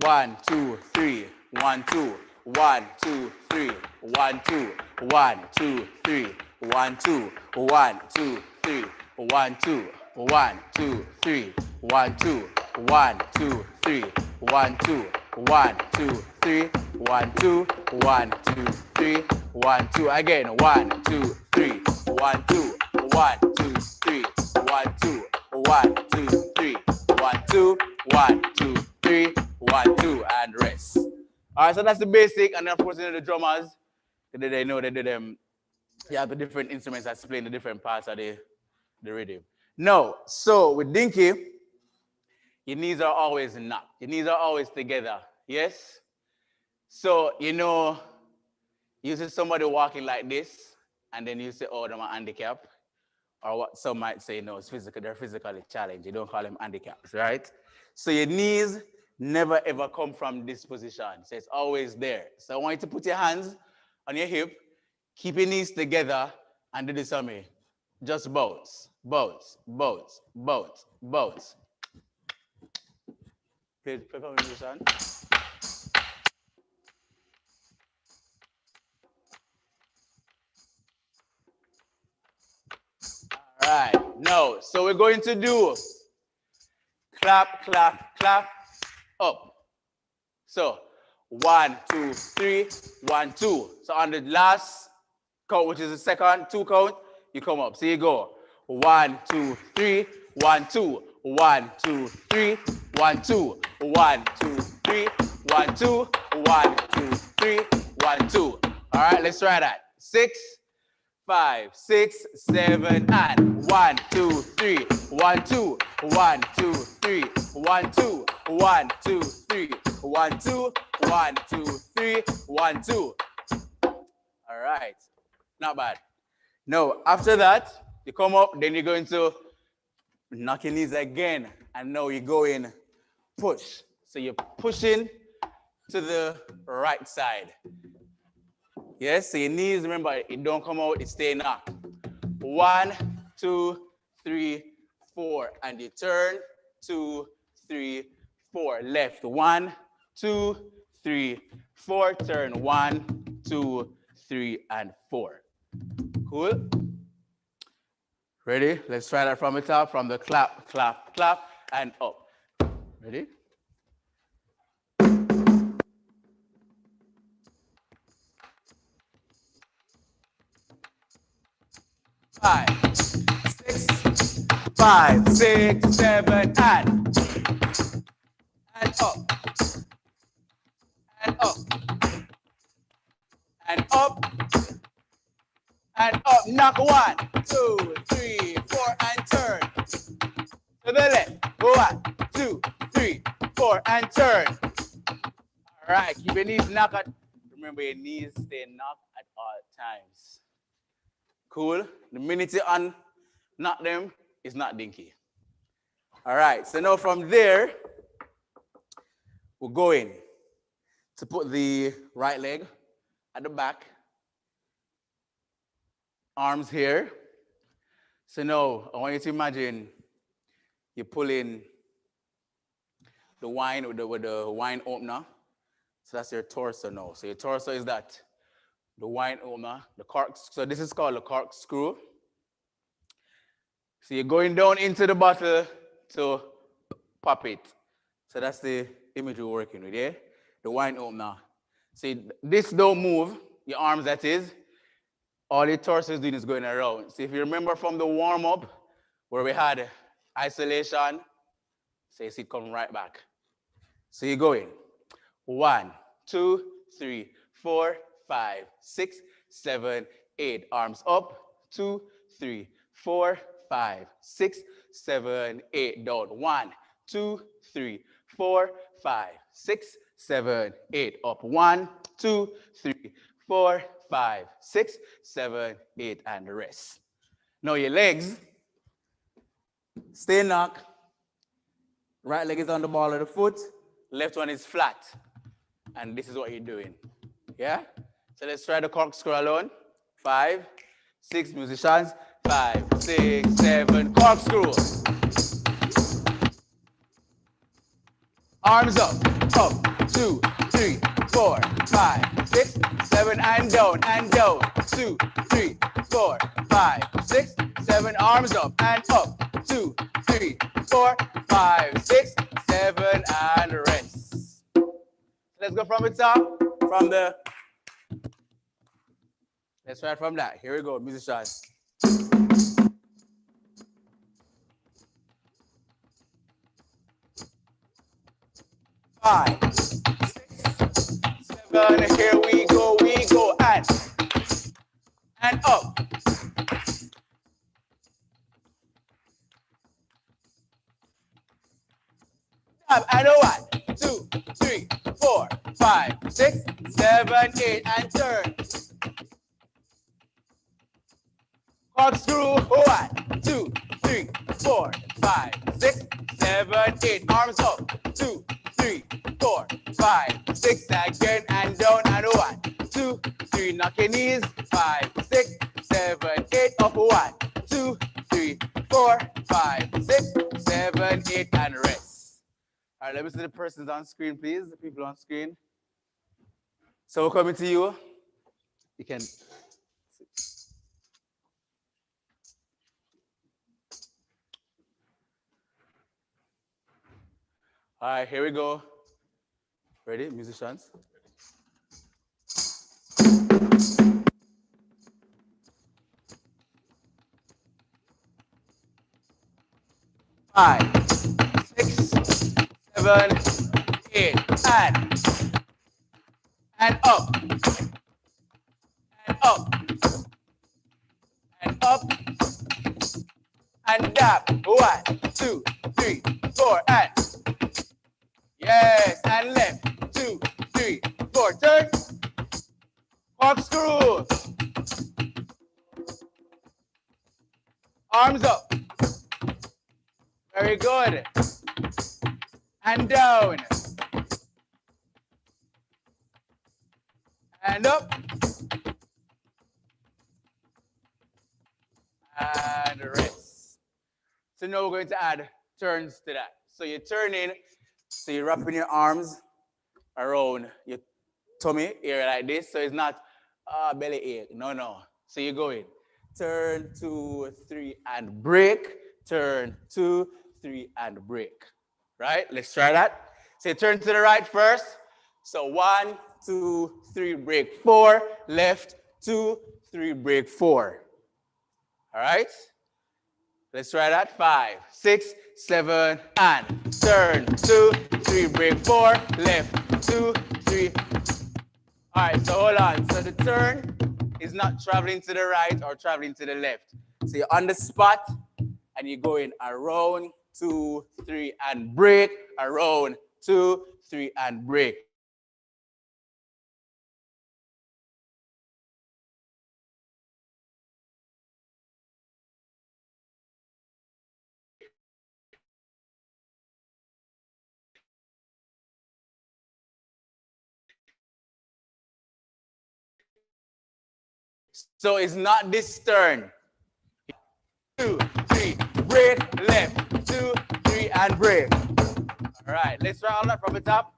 One, two, three. 1, 2. 1, 2, 3. 1, 2. 1, 2, 3. 1, 2. 1, 2, 3. 1, 2. 1, 2, 3. 1, 2. 1, 2, 3. 1, 2. 1, 2, 3. 1, 2. 1, 2, 3. 1, 2. Again. 1, 2, 3. 1, 2. 1, 2, 3. 1, 2. 1, 2, 3. 1, 2. 1, 2, 3. 1, 2, and rest. All right, so that's the basic, and then of course, you know, the drummers, they know they do them. You have the different instruments that's playing the different parts of the rhythm. No, so with Dinky, your knees are always knocked. Your knees are always together. Yes? So, you know, you see somebody walking like this, and then you say, oh, they're handicapped. Or what some might say, no, it's physical, they're physically challenged. You don't call them handicaps, right? So your knees never ever come from this position. So it's always there. So I want you to put your hands on your hip, keep your knees together, and do this on me. Just bounce, bounce, bounce, bounce, bounce. Play for me, musician. All right, now, so we're going to do clap, clap, clap, up. So 1, 2, 3, 1, 2. So on the last count, which is the second 2 count, you come up. So you go 1, 2, 3, 1, 2, 1, 2, 3, 1, 2, 1, 2, 3, 1, 2, 1, 2, 3, 1, 2. All right, let's try that. 6, 5, 6, 7, and 1, 2, 3, 1, 2, 1, 2, 3, 1, 2, 1, 2, 3, 1, 2, 1, 2, 3, 1, 2. All right, not bad. Now, after that, you come up, then you're going to knock your knees again, and now you go in push. So you're pushing to the right side. Yes, so your knees, remember, it don't come out, it stay knocked. 1, 2, 3, 4, and you turn, 2, 3, 4. Left, 1, 2, 3, 4. Turn, 1, 2, 3, and 4. Cool? Ready? Let's try that from the top, from the clap, clap, clap, and up. Ready? 5, 6, 5, 6, 7, and up, and up, and up, and up. Knock 1, 2, 3, 4, and turn. To the left. 1, 2, 3, 4, and turn. All right, keep your knees knocked. Remember, your knees stay knocked at all times. Cool. The minute you unknock them, it's not dinky. All right, so now from there, we're going to put the right leg at the back, arms here. So now I want you to imagine you're pulling the wine with the wine opener. So that's your torso now. So your torso is that. The wine opener, the cork. So this is called a corkscrew. So you're going down into the bottle to pop it. So that's the image we're working with, yeah? The wine opener. See, this don't move, your arms that is. All your torso is doing is going around. So if you remember from the warm-up, where we had isolation, so you see it come right back. So you're going 1, 2, 3, 4, 5, 6, 7, 8. Arms up. 2, 3, 4, 5, 6, 7, 8. Down. 1, 2, 3, 4, 5, 6, 7, 8. Up. 1, 2, 3, 4, 5, 6, 7, 8. And rest. Now your legs stay knocked. Right leg is on the ball of the foot. Left one is flat. And this is what you're doing. Yeah? So let's try the corkscrew alone. 5, 6 musicians. 5, 6, 7, corkscrew. Arms up, up. 2, 3, 4, 5, 6, 7, and down, 2, 3, 4, 5, 6, 7. Arms up and up. 2, 3, 4, 5, 6, 7, and rest. Let's go from the top, from the. Let's try from that. Here we go, musicians. 5, 6, 7. Here we go, and up. stop, and 1, 2, 3, 4, 5, 6, 7, 8, and turn. Corkscrew, 1, 2, 3, 4, 5, 6, 7, 8. Arms up, 2, 3, 4, 5, 6, again, and down, and 1, 2, 3, knock your knees, 5, 6, 7, 8, up, 1, 2, 3, 4, 5, 6, 7, 8, and rest. All right, let me see the persons on screen, please, the people on screen. So we're coming to you. You can. All right, here we go. Ready, musicians? Five, 6, 7, 8, and up, and up, and up, and down. 1, 2, 3, 4, and yes, and left. 2, 3, 4, turn. Corkscrew. Arms up. Very good. And down. And up. And rest. So now we're going to add turns to that. So you're turning, so you're wrapping your arms around your tummy area like this. So it's not belly ache. No, no. So you're going turn, 2, 3, and break. Turn, 2, 3, and break. Right? Let's try that. So you turn to the right first. So 1, 2, 3, break 4. Left, 2, 3, break 4. All right? Let's try that. 5, 6, 7, and turn. 2, 3, break 4. Left, 2, 3. All right, so hold on. So the turn is not traveling to the right or traveling to the left. So you're on the spot and you're going around, 2, 3, and break. Around, 2, 3, and break. So it's not this turn. 2, 3, break, left, 2, 3, and break. All right, let's try all that from the top.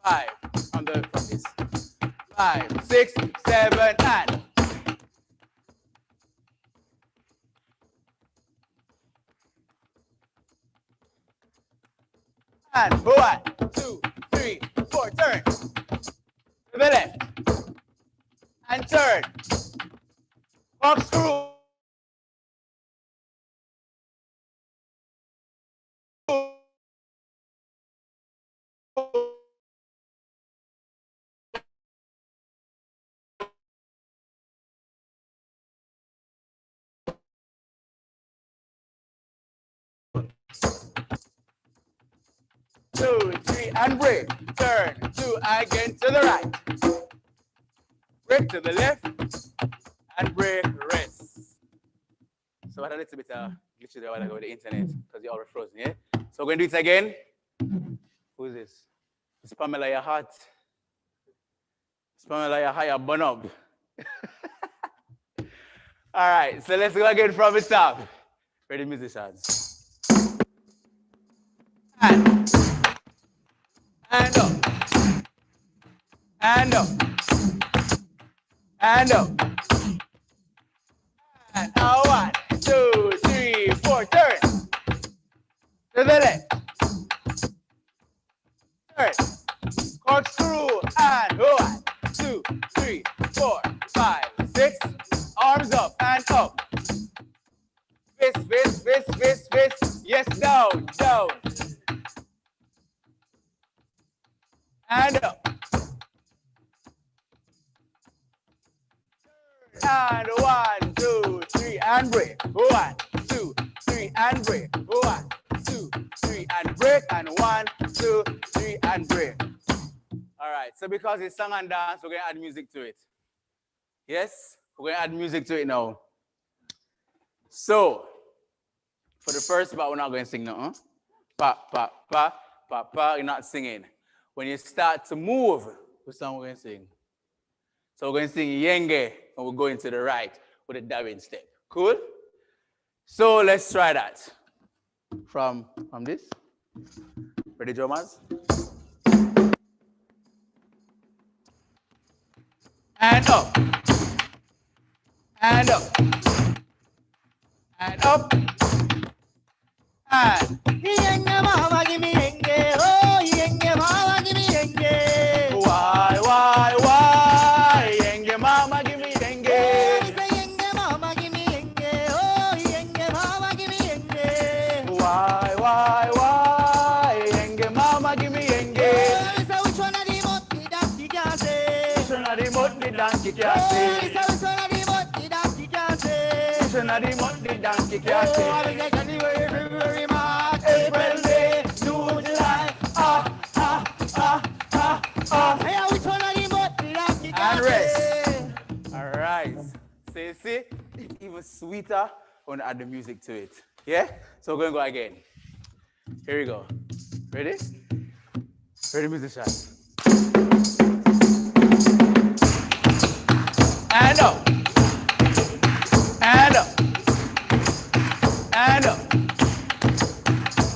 5, from this. 5, 6, 7, and. And 1, 2, 3, 4, turn. To the left. And turn. Corkscrew. Two, 3, and break. Turn. 2, again to the right. Break to the left. And break, rest. So what a little bit glitchy there while I go to the internet because you're all frozen, yeah? So we're going to do it again. Who's this? It's Pamela, you're hot. It's Pamela, you're high, burn up. All right, so let's go again from the top. Ready, musicians? And up. And up. And up. And 1, 2, 3, 4, turn. To the left. Turn. Corkscrew and 1, 2, 3, 4, 5, 6. Arms up and up. Fist. Yes, down. And up. And 1, 2, 3, and break. 1, 2, 3, and break. 1, 2, 3, and break, and 1, 2, 3, and break. All right, so because it's song and dance, we're going to add music to it. Yes, we're going to add music to it now. So, for the first part, we're not going to sing nothing. Pa, pa, pa, pa, pa, you're not singing. When you start to move, what song we're going to sing? So we're going to sing Yenge, and we're going to the right with a dabbing step. Cool? So let's try that. From this. Ready, drummers? And up. And up. And up. And. Yenge mama give me yenge, oh yenge mama give me yenge. Why? Yenge mama give me yenge. Yenge mama give me yenge, oh yenge mama give me yenge. Why? Yenge mama give me yenge. So which one of the monkey that you can say? Which one of the monkey donkey can So say? which one of the monkey that you can say? Which one of the monkey donkey can Oh, I say? mean, January, February, March, April, May, June, July. Hey, which one of the monkey that you can And rest. say? All right. So you see, it's even sweeter when I add the music to it. Yeah? So we're going to go again. Here we go. Ready? Ready, musicians? And up. And up. And up.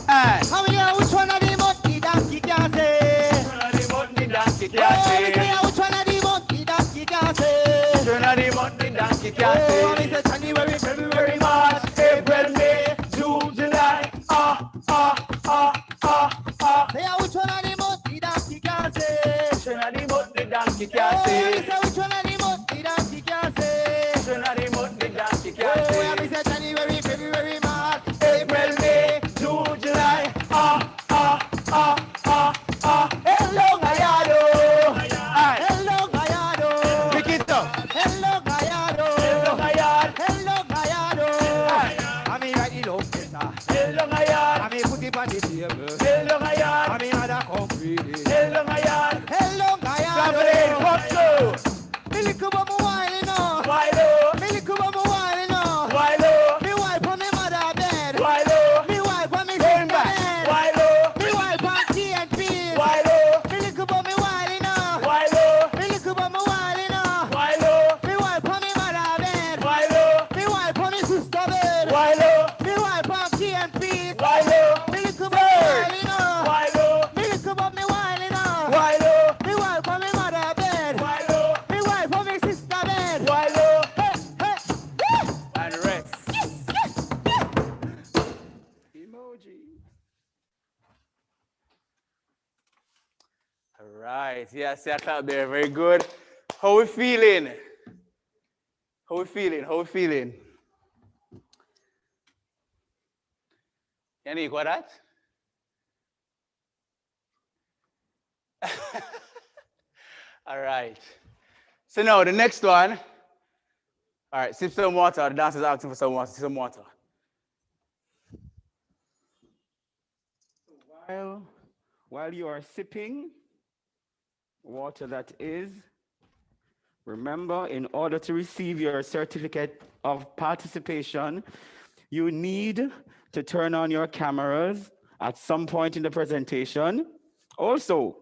And. How many of which one of the monkey that you can say? Which one of the monkey donkey Oh, can me say? say, which one of the monkey that you can say? Which one of the monkey donkey can Oh, me say? say January, February, February, March, April, May, June, July. Say, which one of the monkey that you can say? Which one of the monkey donkey Oh, can me say? say, which one of the monkey that you can say? Which one of the monkey donkey Oh, can me say? say January, February, March, April, May, June, July. Hello, Gayado. Hello, Gayado. Pick it up. Hello, Gayado. Hello, Gayad. Hello, Gayado. I mean, right, you know, Hello, Gayad. I mean, put it on the table. Hello, I Gayad. mean, other concrete. Hello, Gayad. Hello, Traveling, Gayado. what go? Me look up on my wine, you know. Wilo, Me look up on my wine, you know. Wilo, Me wipe on me mother bed. Wilo. Me wipe on me Going sister back. bed. Wilo, Me wipe on tea and peas. Wilo, Me look up on me wine, you know. Wilo, Me look up on my wine, you know. Wilo, Me wipe on me mother bed. Wilo, Me wipe on me sister bed. Wilo, Me wipe on tea and peas. Wilo, Me look up on me wine, you know. Wilo, Me look up on me wine, you know. Wilo, Me wipe on me mother bed. Wilo, Me wipe on me sister bed. Wilo, Hey, hey, woo! and rest. Emoji. All right. Yeah, see that out there. Very good. How we feeling? How we feeling? How we feeling? Yannick, what that? All right. So now the next one. All right, sip some water. The dancer's asking for some water. Sip some water. While you are sipping water, that is, remember, in order to receive your certificate of participation, you need to turn on your cameras at some point in the presentation. Also,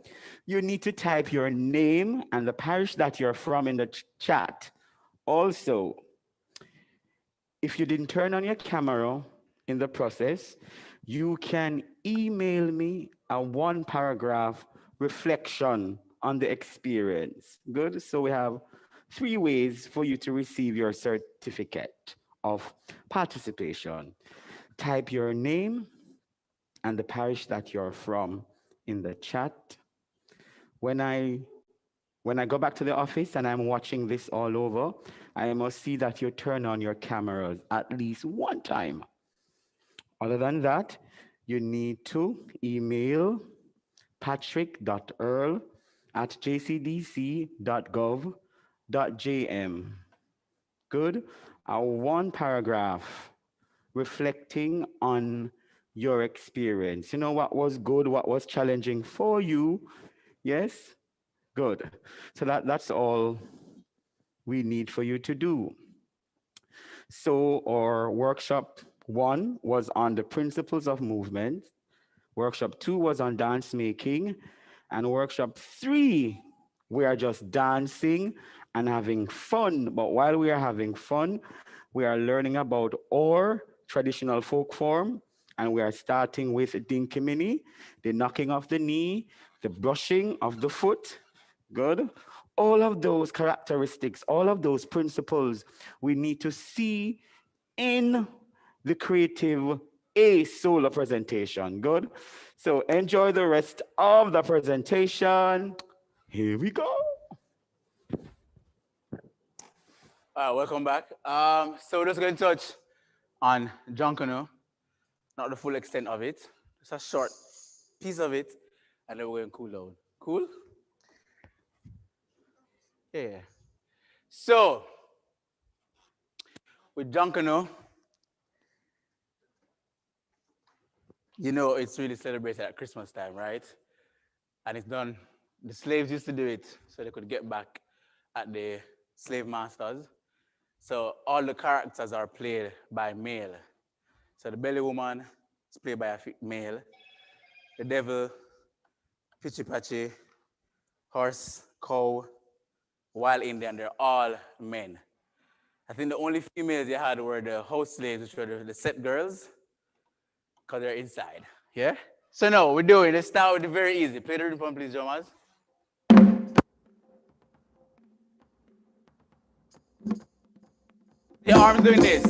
you need to type your name and the parish that you're from in the chat. Also, if you didn't turn on your camera in the process, you can email me a 1-paragraph reflection on the experience. Good? So we have 3 ways for you to receive your certificate of participation. Type your name and the parish that you're from in the chat. When I go back to the office and I'm watching this all over, I must see that you turn on your cameras at least 1 time. Other than that, you need to email patrick.earl@jcdc.gov.jm. Good? A 1-paragraph reflecting on your experience. You know what was good, what was challenging for you. Yes? Good. So that's all we need for you to do. So our workshop 1 was on the principles of movement. Workshop 2 was on dance making. And workshop 3, we are just dancing and having fun. But while we are having fun, we are learning about our traditional folk form. And we are starting with Dinky Mini, the knocking of the knee, the brushing of the foot. Good. All of those characteristics, all of those principles we need to see in the creative A solo presentation. Good. So enjoy the rest of the presentation. Here we go. Welcome back. So we're just going to touch on Junkanoo, not the full extent of it, just a short piece of it, and then we're going to cool down. Cool? Yeah. So, with Junkanoo, you know it's really celebrated at Christmas time, right? And it's done, the slaves used to do it so they could get back at the slave masters. So all the characters are played by male. So the belly woman is played by a male. The devil, Pitchy Patchy, horse, cow, wild Indian, they're all men. I think the only females they had were the house slaves, which were the set girls, because they're inside. Yeah? So now we're doing, let's start with the very easy. Play the rhythm, please, drummers. The arms doing this.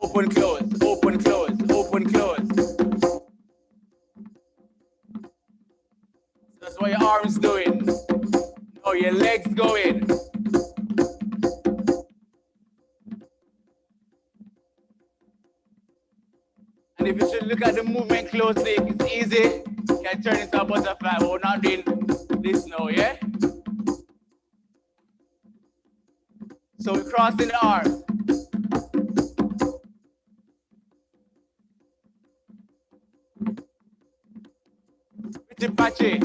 Open, close, open, close, open, close. That's what your arms doing. Now your legs going. And if you should look at the movement closely, it's easy. You can turn into a butterfly. We're not doing this now, yeah? So we're crossing the arms. Pitchy Patchy.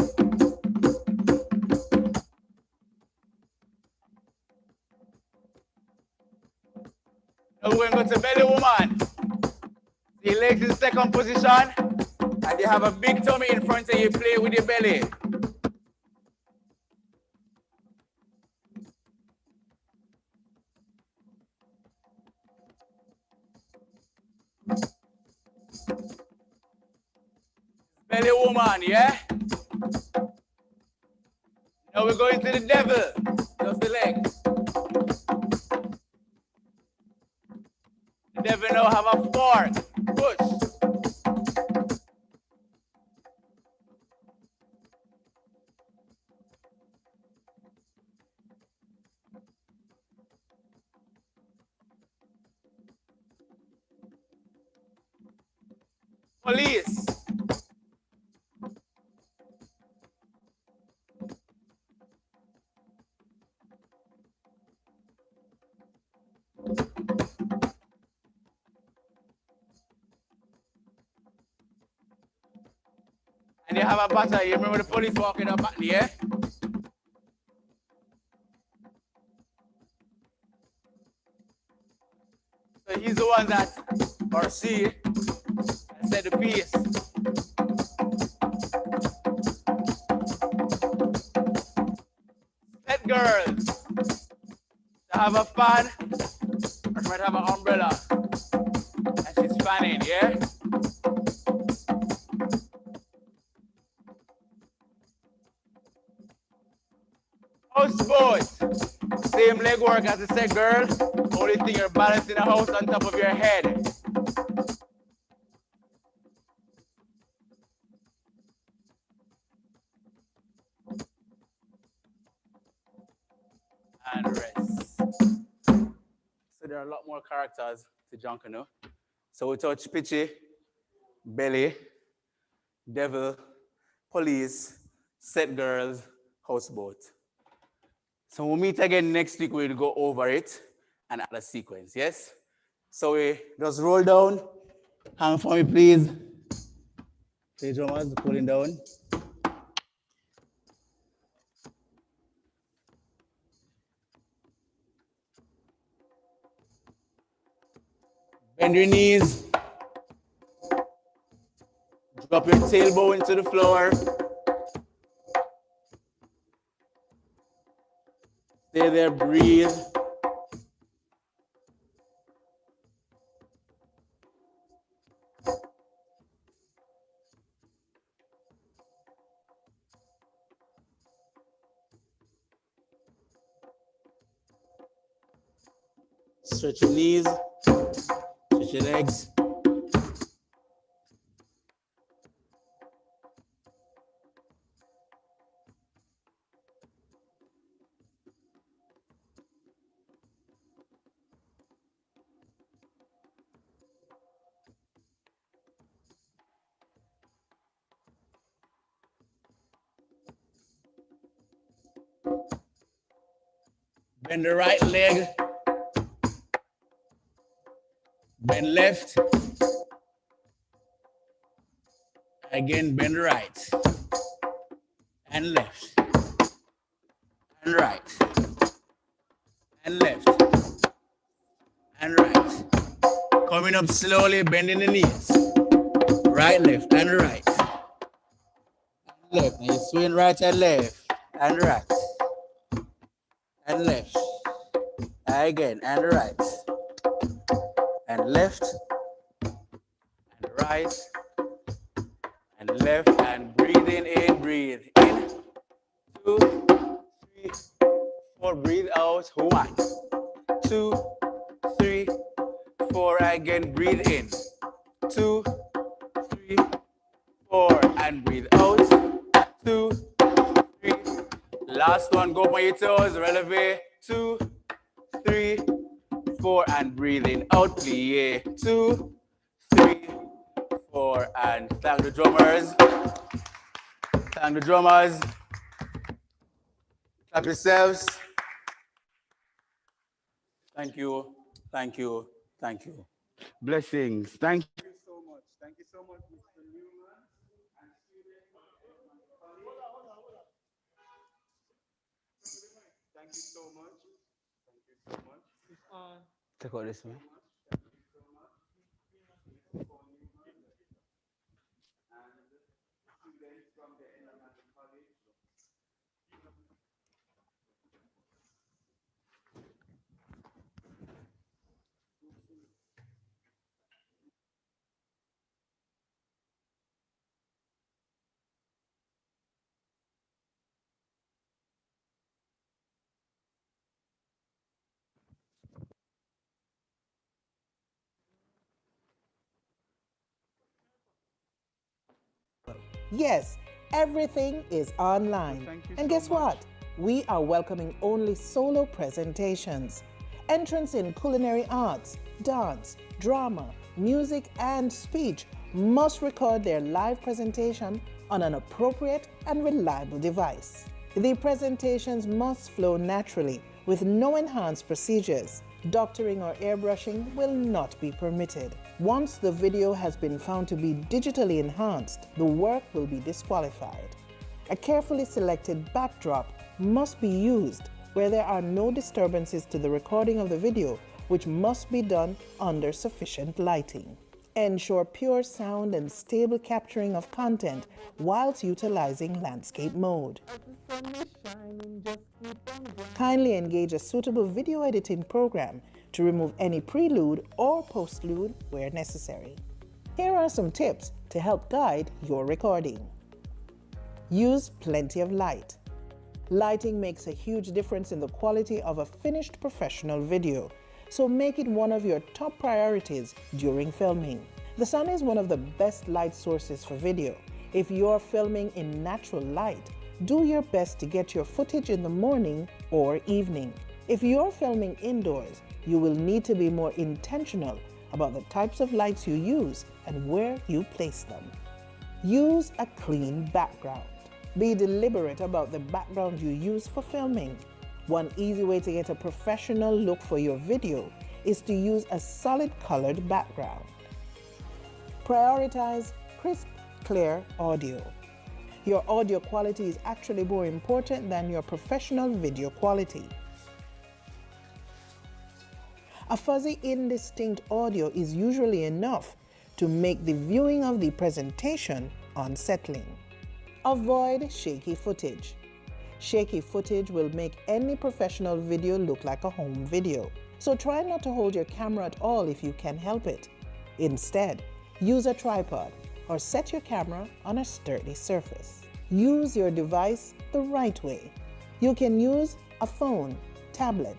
Now we're going to go to belly woman. The legs in second position, and you have a big tummy in front and you play with your belly. Belly woman, yeah? Now we're going to the devil, just the legs. The devil now have a fork, push. Police. And you have a batter. You remember the police walking up at the air? So he's the one that, or she, that said the piece. Set girls. They have a fan, or she might have an umbrella. And she's fanning, yeah? Houseboat. Same leg work as the set girl. Only thing you're balancing a house on top of your head. And rest. So there are a lot more characters to Junkanoo. So we touch Pitchy, belly, devil, police, set girls, houseboat. So we'll meet again next week. We'll go over it and add a sequence, yes? So we just roll down. Hang for me, please. The drummers pulling down. Bend your knees. Drop your tailbone into the floor. Stay there, breathe. Stretch your knees, stretch your legs. Bend the right leg. Bend left. Again, bend right. And left. And right. And left. And right. Coming up slowly, bending the knees. Right, left, and right. And left. Now you swing right and left. And right. And left. Again, and right. And left. And right. And left. And breathe in, breathe in. 2, 3, 4. Breathe out. 1, 2, 3, 4. Again, breathe in. 2, 3, 4. And breathe out. 2, 3. Last one. Go on your toes. Releve. 2, 3, 4. And breathe in. Out. Plie. 2, 3, 4. And thank the drummers. Thank the drummers. Clap yourselves. Thank you. Thank you. Thank you. Blessings. Thank you. Thank you so much. Thank you so much, Mr. Newman and students of Edmond College. Thank you so much. Thank you so much. Take out this, man. Yes, everything is online. Thank you And so guess much. what? We are welcoming only solo presentations. Entrants in culinary arts, dance, drama, music, and speech must record their live presentation on an appropriate and reliable device. The presentations must flow naturally with no enhanced procedures. Doctoring or airbrushing will not be permitted. Once the video has been found to be digitally enhanced, the work will be disqualified. A carefully selected backdrop must be used where there are no disturbances to the recording of the video, which must be done under sufficient lighting. Ensure pure sound and stable capturing of content whilst utilizing landscape mode. Kindly engage a suitable video editing program to remove any prelude or postlude where necessary. Here are some tips to help guide your recording. Use plenty of light. Lighting makes a huge difference in the quality of a finished professional video, so make it one of your top priorities during filming. The sun is one of the best light sources for video. If you're filming in natural light, do your best to get your footage in the morning or evening. If you're filming indoors, you will need to be more intentional about the types of lights you use and where you place them. Use a clean background. Be deliberate about the background you use for filming. One easy way to get a professional look for your video is to use a solid colored background. Prioritize crisp, clear audio. Your audio quality is actually more important than your professional video quality. A fuzzy, indistinct audio is usually enough to make the viewing of the presentation unsettling. Avoid shaky footage. Shaky footage will make any professional video look like a home video. So try not to hold your camera at all if you can help it. Instead, use a tripod or set your camera on a sturdy surface. Use your device the right way. You can use a phone, tablet,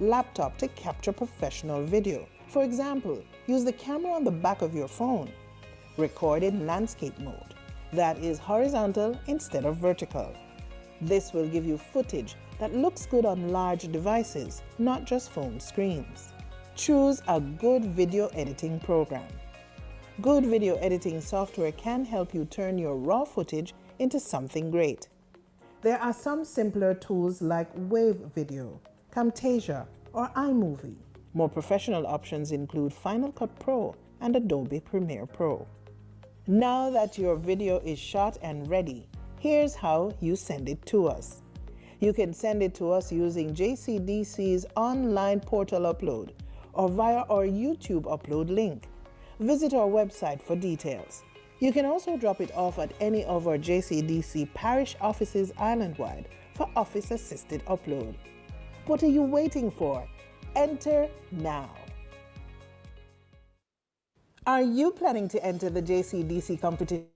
laptop to capture professional video. For example, use the camera on the back of your phone. Record in landscape mode. That is horizontal instead of vertical. This will give you footage that looks good on large devices, not just phone screens. Choose a good video editing program. Good video editing software can help you turn your raw footage into something great. There are some simpler tools like Wave Video, Camtasia, or iMovie. More professional options include Final Cut Pro and Adobe Premiere Pro. Now that your video is shot and ready, here's how you send it to us. You can send it to us using JCDC's online portal upload or via our YouTube upload link. Visit our website for details. You can also drop it off at any of our JCDC parish offices island-wide for office-assisted upload. What are you waiting for? Enter now. Are you planning to enter the JCDC competition?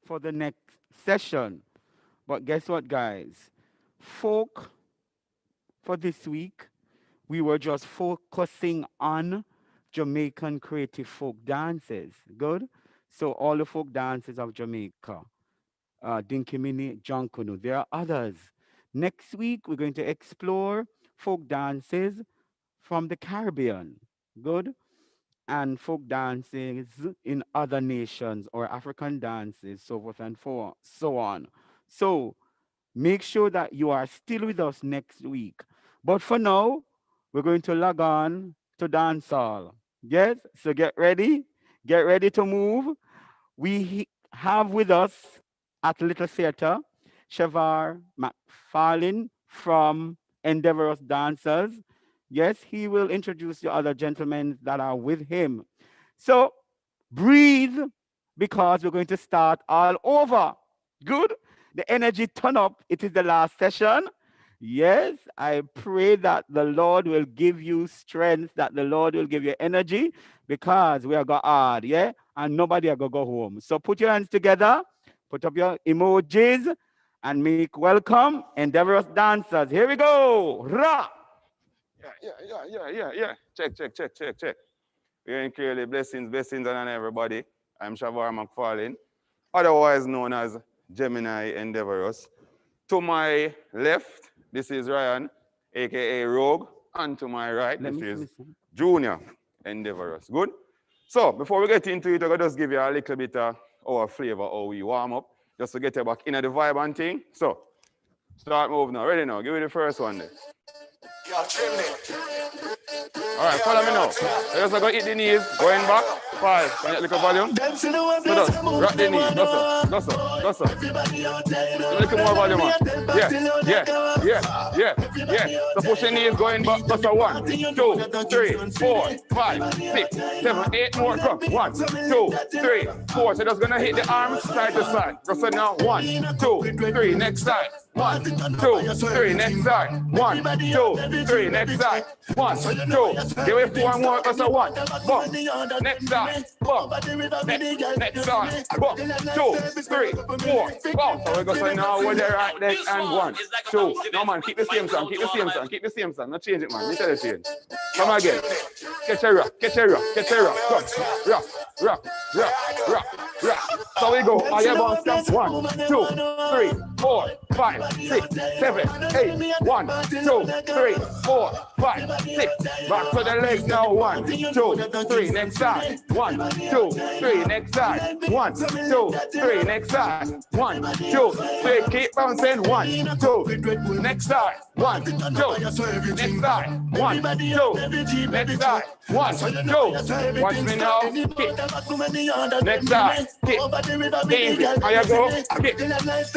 For the next session. But guess what, guys? Folk for this week, we were just focusing on Jamaican creative folk dances. Good? So all the folk dances of Jamaica, Dinky Mini, Jonkunu. There are others. Next week, we're going to explore folk dances from the Caribbean. Good? And folk dances in other nations or African dances, so forth and so on. So make sure that you are still with us next week. But for now, we're going to log on to dancehall. Yes? So get ready. Get ready to move. We have with us at Little Theatre, Shavar McFarlane from Endeavorous Dancers. Yes, he will introduce the other gentlemen that are with him. So breathe, because we're going to start all over. Good? The energy turn up. It is the last session. Yes, I pray that the Lord will give you strength, that the Lord will give you energy, because we are going hard, yeah? And nobody are going to go home. So put your hands together, put up your emojis, and make welcome Endeavorous Dancers. Here we go. Ra! Yeah. Check. We're in clearly blessings on everybody. I'm Shavar McFarlane, otherwise known as Gemini Endeavorous. To my left, this is Ryan, aka Rogue, and to my right, this is Junior Endeavorous. Good? So before we get into it, I'm gonna just give you a little bit of our flavor, how we warm up, just to get you back into the vibe and thing. So start moving now. Ready now? Give me the first one there. All right, follow me now. I just go hit the knees, going back, 5, can you little volume? So just rock the knees, go so. A little more volume, man. Yeah. So push the knees, going back, go so 1, 2, 3, 4, 5, 6, 7, 8 more, come. 1, 2, 3, 4. So just gonna hit the arms side to side. Go so now, 1, 2, 3, next side. 1, 2, 3, next side. 1, 2, 3, next side. 1, 2. Give it 4 more. That's a 1. Bump. Next side. Bump. Next side. Bump. 2, 3, 4. Bump. So we go so now with the right leg and 1, 2. No man, keep the same song. Keep the same song. Not change it, man. You tell the change. Come again. Catch a rock. Come. Rock. So we go. I have on stamp. 1, 2, 3. 4, 5, 6, 7, 8. 1, 2, 3, 4, 5, 6. Back to the legs now. 1, 2, 3. Next side. 1, 2, 3. Next side. 1, 2, 3. Next side. 1, 2, 3. Keep bouncing. 1, 2. Next side. 1, 2. Next side. 1, 2. Next side. 1, 2. Watch me now. Kick. Next side. Kick. Easy. Higher go. Kick.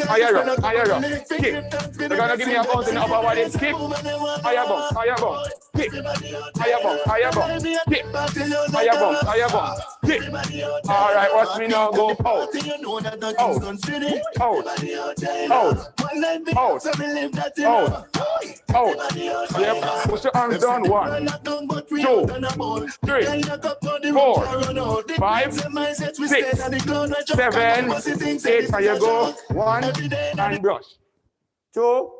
Higher go. Higher go. Kick. They're gonna give me a bounce in the upper body. Kick. Higher bounce. Higher bounce. Kick. Higher bounce. Higher bounce. Kick. Higher bounce. Higher bounce. Kick. All right. Watch me now. Go out. Out. Out. Out. Out. Out. Out. Yep. Push your arms down. 1, 2, 3, 4, 5, 6, 7, 8. Here you go. 1 and brush. 2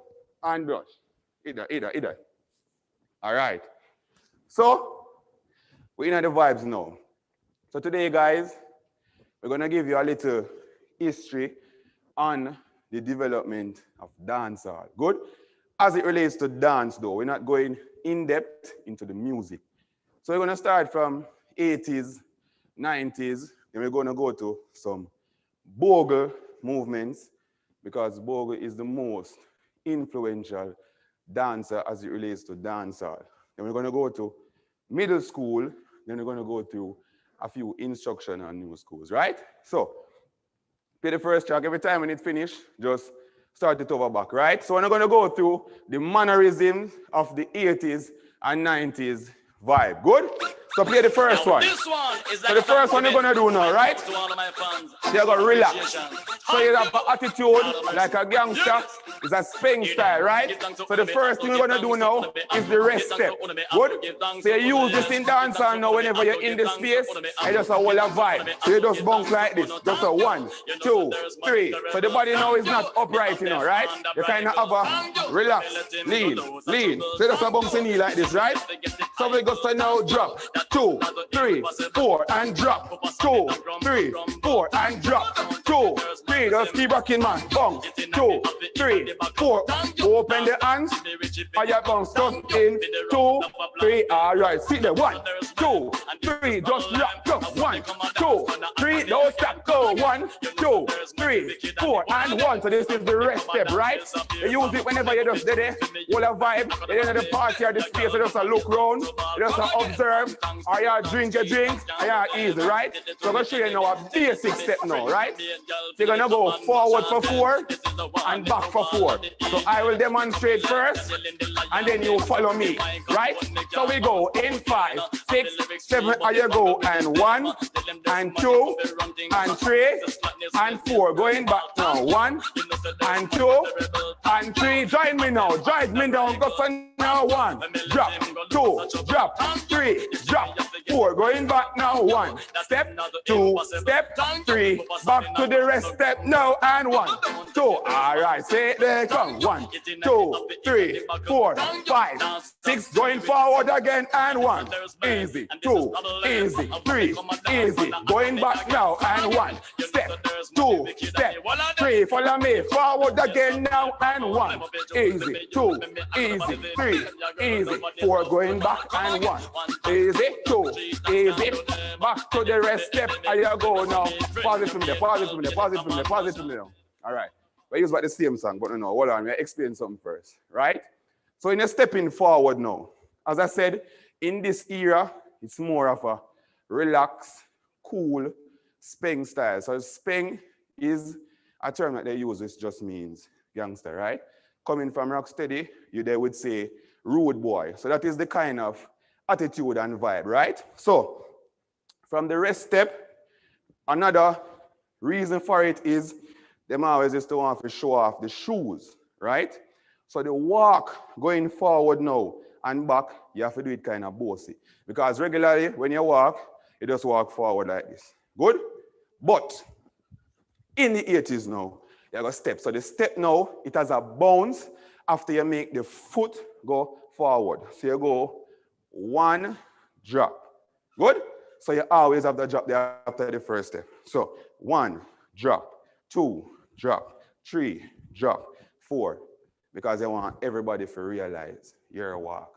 and brush. Either. All right. So we're in the vibes now. So today, guys, we're gonna give you a little history on the development of dancehall. Good? As it relates to dance, though, we're not going in depth into the music. So we're gonna start from 80s, 90s, and we're gonna go to some Bogle movements, because Bogle is the most influential dancer as it relates to dancehall. Then we're gonna go to middle school, then we're gonna go through a few instruction on new schools, right? So, play the first track. Every time when it finishes, just start it over back, right? So we're gonna go through the mannerisms of the 80s and 90s vibe. Good? So play the first one. This one is So the first one you're gonna do now, right? To all of my fans. You're gonna relax. So you have an attitude like a gangster. It's a spin style, right? So the first thing you're gonna do now is the rest step. Good? So you use this in dancehall now whenever you're in the space. And just a whole vibe. So you just bounce like this. Just a 1, 2, 3. So the body now is not upright, you know, right? You kind of have a relax, lean. So you just a bounce knee like this, right? So we go to now drop. 2, 3, 4 and drop. 2, 3, 4 and drop. 2, 3. Just keep rocking, man. Bounce. 2, 3, 4. Open the hands. Fire bounce. Just in. 2, 3. All right. Sit there. 1, 2, 3. Just rock. Just 1, 2, 3. Don't stop. Go. 1, 2, 3, 4 and 1. So this is the rest step, right? You use it whenever you just did it. All a vibe. At the end of the party or the space, you just a look round. You just a observe. Or you drink a drink. Or you easy, right? So I'm going to show you now a basic step now, right? So you're going to go forward for 4 and back for 4. So I will demonstrate first and then you follow me, right? So we go in 5, 6, 7, and you go and 1 and 2 and 3 and 4. Going back now. 1 and 2 and 3. Join me now. Drive me down. Go for now. 1. Drop. 2. Drop. 3. Drop. 4. Going back now. 1. Step. 2. Step. 3. Back to the rest step now. And 1, 2. All right. Say it there. Come. 1, 2, 3, 4, 5, 6. Going forward again. And 1. Easy. 2. Easy. 3. Easy. Going back now. And 1. Step. 2. Step. 3. Follow me. Forward again now. And 1. Easy. 2. Easy. 3. Easy. 4. Going back. And 1. Easy. 2. Easy. Back to the rest step. And you go now. Pause it from there. Pause it from there. Pause it from there. Pause it from there. All right. We use about the same song, but no, hold on. We explain something first, right? So in a stepping forward now, as I said, in this era, it's more of a relaxed, cool speng style. So speng is a term that they use, which just means gangster, right? Coming from Rocksteady, they would say rude boy. So that is the kind of attitude and vibe, right? So from the rest step, another reason for it is them always used to want to show off the shoes, right? So the walk going forward now and back, you have to do it kind of bossy. Because regularly when you walk, you just walk forward like this. Good? But in the 80s now, you have a step. So the step now, it has a bounce after you make the foot go forward. So you go 1, drop. Good? So you always have the drop there after the first step. So 1, drop. 2, drop. 3, drop. 4, because I want everybody to realize your walk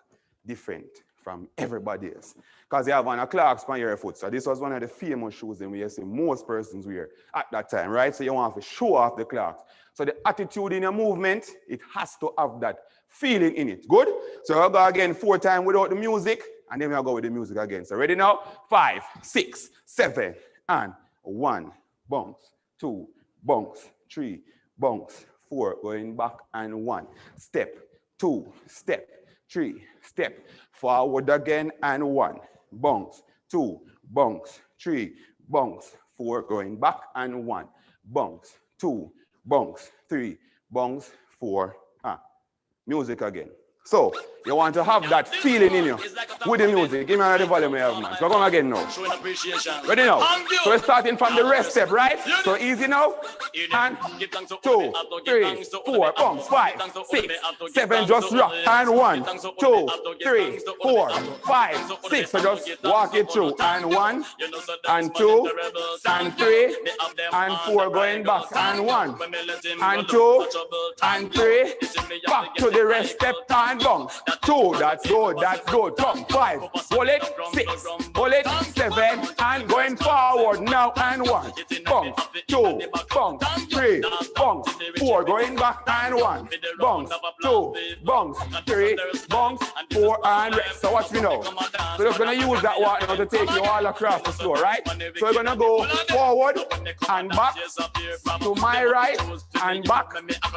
different from everybody else. Because you have on a Clarks on your foot. So this was one of the famous shoes that we see most persons wear at that time, right? So you want to show off the Clarks. So the attitude in your movement, it has to have that feeling in it. Good? So I'll go again 4 times without the music, and then we'll go with the music again. So ready now? 5, 6, 7, and 1. Bounce. 2, bounce. 3, bounce. 4, going back, and 1. Step. 2, step. 3, step. Forward again, and 1. Bounce. 2, bounce. 3, bounce. 4, going back, and 1. Bounce. 2, bounce. 3, bounce. 4. Music again. So, you want to have that feeling in you with the music. Give me another volume I have, man. So come again now. Ready now? So we're starting from the rest step, right? So easy now. And 2, 3, 4, bounce. 5, 6, 7, just rock. And 1, 2, 3, 4, 5, 6. So just walk it through. And 1, and 2, and 3, and 4, going back. And 1, and 2, and 3, back to the rest step and bounce. 2, that's good. Come 5, hold it, 6, hold it, 7, and going forward now. And 1, bounce, 2, bounce, 3, bounce, 4, going back. And 1, bounce, 2, bounce, 3, bounce, 4, and rest. So watch me now. So we're gonna use that walk now to take you all across the floor, right? So we're gonna go forward and back to my right and back,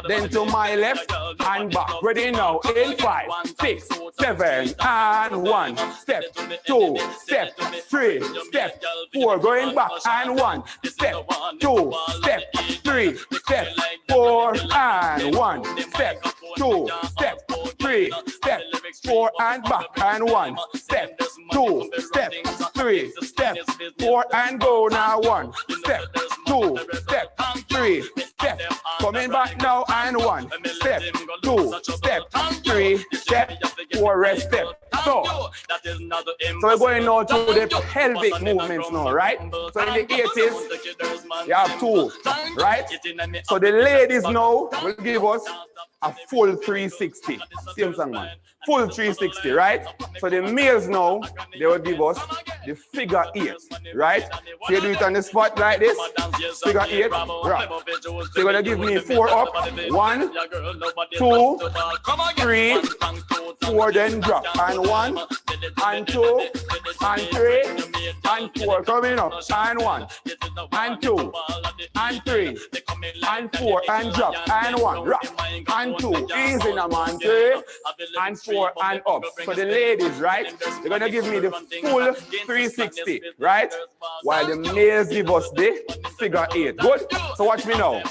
then to my left and back. Ready now? In 5, 6, 7, and 1. Step, 2, step, 3, step, 4, going back, and 1. Step, 2, step, 3, step, 4, and 1. Step, 2, step, 3, step, 4, and back, and 1. Step, 2, step, 3, step, 4, and go now. 1, step, 2, step, 3, step, coming back now, and 1. Step, 2, step, 3, step, 4, rest step. So we're going now to the pelvic movements now, right? So in the 80s, you have 2, right? So the ladies now will give us a full 360. Same song, man. Full 360, right? So the males now, they will give us the figure 8, right? So you do it on the spot like this, figure 8, right? So you're gonna give me 4 up, 1, 2, 3, 4, then drop, and 1, and 2, and 3, and 4, coming up, and 1, and 2, and 3, and 4, and drop, and 1, rock, and 2, easy now, man, 3, and 4, and up. So the ladies, right, they're gonna give me the full 360, right? While the males give us the figure 8. Good? So watch me now.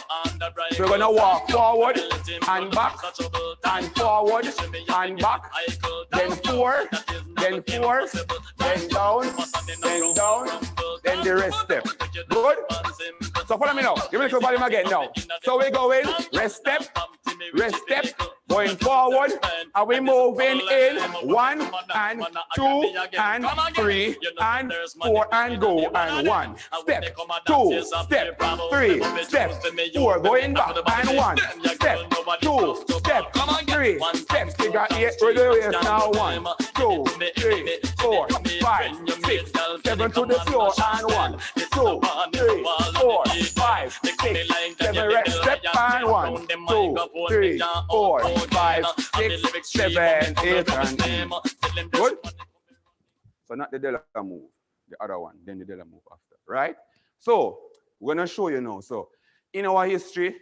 So we're gonna walk forward and back, and forward and back, then 4, then 4, then down, then the rest step. Good? So follow me now. Give me the volume again now. So we're going rest step, going forward, and we're moving in 1 and 2 and 3 and 4 and go, and 1 step, 2 step, 3 step, 4 going back, and 1 step, 2 step, 3 steps. Figure 8 with now. 1, 2, 3, 4, 5, 6, 7 to the floor, and 1, 2, 3, 4, 5, 6, 7 rest step, and 1, 2, 3, 4, 5, 6, 7, 8, and 9. Good? So not the Della move, the other one, then the Della move after, right? So we're gonna show you now. So in our history,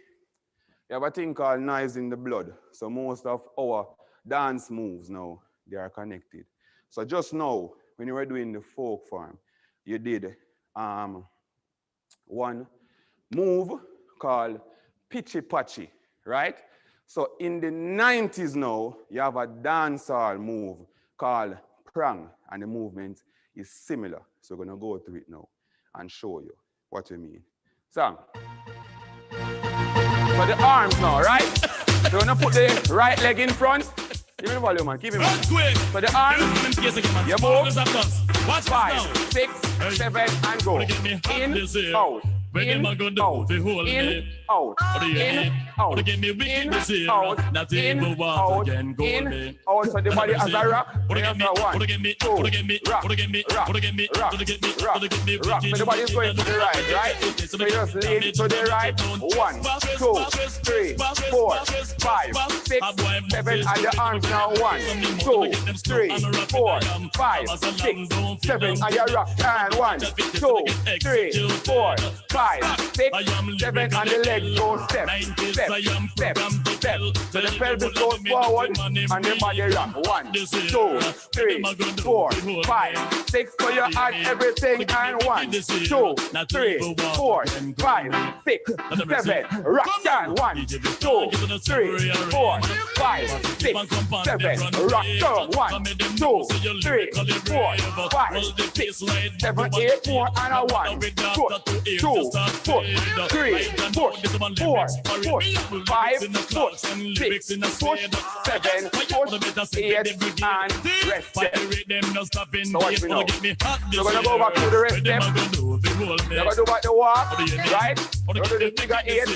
we have a thing called knives in the blood. So most of our dance moves now, they are connected. So just now, when you were doing the folk form, you did one move called Pitchy Patchy, right? So in the 90s now, you have a dancehall move called Prang, and the movement is similar. So we're gonna go through it now and show you what we mean. So the arms now, right? So we're gonna put the right leg in front. Give me the volume, man. Keep it moving. So the arms, you move. 5, 6, 7, and go. In, out. Where them a go do out, fi hold in, me? out, Or the in, out, Or give me wickedness here. out, Not in, even water out, can go in, me. out. So the body as a rock. Or As give me, a one, or give me, two, or give me, rock, or give me, rock, or give me, rock, or give me, rock, or give me, rock. So the body is going to the right, right? So you just lean to the right. 1, 2, 3, 4, 5, 6, 7, and your arms now. 1, 2, 3, 4, 5, 6, 7, and your rock. And 1, 2, 3, 4, 5, 6, 7, and the legs go step, step, step, step. So the pelvis goes forward and the body rock. 1, 2, 3, 4, 5, 6. So you add everything and 1, 2, 3, 4, 5, 6, 7. Rock down. 1, 2, 3, 4, 5, 6, 7. Rock down. 1, 2, 3, 4, 5, 6, 7, 8 more and a 1. 4, 2, 4, 3, 4, 4, 4, 5, 4, 6, push, 7, push, 8, and rest step. So watch me now. You're gonna go back to the rest step. You're gonna do back the walk, right? You're gonna do the figure 8.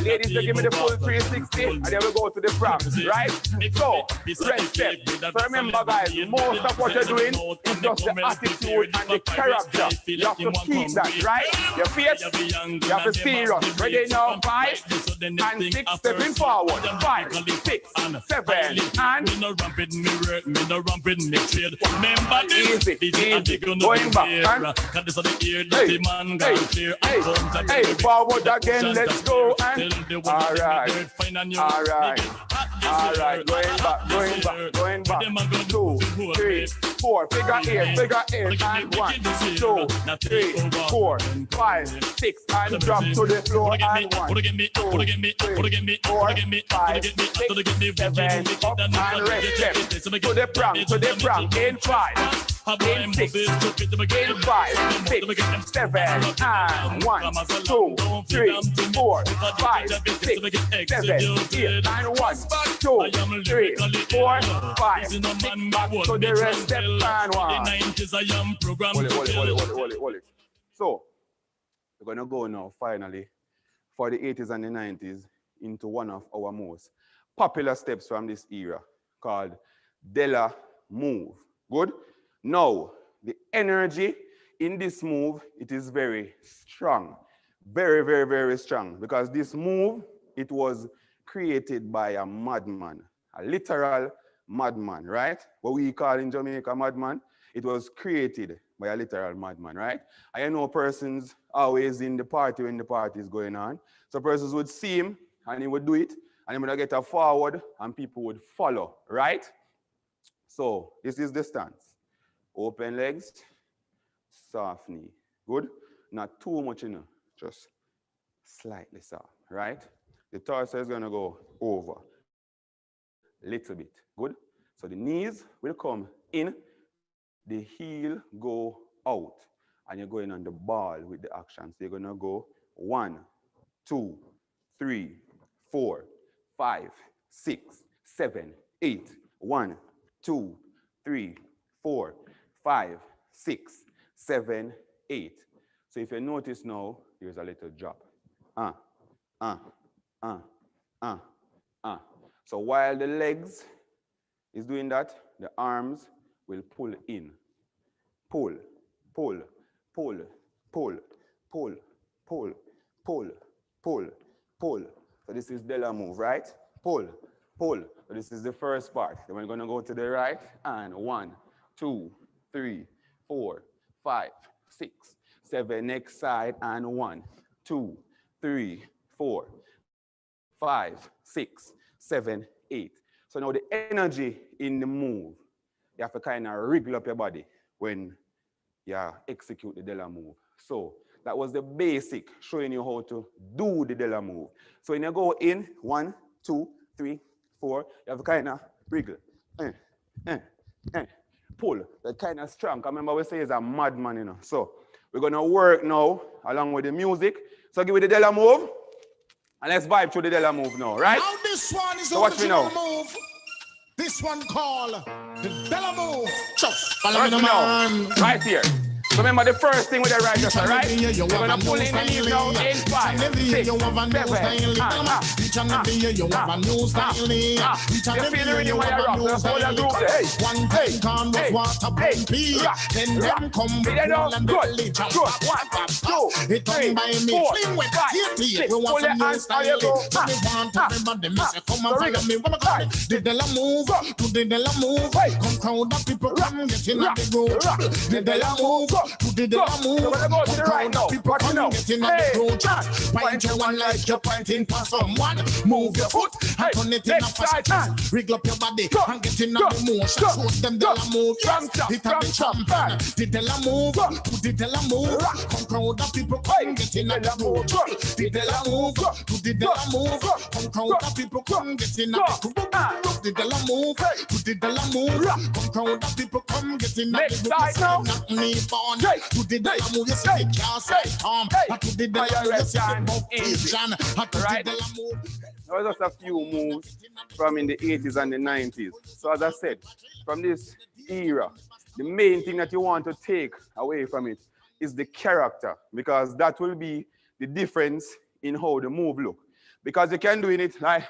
Ladies, they give me the full 360, and then we go to the front, right? So, rest step. So remember, guys, most of what you're doing is just the attitude and the character. You have to keep that, right? Your face, you have to serious. Ready now? 5 and 6, stepping forward. 5, 6, 7, and easy, easy. Going back. And hey, forward again. Let's go. And all right. Going back. 2, 3, 4. Figure 8, and 1, 2, 3, 4, 5, 6, and drop to the floor. And 1, 2, 3, 4, 5, 6, 7, up and rest step. To the prank, in 5. In 6, in 5, 6, 7, and 1, 2, 3, 4, 5, 6, 7, 8, and 1, 2, 3, 4, 5, 6, back to the rest step and 1. Hold it. So, we're gonna go now finally for the 80s and the 90s into one of our most popular steps from this era called Della Move. Good? Now, the energy in this move, it is very strong. Very, very, very strong. Because this move, it was created by a madman. A literal madman, right? What we call in Jamaica madman, it was created by a literal madman, right? I know persons always in the party when the party is going on. So persons would see him and he would do it and he would get a forward and people would follow, right? So this is the stance. Open legs, soft knee. Good? Not too much, just slightly soft, right? The torso is gonna go over a little bit. Good? So the knees will come in, the heel go out, and you're going on the ball with the action. So you're gonna go 1, 2, 3, 4, 5, 6, 7, 8. 1, 2, 3, 4, 5, 6, 7, 8. So if you notice now, there's a little drop. So while the legs is doing that, the arms will pull in. Pull, pull, pull, pull, pull, pull, pull, pull, pull. So this is Della Move, right? Pull, pull. So this is the first part. Then we're gonna go to the right and 1, 2, 3, 4, 5, 6, 7. Next side and 1, 2, 3, 4, 5, 6, 7, 8. So now the energy in the move, you have to kind of wriggle up your body when you execute the Della Move. So that was the basic, showing you how to do the Della Move. So when you go in, 1, 2, 3, 4, you have to kind of wriggle. Pull. That kind of strong. I remember we say he's a madman, So we're going to work now along with the music. So give me the Della Move. And let's vibe through the Della Move now, right? Now this one is so watch me now. Move. This one called the Della Move. Just follow me now. Right here. So remember the first thing with the right just right? You're gonna pull in the knees now in 5, 6, 7, You feel the rhythm when you rock, that's all you do. one time can was water pumpy. Then them come with roll and belly jump. It done by me. Swing with TT. You want some new style. So me want everybody me say come and follow me. What I call it? The Della move. To the Della move. Come crowd of people come get in the groove. The Della move. To the Della move. Come crowd of people come get in the groove. Point your one like you're pointing for someone. Move your foot and turn it in a fashion. Wriggle up your body and get in the motion. Show them Della move. Hit up the champion. The Della move. To the Della move. Come crowd of people come get in the groove. The Della move. To the Della move. Come crowd of people come get in the groove. The Della move. To the Della move. Come crowd of people come get in the groove. Knock me born. To the Della move. You say can't say to the Della move. You say motivation. To the Della move. There was just a few moves from in the 80s and the 90s. So as I said, from this era, the main thing that you want to take away from it is the character, because that will be the difference in how the move look. Because you can do it like,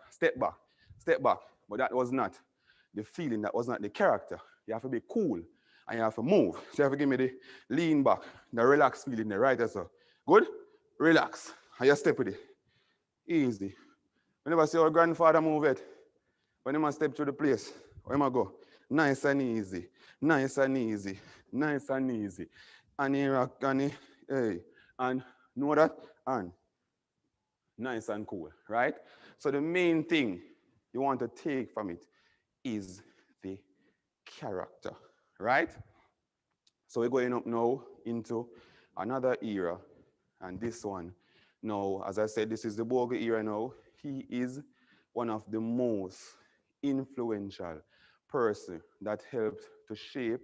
step back, but that was not the feeling, that was not the character. You have to be cool and you have to move. So you have to give me the lean back, the relax feeling, the right as well. Good? Relax. And you step with it. Easy. Whenever see our grandfather move it, when he must step through the place, where he go? Nice and easy. Nice and easy. Nice and easy. And he rock and he, hey, and know that? And nice and cool, right? So the main thing you want to take from it is the character, right? So we're going up now into another era, and this one. Now, as I said, this is the Bogle era now. He is one of the most influential person that helped to shape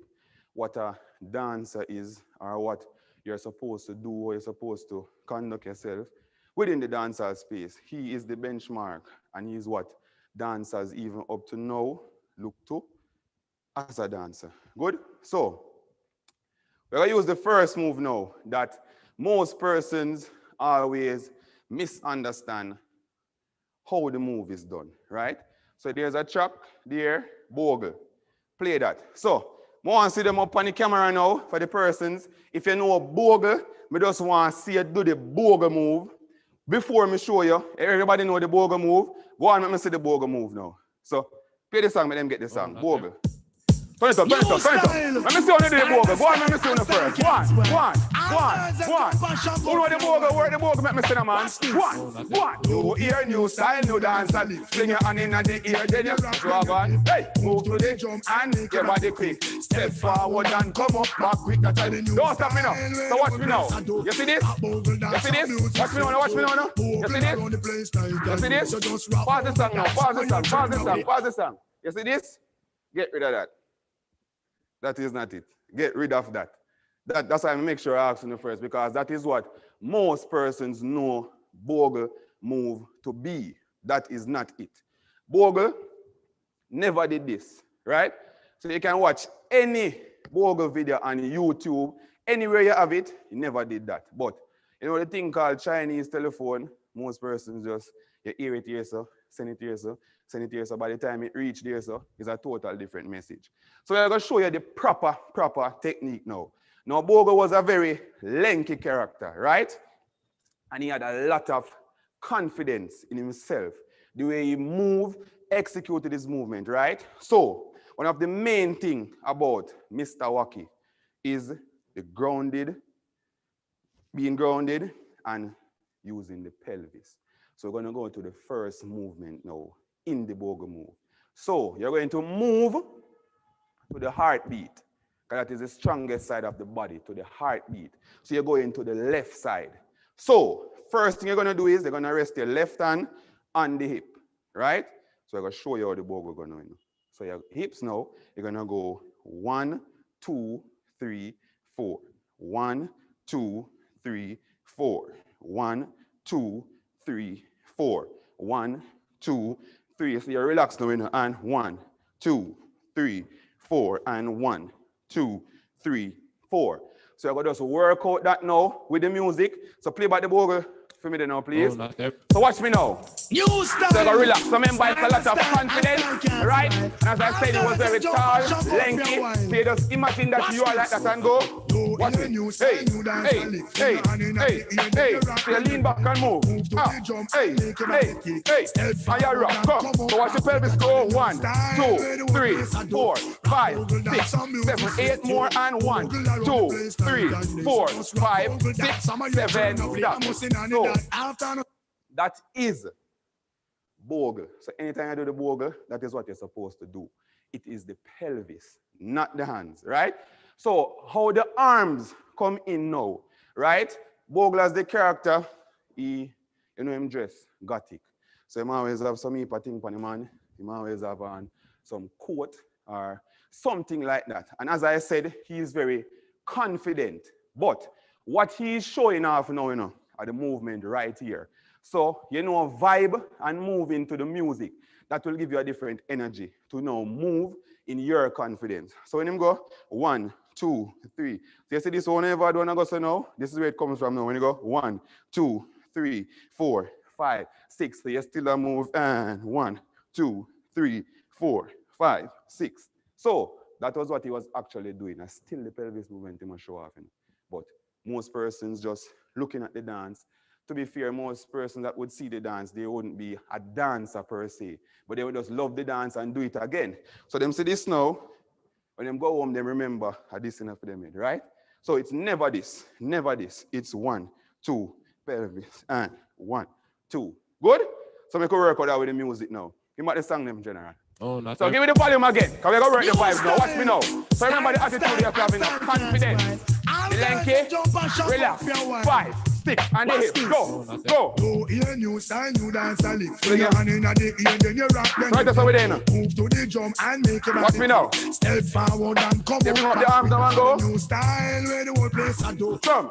what a dancer is, or what you're supposed to do, or you're supposed to conduct yourself within the dancehall space. He is the benchmark, and he is what dancers even up to now look to as a dancer. Good? So, we're going to use the first move now that most persons always misunderstand how the move is done, right? So there's a track there, Bogle. Play that. So, I want to see them up on the camera now for the persons. If you know Bogle, I just want to see you do the Bogle move. Before I show you, everybody know the Bogle move. Go on, let me see the Bogle move now. So, play the song, let them get the song. Bogle. Turn it up, turn it up, turn it up. Let me see how you do the Bogle. Go on, let me see you first. One. Who know the Bogle? Where the Bogle? Let me see them, man. One. New ear, new style, new dance. Fling your hand in the ear, then you drag on. Hey, move to the jump and your body quick. Step forward and come up back quick. Don't stop me now. So watch me now. You see this? You see this? Watch me now, watch me now. You see this? You see this? Pause the song now. Pause the song. You see this? Get rid of that. That is not it. Get rid of that. That's why I make sure I ask you first, because that is what most persons know Bogle move to be. That is not it. Bogle never did this, right? So you can watch any Bogle video on YouTube, anywhere you have it, he never did that. But you know the thing called Chinese telephone, most persons just, you hear it here, so send it here, so send it here, so by the time it reaches there, so it's a total different message. So I'm going to show you the proper technique now. Now, Bogle was a very lanky character, right? And he had a lot of confidence in himself, the way he moved, executed his movement, right? So, one of the main things about Mr. Wacky is the being grounded and using the pelvis. So we're going to go to the first movement now in the Bogle move. So you're going to move to the heartbeat, because that is the strongest side of the body, to the heartbeat. So you're going to the left side. So first thing you're going to do is you're going to rest your left hand on the hip, right? So I'm going to show you how the Bogle going to go. So your hips now, you're going to go 1, 2, 3, 4. 1, 2, 3, 4. 1, 2, 3, 4. 1, 2, 3. So you're relaxed now, and 1, 2, 3, 4, and 1, 2, 3, 4. So you're going to just work out that now with the music. So play back the bogle for me then now, please. So watch me now. So you're going to relax. So remember, it's a lot of confidence, right? And as I said, it was very tall, lengthy. So you just imagine that you are like that and go. Watch me. Hey. So you lean back and move. Hey. And you rock. Come. So watch your pelvis go. 1, 2, 3, 4, 5, 6, 7, 8 more and 1, 2, 3, 4, 5, 6, 7. Stop. So that is bogle. So anytime I do the bogle, that is what you're supposed to do. It is the pelvis, not the hands, right? So how the arms come in now, right? Bogle as the character, you know him dress, gothic. So he always have some heap of thing on him, man. He always have on some coat or something like that. And as I said, he is very confident. But what he is showing off now, you know, are the movement right here. So, you know, vibe and move into the music. That will give you a different energy to now move in your confidence. So when him go, 1, 2, 3. So you see this one ever don't go so now? This is where it comes from now. When you go 1, 2, 3, 4, 5, 6. So you still a move and 1, 2, 3, 4, 5, 6. So that was what he was actually doing. And still the pelvis movement he must show off. But most persons just looking at the dance. To be fair, most persons that would see the dance, they wouldn't be a dancer per se, but they would just love the dance and do it again. So them see this now, when them go home, they remember this enough for them, right? So it's never this. It's 1, 2, pelvis, and 1, 2. Good? So we can work out that with the music now. Give me the song them general. So give me the volume again, because we're going to work the vibes now. Watch me now. So remember the attitude you have to have enough confidence. The lanky, relax, 5, 6, and the hips. Go. Hear new style, new dance, and lick. Put your hand in the ear, then you rock. Right, that's how we now. Move to the drum and make it. Watch me now. Step forward and come bring up the arms now and go. New style, where the whole place I do. Come.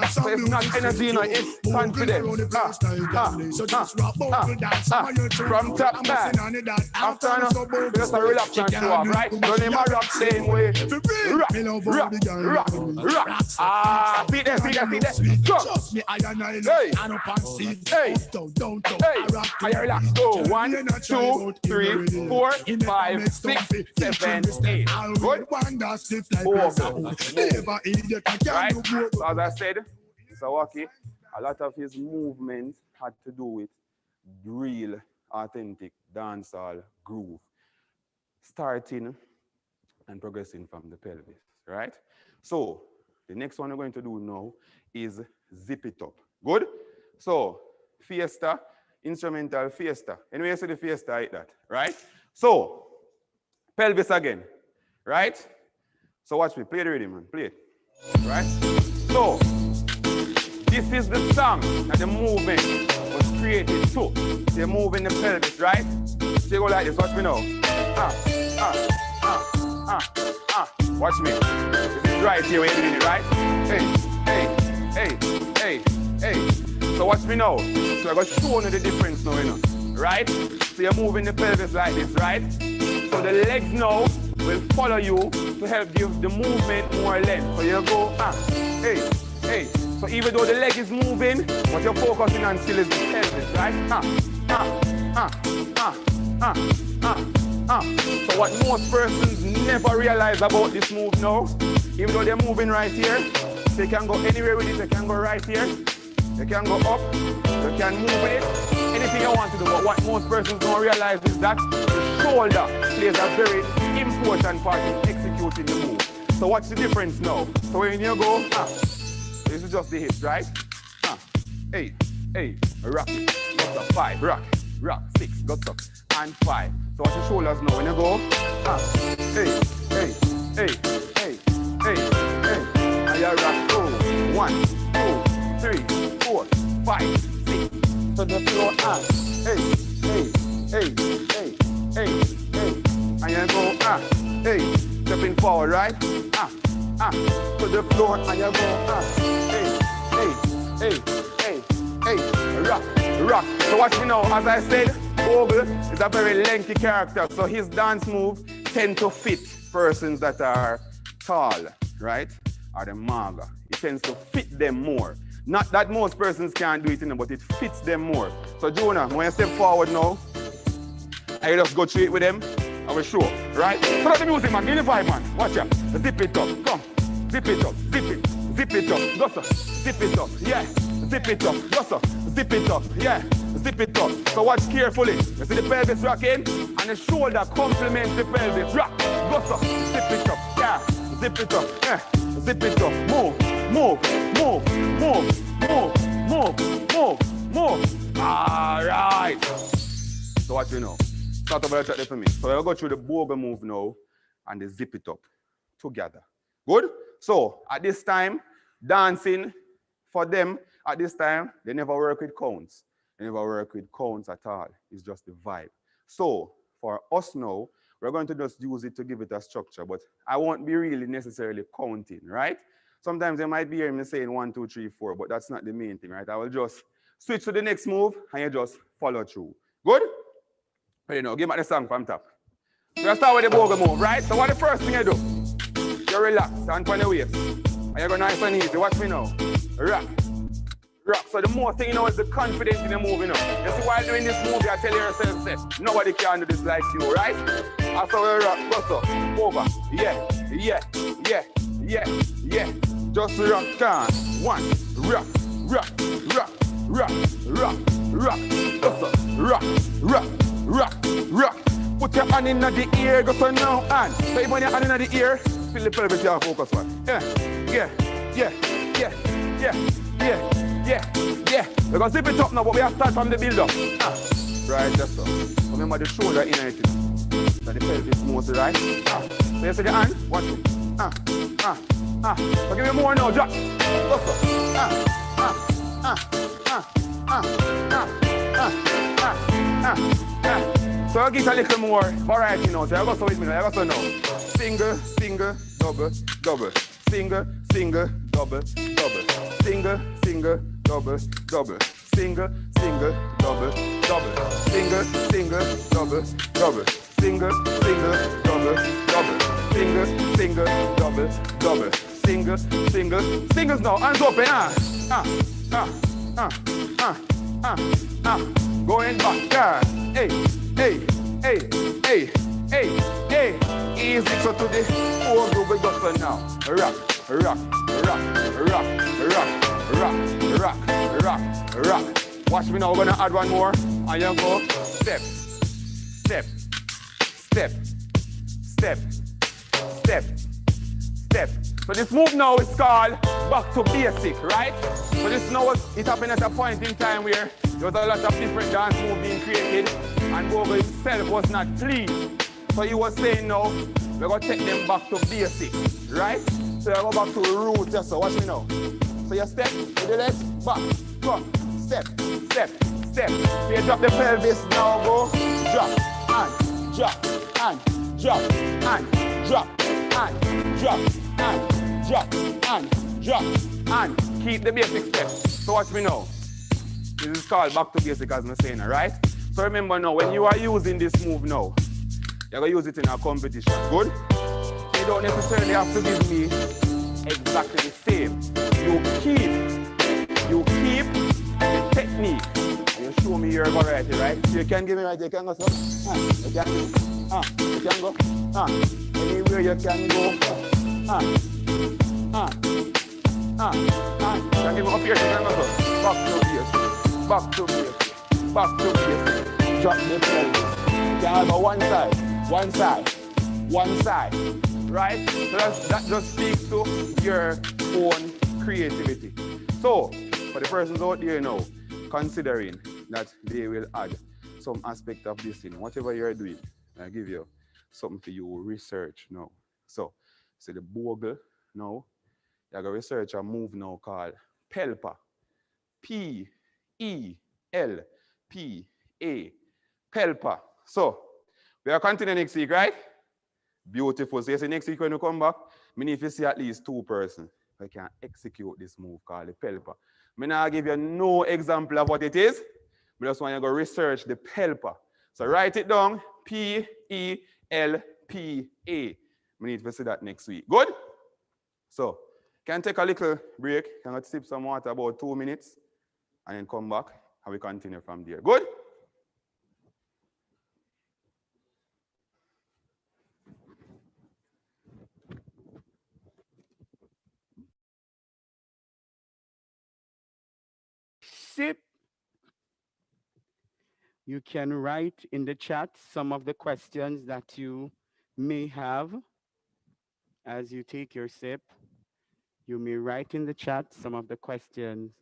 So it's not energy, no, it's confidence. So just rock bogle dance. From top back. After just a relax and show off, right? Don't even rock same way. Rock. Feet there. Go. Hey. Are you relaxed? Go. 1, 2, 3, 4, 5, 6, 7, 8. Good. Right? So as I said, Sawaki, a lot of his movement had to do with real, authentic dancehall groove, starting and progressing from the pelvis, right? So the next one we're going to do now is zip it up. Good? So fiesta, instrumental fiesta. Anyway, you see the fiesta like that, right? So pelvis again, right? So watch me, play the rhythm, man, play it, right? So this is the song that the movement was created to. So you're moving the pelvis, right? So you go like this, watch me now. Watch me. This is right here when you're doing it, right? Hey. So watch me now. So I got to show you the difference now, you know. Right? So you're moving the pelvis like this, right? So the legs now will follow you to help give the movement more length. So you go, hey. So even though the leg is moving, what you're focusing on still is the pelvis, right? So what most persons never realize about this move now, even though they're moving right here, they can go anywhere with it. They can go right here, they can go up, they can move with it, anything you want to do. But what most persons don't realize is that the shoulder plays a very important part in executing the move. So what's the difference now? So when you go, this is just the hips, right? 8, rock, got up, 5, rock, 6, got up, and 5. So watch your shoulders now when you go, and you rock, 1, 2, 3, 4, 5, 6, to the floor, and you go, stepping forward, right? To the floor, and you go, rock. So watch me now, as I said, Bogle is a very lengthy character, so his dance move tend to fit persons that are tall, right? Or the maga. It tends to fit them more. Not that most persons can't do it, you know, but it fits them more. So Jonah, when you step forward now, I just go through it with them. I will show, right? Put up the music, man. Give me the vibe, man. Watch out. Zip it up. Come. Zip it up. Zip it. Zip it up. Go, sir. Zip it up. Yeah. Zip it up. Go, sir. Zip it up. Yeah. Zip it up. So watch carefully. You see the pelvis rocking? And the shoulder complements the pelvis. Rock. Go, sir. Zip it up. Yeah. Zip it up. Yeah. Zip it up. Move. Move. Move. Move. Move. Move. Move. Move. All right. So what you know? Start over there for me. So I'll go through the bogle move now and the zip it up together. Good? So at this time, dancing for them, at this time, they never work with counts. They never work with counts at all. It's just the vibe. So for us now, we're going to just use it to give it a structure, but I won't be really necessarily counting, right? Sometimes they might be hearing me saying 1, 2, 3, 4, but that's not the main thing, right? I will just switch to the next move and you just follow through. Good? Ready now, give me the song from top. So you start with the bogle move, right? So what the first thing you do? You relax, hand on the waist. And you go nice and easy. Watch me now. Rock. Rock. So the more thing you know is the confidence in the move, you know. You see, while doing this move, you tell yourself, say, nobody can do this like you, right? That's how you rock. Go so. Over. Yeah. Yeah. Yeah. Yeah. Yeah. Just rock on. 1. Rock. Rock. Rock. Rock. Rock. Rock. Go so. Rock. Rock. Rock, rock. Put your hand in the ear, go so now, and so when your hand in the ear, feel the pelvis you focus on. Yeah, yeah, yeah, yeah, yeah, yeah, yeah, yeah. We're gonna zip it up now, but we have to start from the build up. Right, just so. Remember the shoulder in it. So the pelvis moves, right? So you see the hand, watch it. So give me more now, drop. Go so. So I get a little more variety now. So I go so with me now. I go so now. Single, single, double, double. Single, single, double, double. Single, single, double, double. Single, single, double, double. Single, single, double, double. Single, single, double, double. Single, single, double, double. Single, single, singles now. Hands open, going back, yeah. Hey, hey, hey, hey, hey, hey. Easy so to the four group we got for now. Rock, rock, rock, rock, rock, rock, rock, rock, rock. Watch me now, we're gonna add one more. And you go step, step, step, step, step, step. So this move now is called back to basic, right? So this now it happened at a point in time where there was a lot of different dance moves being created and Bogle himself was not pleased. So he was saying now, we're going to take them back to basic, right? So you go back to the roots just so, watch me now. So you step with the legs, back, go, step, step, step. So you drop the pelvis, now go, drop, and drop, and drop, and drop, and drop, and drop, and drop, and keep the basic step. So watch me now. This is called back to basic as I'm saying, right? So remember now, when you are using this move now, you're going to use it in a competition, good? You don't necessarily have to give me exactly the same. You keep the technique. And you show me your variety, right? So you can give me right, you can go so. You can go. Anywhere you can go. You can give me up here, you can go so. Back to basic. Back to basic. Back to basic. Drop the pelvis. You can go one side. One side, one side, right? So that just speaks to your own creativity. So, for the persons out there now, considering that they will add some aspect of this in whatever you're doing, I give you something for you research now. So the bogle now, you're going to research a move now called Pelpa. P-E-L-P-A. Pelpa. So, we are continuing next week, right? Beautiful. So you see next week when you come back, I need to see at least 2 persons who can execute this move called the Pelpa. I'm not give you no example of what it is, but just want you to go research the Pelpa. So write it down, P-E-L-P-A. We need to see that next week. Good? So, can take a little break, can I sip some water about 2 minutes, and then come back, and we continue from there. Good? Sip. You can write in the chat some of the questions that you may have as you take your sip. You may write in the chat some of the questions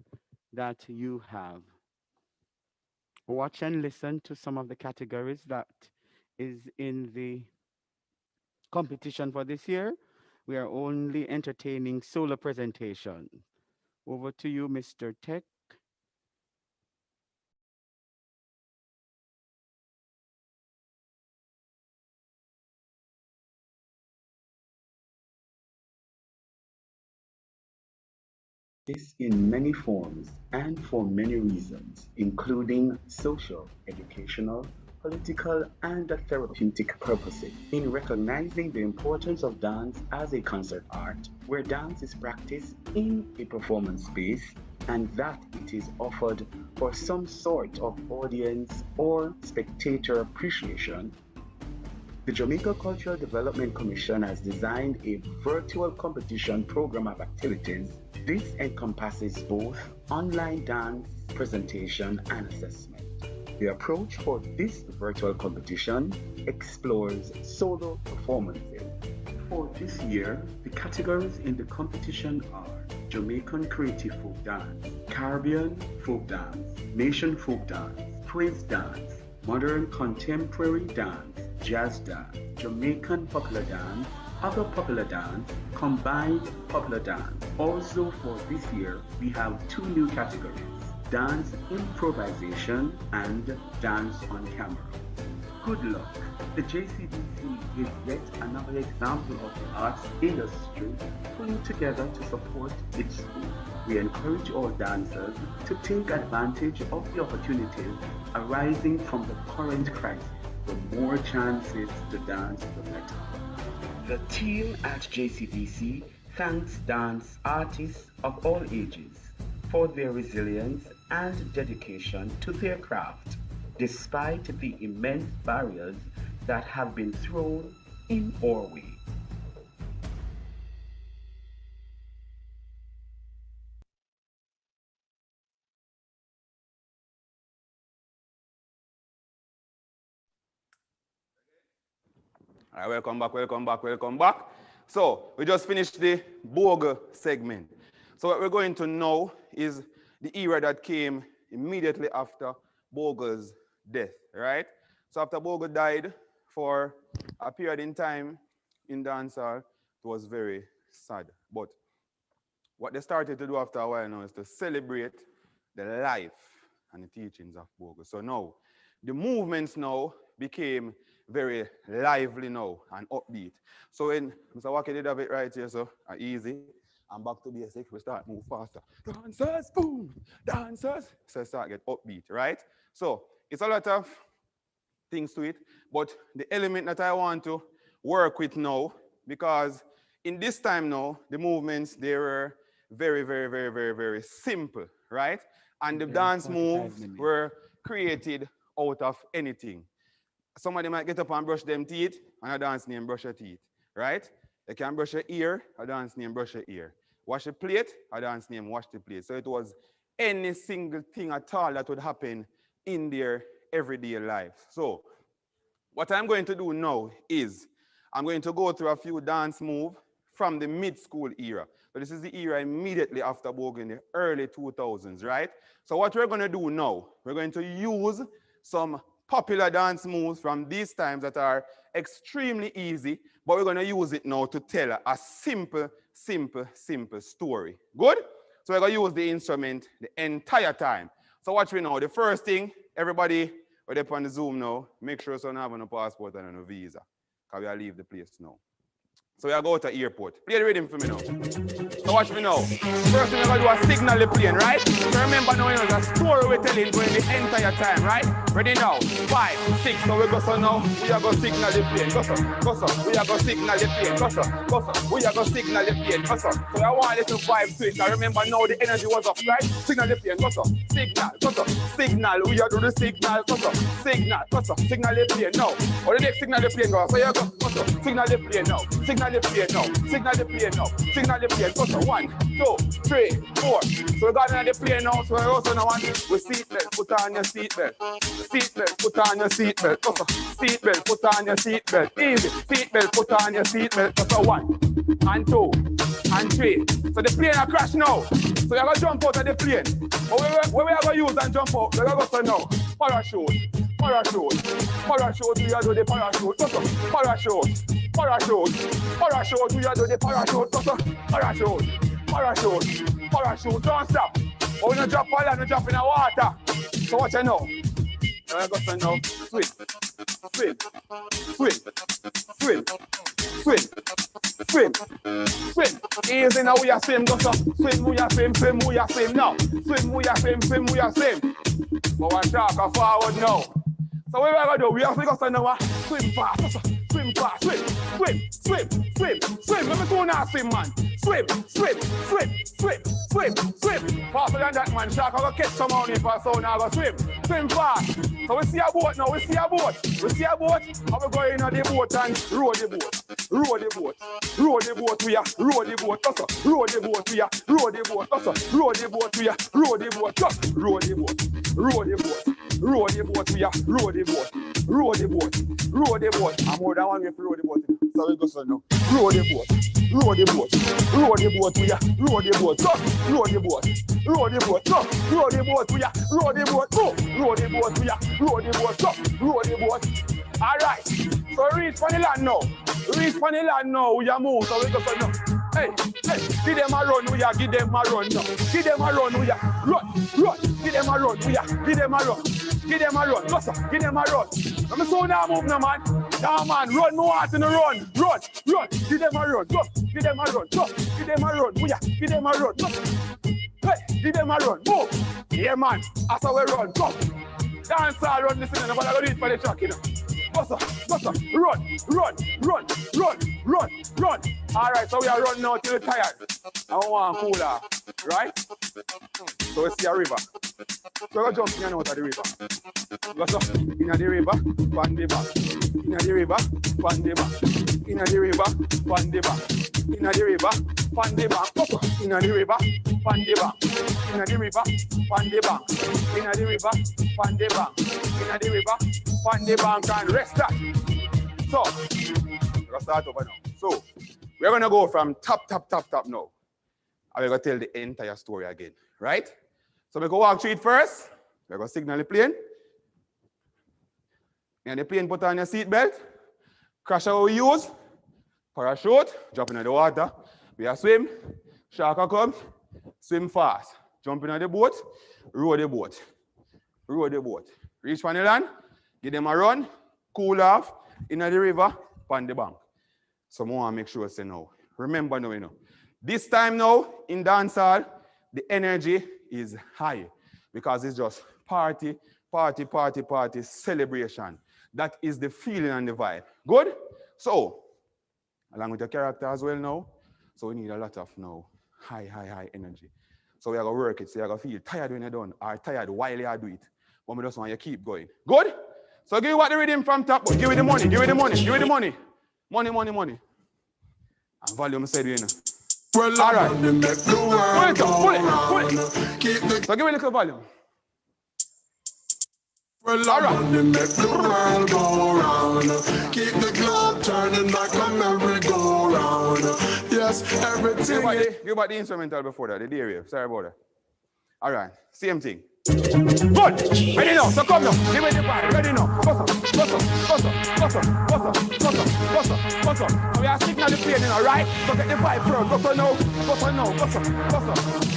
that you have. Watch and listen to some of the categories that is in the competition for this year. We are only entertaining solo presentation. Over to you, Mr. Tech. This in many forms and for many reasons, including social, educational, political, and therapeutic purposes. In recognizing the importance of dance as a concert art, where dance is practiced in a performance space and that it is offered for some sort of audience or spectator appreciation, the Jamaica Cultural Development Commission has designed a virtual competition program of activities. This encompasses both online dance, presentation, and assessment. The approach for this virtual competition explores solo performances. For this year, the categories in the competition are Jamaican Creative Folk Dance, Caribbean Folk Dance, Nation Folk Dance, Praise Dance, Modern Contemporary Dance, Jazz Dance, Jamaican Popular Dance, Other Popular Dance, Combined Popular Dance. Also for this year, we have 2 new categories, Dance Improvisation and Dance on Camera. Good luck. The JCDC is yet another example of the arts industry pulling together to support its school. We encourage all dancers to take advantage of the opportunities arising from the current crisis. The more chances to dance, the better. The team at JCDC thanks dance artists of all ages for their resilience and dedication to their craft, despite the immense barriers that have been thrown in our way. All right, welcome back, welcome back, welcome back. So we just finished the Bogle segment. So what we're going to know is the era that came immediately after Bogle's death, right? So after Bogle died, for a period in time in dancehall, it was very sad. But what they started to do after a while now is to celebrate the life and the teachings of Bogle. So now, the movements now became very lively now and upbeat. So when Mr. Waki did have it right here, so easy, and back to basic, we start move faster. Dancers, boom, dancers. So start get upbeat, right? So it's a lot of things to it, but the element that I want to work with now, because in this time now, the movements, they were very, very, very, very, very simple, right? And the dance moves were created out of anything. Somebody might get up and brush them teeth, and a dance name brush your teeth, right? They can brush your ear, a dance name brush your ear. Wash a plate, a dance name wash the plate. So it was any single thing at all that would happen in their everyday life. So what I'm going to do now is I'm going to go through a few dance moves from the mid-school era. So this is the era immediately after Bogle in the early 2000s, right? So what we're going to do now, we're going to use some popular dance moves from these times that are extremely easy, but we're going to use it now to tell a simple story. Good? So we're going to use the instrument the entire time. So watch me now. The first thing, everybody, we're up on the Zoom now, make sure someone have no passport and no visa, because we'll leave the place now. So we are going to the airport. Play the rhythm for me now. So watch me now. First thing we're going to do is signal the plane, right? So remember now, you know, the story we're telling going the entire time, right? Ready now? 5, 6. So we go so now. We are going to signal the plane. Go so. Go so. We are going to signal the plane. Go so. Go so. We are going to signal the plane. Go so. So I want a little vibe to it. I remember now the energy was up, right? Signal the plane. Go so. Signal. Go so. Signal. We are doing the signal. Go so. Signal. Go so. Signal the plane now. Or the next signal the plane go. So you go. Go so. Signal the plane now. Signal the plane now. Signal the plane now. Signal the plane. Go so. 1, 2, 3, 4. So we got on the plane now. So we also now want we seatbelt. Put on your seatbelt. Seatbelt. Put on your seatbelt. Go so. Seatbelt. Put on your seatbelt. Easy. Seatbelt. Put on your seatbelt. Go so. 1 and 2 and 3. So the plane a crash now. So you're gonna jump out of the plane. But where we are gonna use and jump out? We're gonna go so now. Parachute. Parachute. Parachute. We are do the parachute. Go so. Parachute. Parachute. Parachute. We are do the parachute. Go so. Parachute. Parachute. Parachute. Don't stop. But we don't drop all that, we drop in the water. So watch it now. Now go so now. Swim. Swim. Swim. Swim. Swim. Swim. Swim. Easy now we are swim. Go so. Swim, we are swim. Swim, we are swim now. Swim, we are swim. Swim, we are swim. But one shark forward now. So what we are going to do? We have to go so now. Swim fast. Go so. Swim fast. Swim. Swim. Swim. Swim. Swim. Let me go now swim, man. Swim. Swim. Swim. Swim. Swim. Swim. Faster than that, man. Shark, I'm going to catch some on it for so now go swim. Swim fast. So we see a boat now. We see a boat. We see a boat. And we go in on the boat and row the boat. Row the boat. Row the boat we are. Row the boat. Also. Row the boat we are. Row the boat. Also. Row the boat we are. Row the boat. Just row the boat. Row the boat. Row the boat we are. Row the boat. Row the boat. Row the boat. I'm more than one way to row the boat. So we go so now. Row the boat. Row the boat. Row the boat we are. Row the boat. Just row the boat. Row the boat. Just row the boat we are. Row the boat. Row the boat we are. Row the boat. Just row the boat. All right. So reach for the land now. Reach for the land now. We are move. So we go so now. Hey, hey, give them a run, we are, give them a run now. Give them a run, we are, run, run. Give them a run, we are, give them a run. Give them a run, go sir, give them a run. Let me so now move now, man. Now, man, run more out in the run, run, run. Give them a run, go. Give them a run, go. Give them a run, we are, give them a run, go. Hey, give them a run, move. Yeah, man, that's how we run, go. Dance all run, listen, nobody gonna do it for the track, you know. Go sir, run, run, run, run, run, run. All right, so we are running now till we're tired. I want cooler, right? So we see a river. So we're going to jump in and out of the river. Go so, in the river, pan the back. In the river, pan the back. In the river, pan the back. In the river, pan the back. Go so, in the river, pan the back. In the river, pan the back. In the river, pan the back. In the river, pan the bank and rest that. So, we're going to start over now. So, we're going to go from top now. And we're going to tell the entire story again, right? So we go walk through it first. We're going to signal the plane. And the plane put on your seat belt. Crash how we use. Parachute, jump into the water. We are swim. Shark come. Swim fast. Jump into the boat. Row the boat. Row the boat. Reach on the land. Give them a run. Cool off. In the river. On the bank. So I want to make sure say now. Remember now, you know. This time now, in dancehall, the energy is high because it's just party, celebration. That is the feeling and the vibe. Good? So, along with the character as well now, so we need a lot of now high energy. So we are going to work it, so you are going to feel tired when you're done, or tired while you do it. But we just want you to keep going. Good? So give you what the rhythm from top, but give you the money, give you the money, give you the money. Money. And volume said, you know. Well, all right. Pull it. So give me a little volume. Well, all right. Make the world go round. Keep the globe turning like a merry-go-round. Yes, everything. Give about the instrumental before that, the D-wave. Sorry about that. All right, same thing. Good. Ready now. So come now. Give me the vibe. Ready now. Bust up. So we are signal the plane, right? So get the vibe first. Bust up.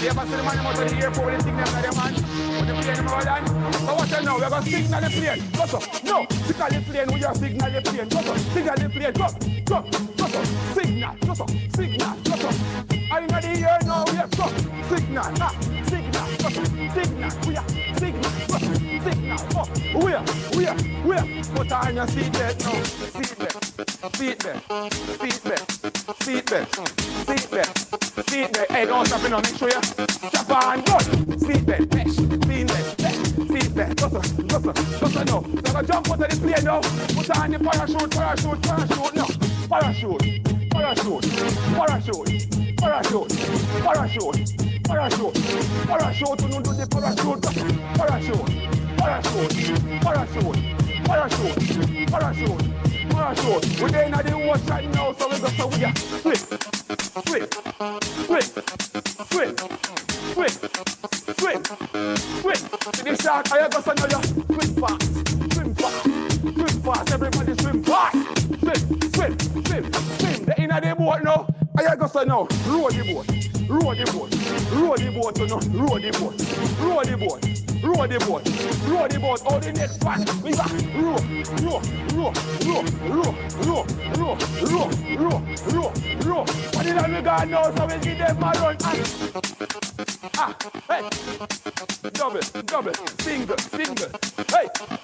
You ever see the man out of the airport with the signal of the man? When the plane is all done? So watch out now. We're going to signal the plane. Bust up. No. Signal the plane with your signal the plane. Bust up. Signal the plane. Go. Signal. Bust up. Signal. Bust up. Are you ready here now? Yes. Go. Signal. Signal. Signal. We are. Signal. Signal. Oh. We are. Put on your seatbelt now. Seatbelt. Hey, don't stop it now. Make sure you strap on. Good. Seatbelt. Seatbelt. Just now. So I'm gonna jump out of the plane now. Put on the parachute now. Parachute. Parachute, you know do the parachute. Parachute. We're in the ocean now, so we go so we are swim. The shark, I go so now you swim fast. Everybody swim fast. Swim. The inner the boat now. I go so now. Row the boat. Row the boat, oh the next one, we got row. What did I got now, so we give them a run hey, double, single,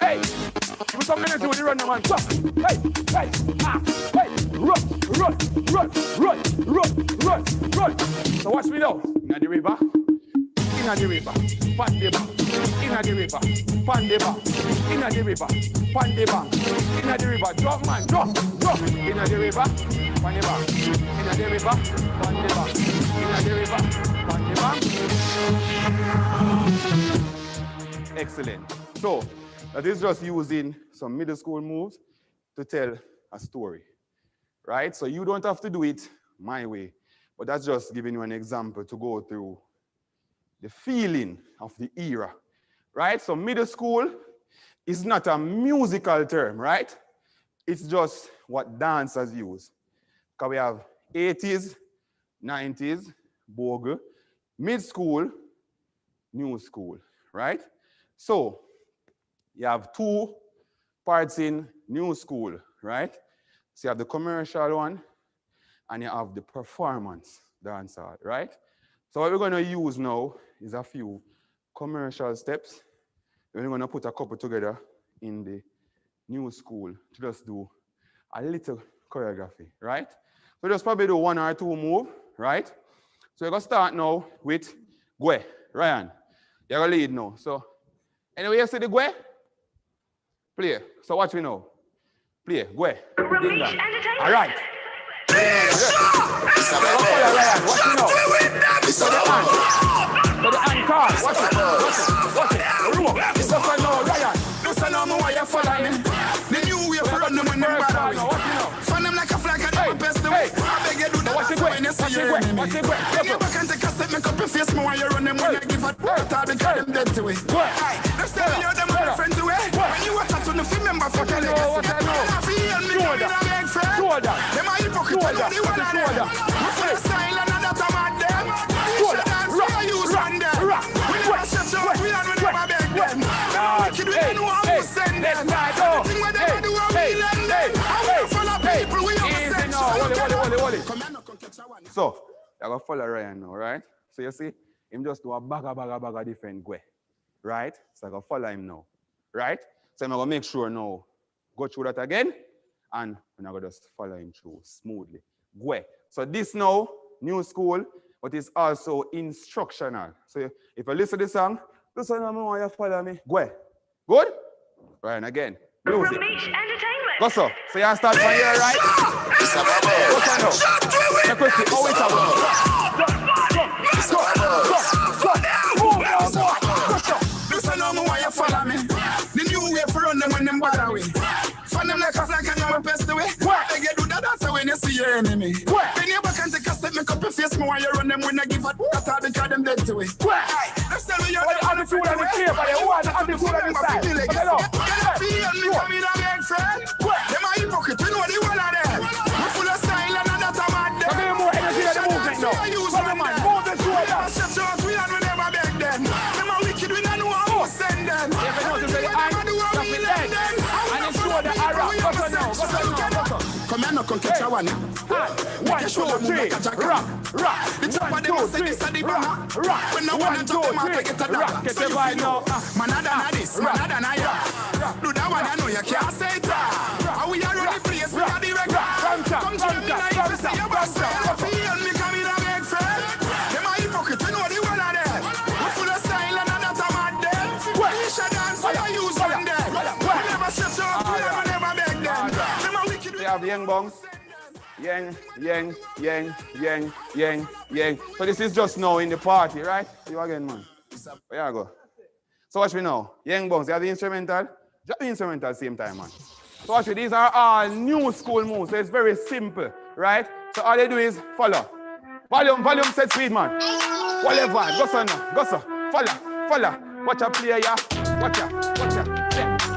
hey, we come energy with the run, man, hey, run. So watch me now. In the river, pan the bank. In the river, drop man, drop. In the river, pan the bank. In the river, pan the bank. In the river, pan the bank. Excellent. So that is just using some middle school moves to tell a story, right? So you don't have to do it my way. But that's just giving you an example to go through the feeling of the era, right? So middle school is not a musical term, right? It's just what dancers use. Because we have 80s, 90s, Bogle, mid-school, new school, right? So you have two parts in new school, right? So you have the commercial one, and you have the performance dancer, right? So what we're going to use now is a few commercial steps. We're going to put a couple together in the new school to just do a little choreography, right? So just probably do one or two moves, right? So we're going to start now with Gwe. Ryan, you're going to lead now. So anyway, you see the Gwe? Play. So watch me now. Play, Gwe. All right. So, I'm going to follow Ryan now, right? So you see, him just do a bag of different way, right? So I'm going to follow him now, right? So I'm going to make sure now, go through that again, and I'm going to just follow him through smoothly. Gwe. So this now, new school, but it's also instructional. So if you listen to the song, listen to me while you follow me. Gwe. Good? Right, and again. Music. Go so. So you start from here, right? Go so now. Now, quickly, how it's listen to me while you follow me. The new way for run them when them bother way. Fun them like a flag and you best away. They get do that dance when you see your enemy. When you back and take a step, make up your face more while you run them when I give up. That's how they got them dead to it. Let's tell me you're the attitude and the flavor, they want the attitude and the style. Hello. Feel me coming a big friend. Them a hypocrite, we know the one of them. We full of style and that a mad them. Give me more energy in the movement now. Come on, man, move the show down. Step out, we and we never beg them. Them a wicked, we don't know how to send them. If you notice the eye, stop it dead. And it's show the arrow. Go so now, go so now, go so. Come here, no, come catch a one. 1, 2, 3, rock, rock. 1, 2, 3, rock, rock. 1, 2, 3, rock. Get the vibe now. Man, I done this, man, I done that. Do that one, I know you can't say that. And we are on the place, we are the record. Come to me now, if you say you must say. Feel me coming a big friend. Them a hypocrite, we know the one of them. We full of style and that a mad them. We should dance, we are used one day. We never step out, we never beg them. Them a wicked. They have young bongs. Yang, yang, yang, yang, yang, yang. So this is just now in the party, right? You again, man. Where you go? So watch me now. Young bongs, you have the instrumental? Drop the instrumental same time, man. So watch me, these are all new school moves, so it's very simple, right? So all they do is follow. Volume set speed, man. Whatever, go so now, go so. Follow. Watch a player, yeah. Watch ya.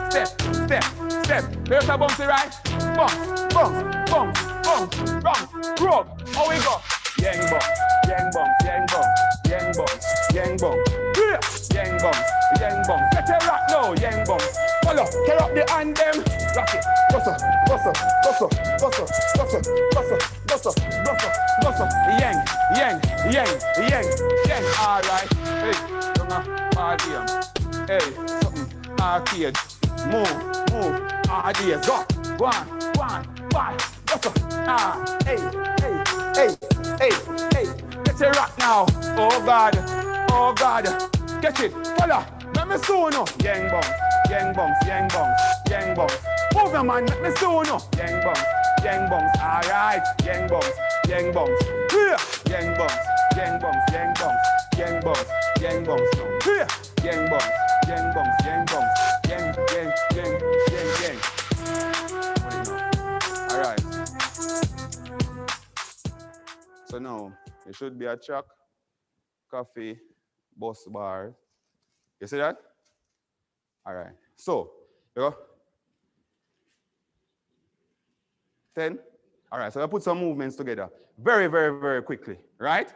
Step. There's a bouncy, right? Bounce. Grub. How we go? Yang bong. Yang bong. Get a rock now, yang bong. Follow. Tear up the hand them. Rock it. Gosso. Yang. All right. Hey, party. Hey, something arcade. Move. Ideas. Go on. Gosso. Hey. Get a rock now. Oh God. Get it. Follow. Let me soon know. Yang bongs. Move your man. Let me soon know. Yang bongs. All right. Yang bongs. Here. Yang bongs. Yang bongs. No. Here. Yang bongs. Yang. All right. So now it should be a truck, coffee, bus bar. You see that? All right. So, you go. 10. All right. So I put some movements together very, very, very quickly, right?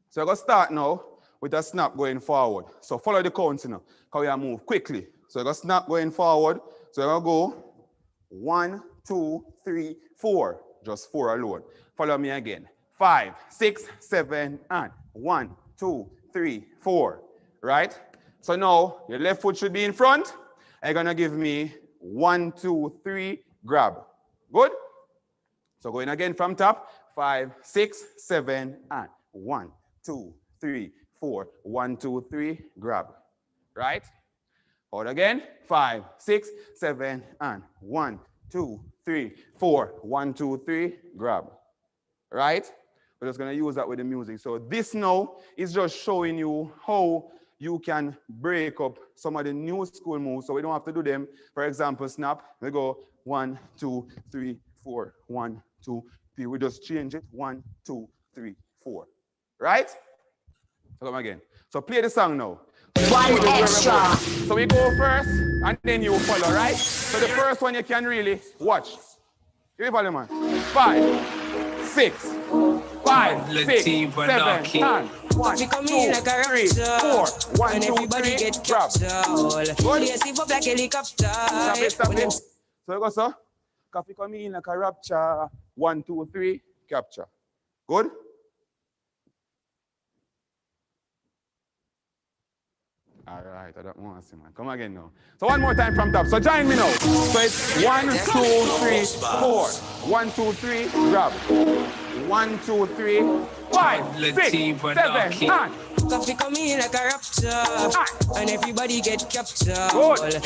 So I'm going to start now with a snap going forward. So follow the counts now, how you move quickly. So I'm going to snap going forward. So I'm going to go 1, 2, 3, 4. Just 4 alone. Follow me again. 5, 6, 7, and 1, 2, 3, 4. Right? So now your left foot should be in front. You're gonna give me 1, 2, 3, grab. Good? So going again from top. 5, 6, 7, and 1, 2, 3, 4. 1, 2, 3, grab. Right? Hold again. 5, 6, 7, and 1, 2, 3, 4. 1, 2, 3, grab. Right? We're just going to use that with the music. So this now is just showing you how you can break up some of the new school moves so we don't have to do them. For example, snap. We go 1, 2, 3, 4. 1, 2, 3. We just change it. 1, 2, 3, 4. Right? So come again. So play the song now. One extra. So we go first and then you follow, right? So the first one you can really watch. You follow, man. 5, 6, 5, 6, 7, 10. 1, 2, 3, 4. 1, 2, 3, drop. Good. Stop it. So you go, sir. Coffee come in like a rapture. 1, 2, 3, capture. Good. All right, I don't want to see, man. Come again now. So one more time from top. So join me now. So it's 1, 2, 3, 4. 1, 2, 3, grab. 1, 2, 3, 5, 6, 7, 8. Coffee come in like a rapture, and everybody get captured. Good.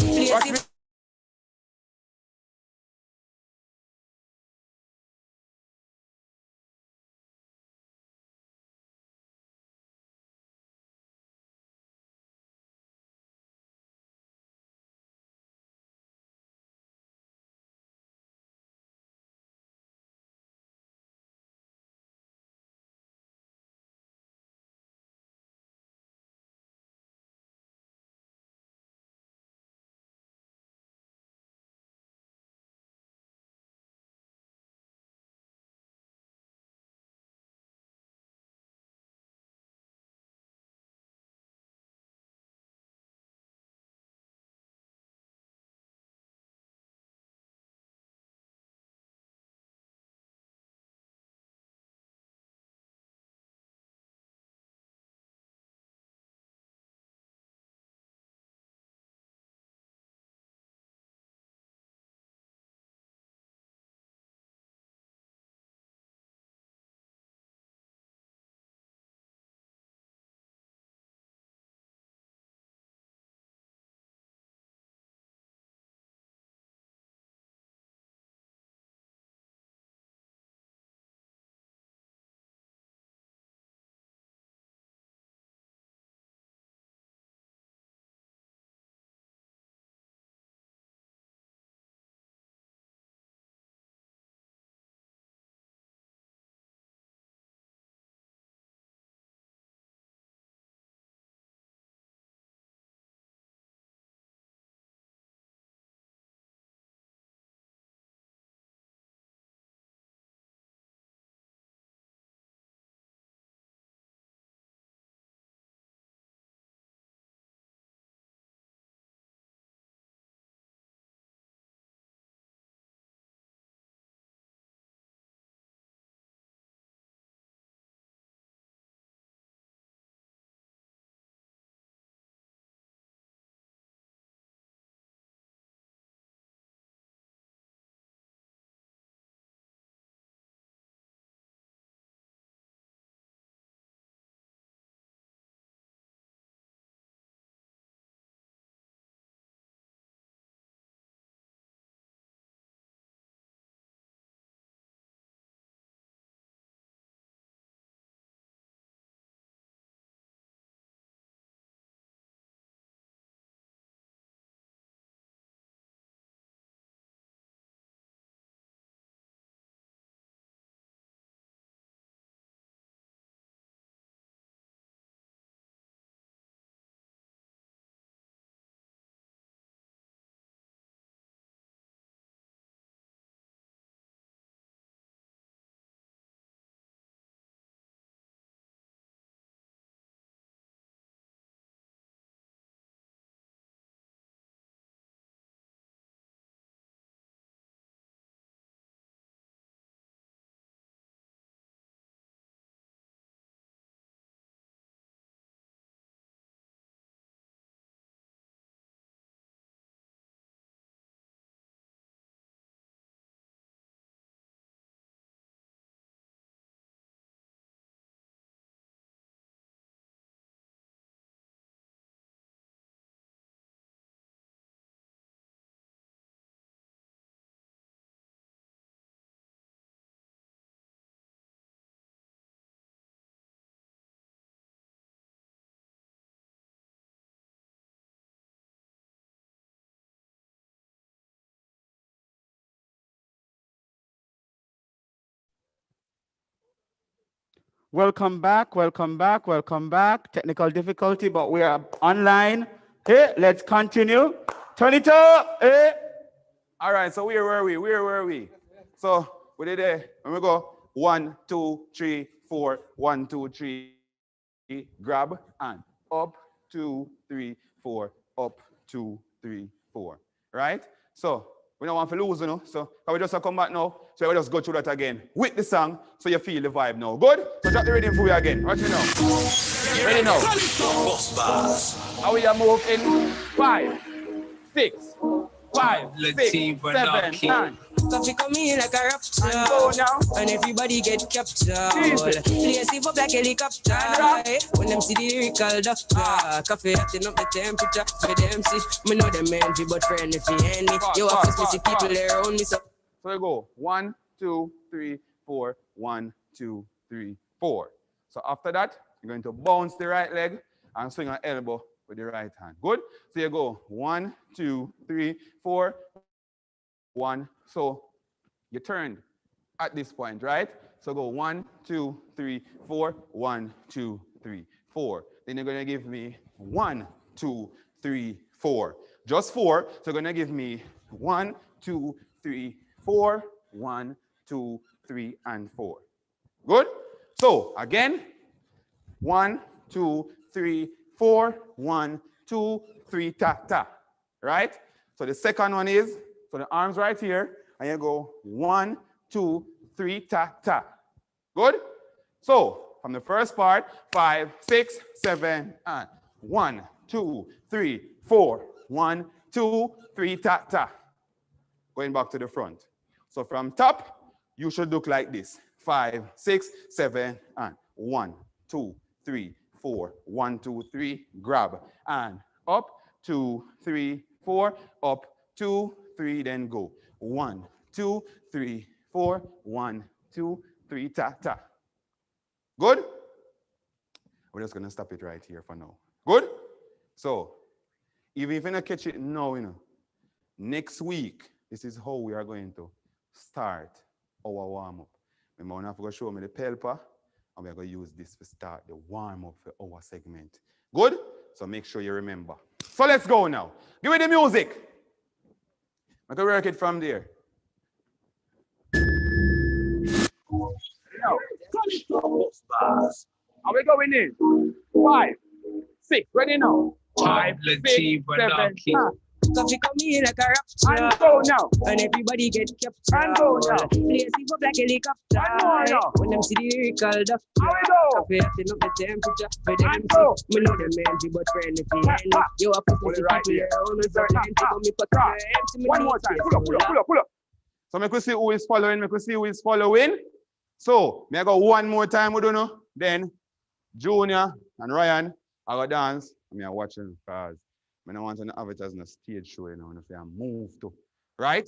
Welcome back, welcome back, welcome back. Technical difficulty, but we are online. Hey, let's continue. Turn it up. Hey. All right, so where were we? Where were we? So we did there. When we go 1, 2, 3, 4, 1, 2, 3, grab and up, 2, 3, 4, up, 2, 3, 4. Right? So we don't want to lose, you know. So can we just come back now? So we just go through that again with the song so you feel the vibe now. Good? So drop the rhythm for you again. Watch me now. Ready now? How we are move in 5, 6, 5, 6, 7, 9. Coffee come in like a raptor, And go now. and everybody get captured. Jesus. Place it up like helicopter. When them see the lyrical doctor, coffee acting up the temperature for them see. Me know them envy, but friend if he envy. Yo, I first me see people there around me so. So we go 1, 2, 3, 4, 1, 2, 3, 4. So after that, you're going to bounce the right leg and swing an elbow with the right hand. Good? So you go 1, 2, 3, 4, 1. So you turn at this point, right? So go 1, 2, 3, 4, 1, 2, 3, 4. Then you're going to give me 1, 2, 3, 4. Just 4. So you're going to give me 1, 2, 3, 4, 1, 2, 3, and 4. Good? So again, 1, 2, 3, 4, 1, 2, 3, ta, ta. Right? So the second one is, so the arms right here, and you go 1, 2, 3, ta, ta. Good? So from the first part, 5, 6, 7, and 1, 2, 3, 4, 1, 2, 3, ta, ta. Going back to the front. So from top, you should look like this. 5, 6, 7, and 1, 2, 3, 4, 1, 2, 3, grab. And up, 2, 3, 4, up, 2, 3, then go. 1, 2, 3, 4, 1, 2, 3, ta, ta. Good? We're just going to stop it right here for now. Good? So, even if you don't catch it now, you know, next week, this is how we are going to start our warm-up. Remember, I'm going to show me the pelpa, and we're going to use this to start the warm-up for our segment. Good? So make sure you remember. So let's go now. Give me the music. I can work it from there. Now, are we going in? 5, 6, ready now? 5, 6, 7, 8. Coffee come in like a raptor, And go now. and everybody get captured. And go now. Place it up like helicopter. And go now. When them see the lyrical doctor, How we go? coffee acting up the temperature for them And go. see. Me know them envy, but friend if he envy. Yo, I put Hold me it right people here. around me so plenty, but me pocket empty. Me One need more time. space Pull up, to pull up, pull up, pull up. So make we see who is following. Make we see who is following. So, may I go one more time, we don't know. Then, Junior and Ryan, I go dance. I watch them because I don't want to advertise on a stage show, you know, and if I move to. Right?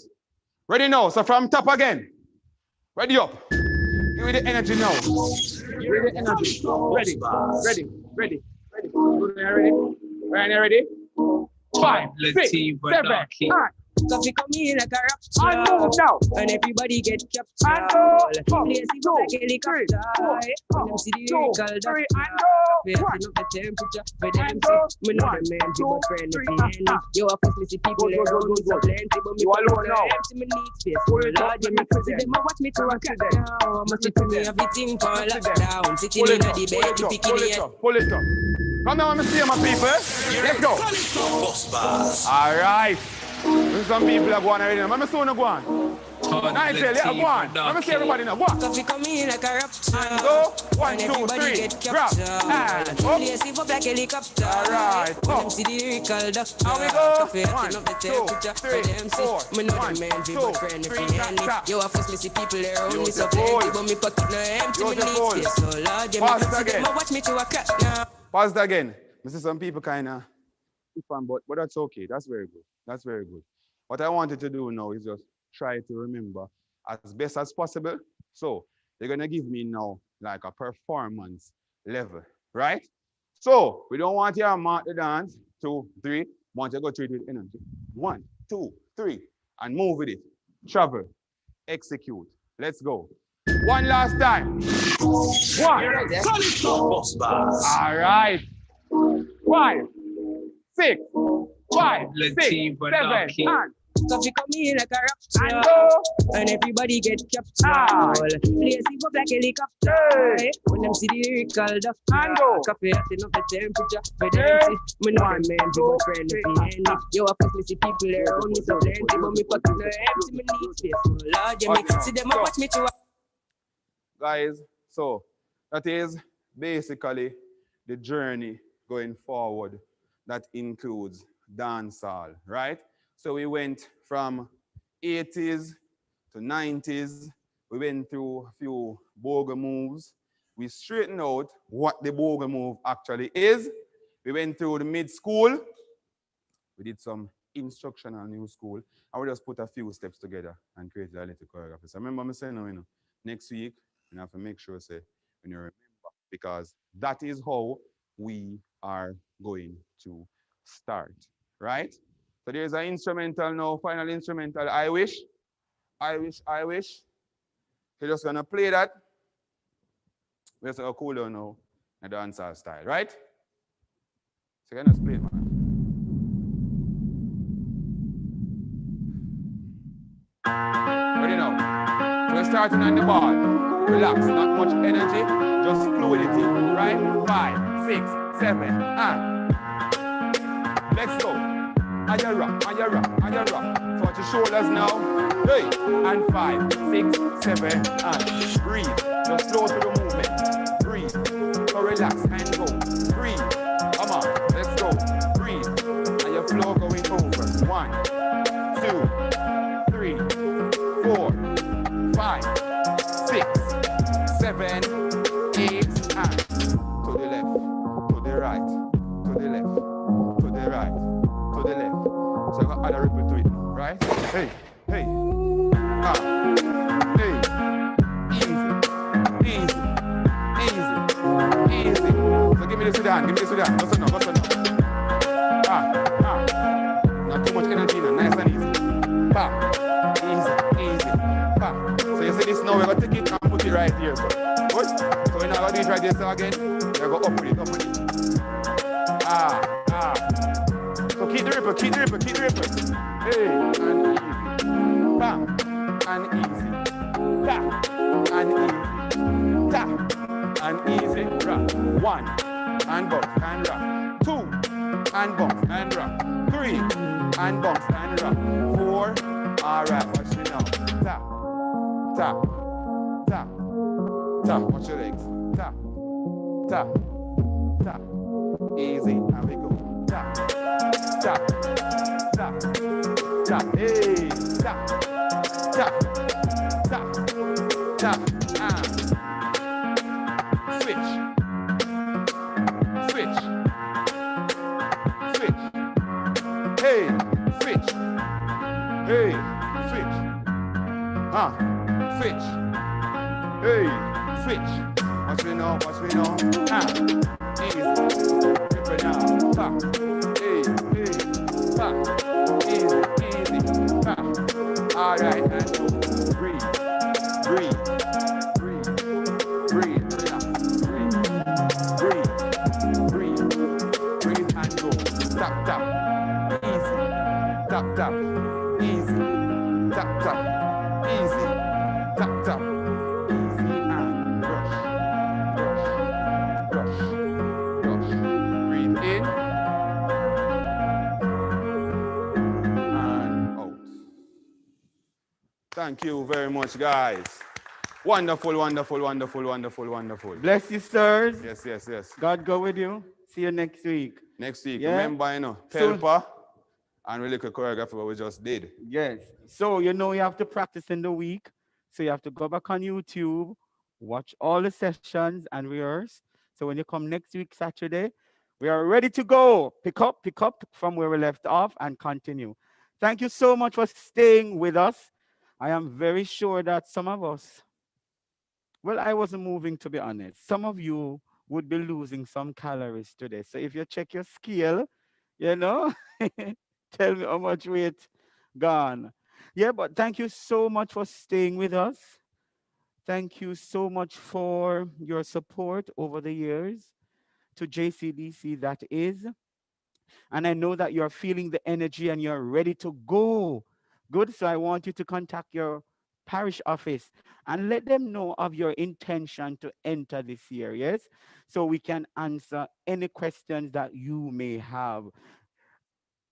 Ready now. So from top again. Ready up. Give me the energy now. Give me the energy. Ready. Ready. Ready. Ready. Junior, ready? Ryan, ready? 5, 6, 7, 8. Coffee come in like a raptor, And move now. and everybody get captured. And go. Place it up like helicopter. When them see the lyrical doctor, And coffee go. acting up the temperature for them And see. go. Me know 1, them envy, 2, but friend if 3, he envy. Yo, I first me see people Good, good, around good, me so good. plenty, but me You pocket alone now. empty. Me need space. Pull it up, Lord, you let me me crazy. see them. Them a watch me to a Let me see crack them. now. I'ma Let me sit see to me them. everything for Let me see them. lockdown. Sitting Pull in it the up, bed, pull it up, picking pull the it up, pull it up. Come now, let me see my people. Let's go. All right. There's some people are going already. Let me see you go on. Nice, yeah, go on. Let me see everybody now. Go on. Coffee come in like a raptor. And go. 1, And 2, everybody 3. get Grab. captured. And up. Place it up like helicopter. All right. When Up. them see the lyrical doctor, How we go? coffee acting 1, up the 2, temperature 3, for them 4. see. Me know 1, them envy, 2, but friend if 3, he ta, envy. ta. Yo, I first me see people there around me so Beautiful. plenty, but me pocket no empty. Me need Beautiful. space, so Lord, yeah, me Pause it see again. them a watch me to a crack now. Pause it again. I see some people kind of fun, but that's okay. That's very good. That's very good. What I wanted to do now is just try to remember as best as possible. So they're gonna give me now like a performance level, right? So we don't want you to mark the dance. 2, 3. Want you to go through it with energy. 1, 2, 3, and move with it. Travel. Execute. Let's go. One last time. One. All right. 5, 6, 5, 6, 7, and Coffee come in like a and raptor, go. and everybody get captured. Place it up like helicopter. Hey. When them see the lyrical doctor, And go. coffee acting up the temperature. For Hey. them see, me know the man, people friend if he handy. Yo, of course me see people there around me so plenty, but me pocket no empty, me need space. Lord, you make see them a watch me to. Guys, so that is basically the journey going forward that includes dancehall, right? So we went from 80s to 90s. We went through a few boga moves. We straightened out what the boga move actually is. We went through the mid-school. We did some instructional new school. And we just put a few steps together and created a little choreography. So remember me saying, you know, next week, you have to make sure, say, when you remember, because that is how we are going to start, right? So there's an instrumental now, final instrumental, I wish. I wish, I wish. We're just gonna play that. We're just gonna cool down now and dancehall style, right? So can just play it, man. Ready now. So we're starting on the ball. Relax, not much energy, just fluidity, right? 5, 6, 7, and let's go. And you rock, and you rock, and you rock. So watch your shoulders now. Hey, and 5, 6, 7, and breathe. Just flow through the movement. Breathe. So relax and go. Breathe. Come on, let's go. Breathe. And your flow going over. 1, 2, 3, 4, 5, 6, 7, 8, and to the left, to the right, to the left, to the right, to the left. So I got other ripple to it, right? Hey, hey, hey, easy, easy, easy, easy. So give me the Sudan, give me the Sudan. Go so now, go so now. Not too much energy now, nice and easy. Back, easy, easy, back. So you see this now, we're going to take it and put it right here. So, good? So we're not going to do it right there. So again, we're going to up with it, up with it. So keep the ripple, keep the ripple, keep the ripple. Hey, and easy. Bam, and easy. Tap, and easy. Tap, and easy. Rock. 1, and bounce, and rock. 2, and bounce, and rock. 3, and bounce, and rock. 4, all right, watch me now. Tap, tap, tap, tap. Watch your legs. Tap, tap, tap. Easy, and we go. Tap, tap, tap, tap. Hey, tap, tap, tap, tap, and switch, switch, switch. Hey, switch. Hey, switch. Switch. Hey, switch. Watch me now, watch me now. Easy. Rip it now. Back. Hey, hey. Back. Easy, easy. Back. All right, and go. Breathe. Breathe. Breathe. Breathe. Relax. Breathe. Breathe. Breathe. Breathe and go. Tap, tap. Easy. Tap, tap. Easy. Tap, tap. Easy. Tap, tap. Easy and brush. Brush. Brush. Brush. Breathe in. And out. Thank you very much, guys. Wonderful, wonderful, wonderful, wonderful, wonderful. Bless you, sirs. Yes, yes, yes. God go with you. See you next week. Next week, Yeah. remember, you know, So- Pelpa and we look at choreography what we just did. Yes. So, you know, you have to practice in the week. So you have to go back on YouTube, watch all the sessions and rehearse. So when you come next week, Saturday, we are ready to go. Pick up from where we left off and continue. Thank you so much for staying with us. I am very sure that some of us, well, I wasn't moving, to be honest. Some of you would be losing some calories today. So if you check your scale, you know, tell me how much weight gone. Yeah, but thank you so much for staying with us. Thank you so much for your support over the years to JCDC, that is. And I know that you're feeling the energy and you're ready to go. Good. So I want you to contact your parish office and let them know of your intention to enter this year. Yes. So we can answer any questions that you may have.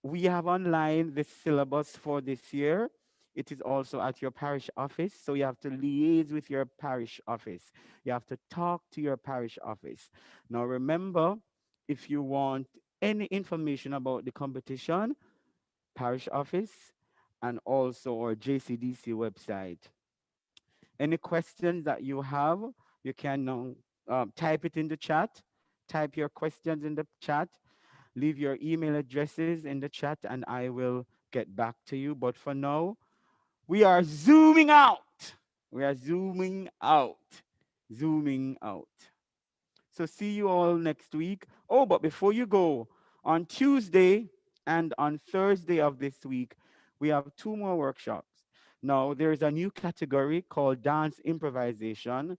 We have online the syllabus for this year. It is also at your parish office. So you have to liaise with your parish office. You have to talk to your parish office. Now, remember, if you want any information about the competition, parish office, and also our JCDC website. Any questions that you have, you can type it in the chat. Type your questions in the chat. Leave your email addresses in the chat and I will get back to you. But for now, we are zooming out. We are zooming out. Zooming out. So see you all next week. Oh, but before you go, on Tuesday and on Thursday of this week, we have two more workshops. Now, there is a new category called dance improvisation.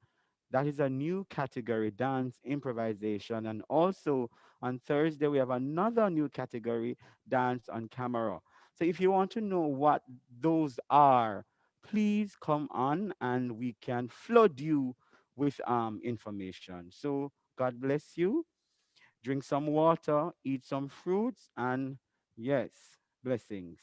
That is a new category, dance improvisation. And also on Thursday, we have another new category, dance on camera. So if you want to know what those are, please come on and we can flood you with information. So God bless you. Drink some water, eat some fruits, and yes, blessings.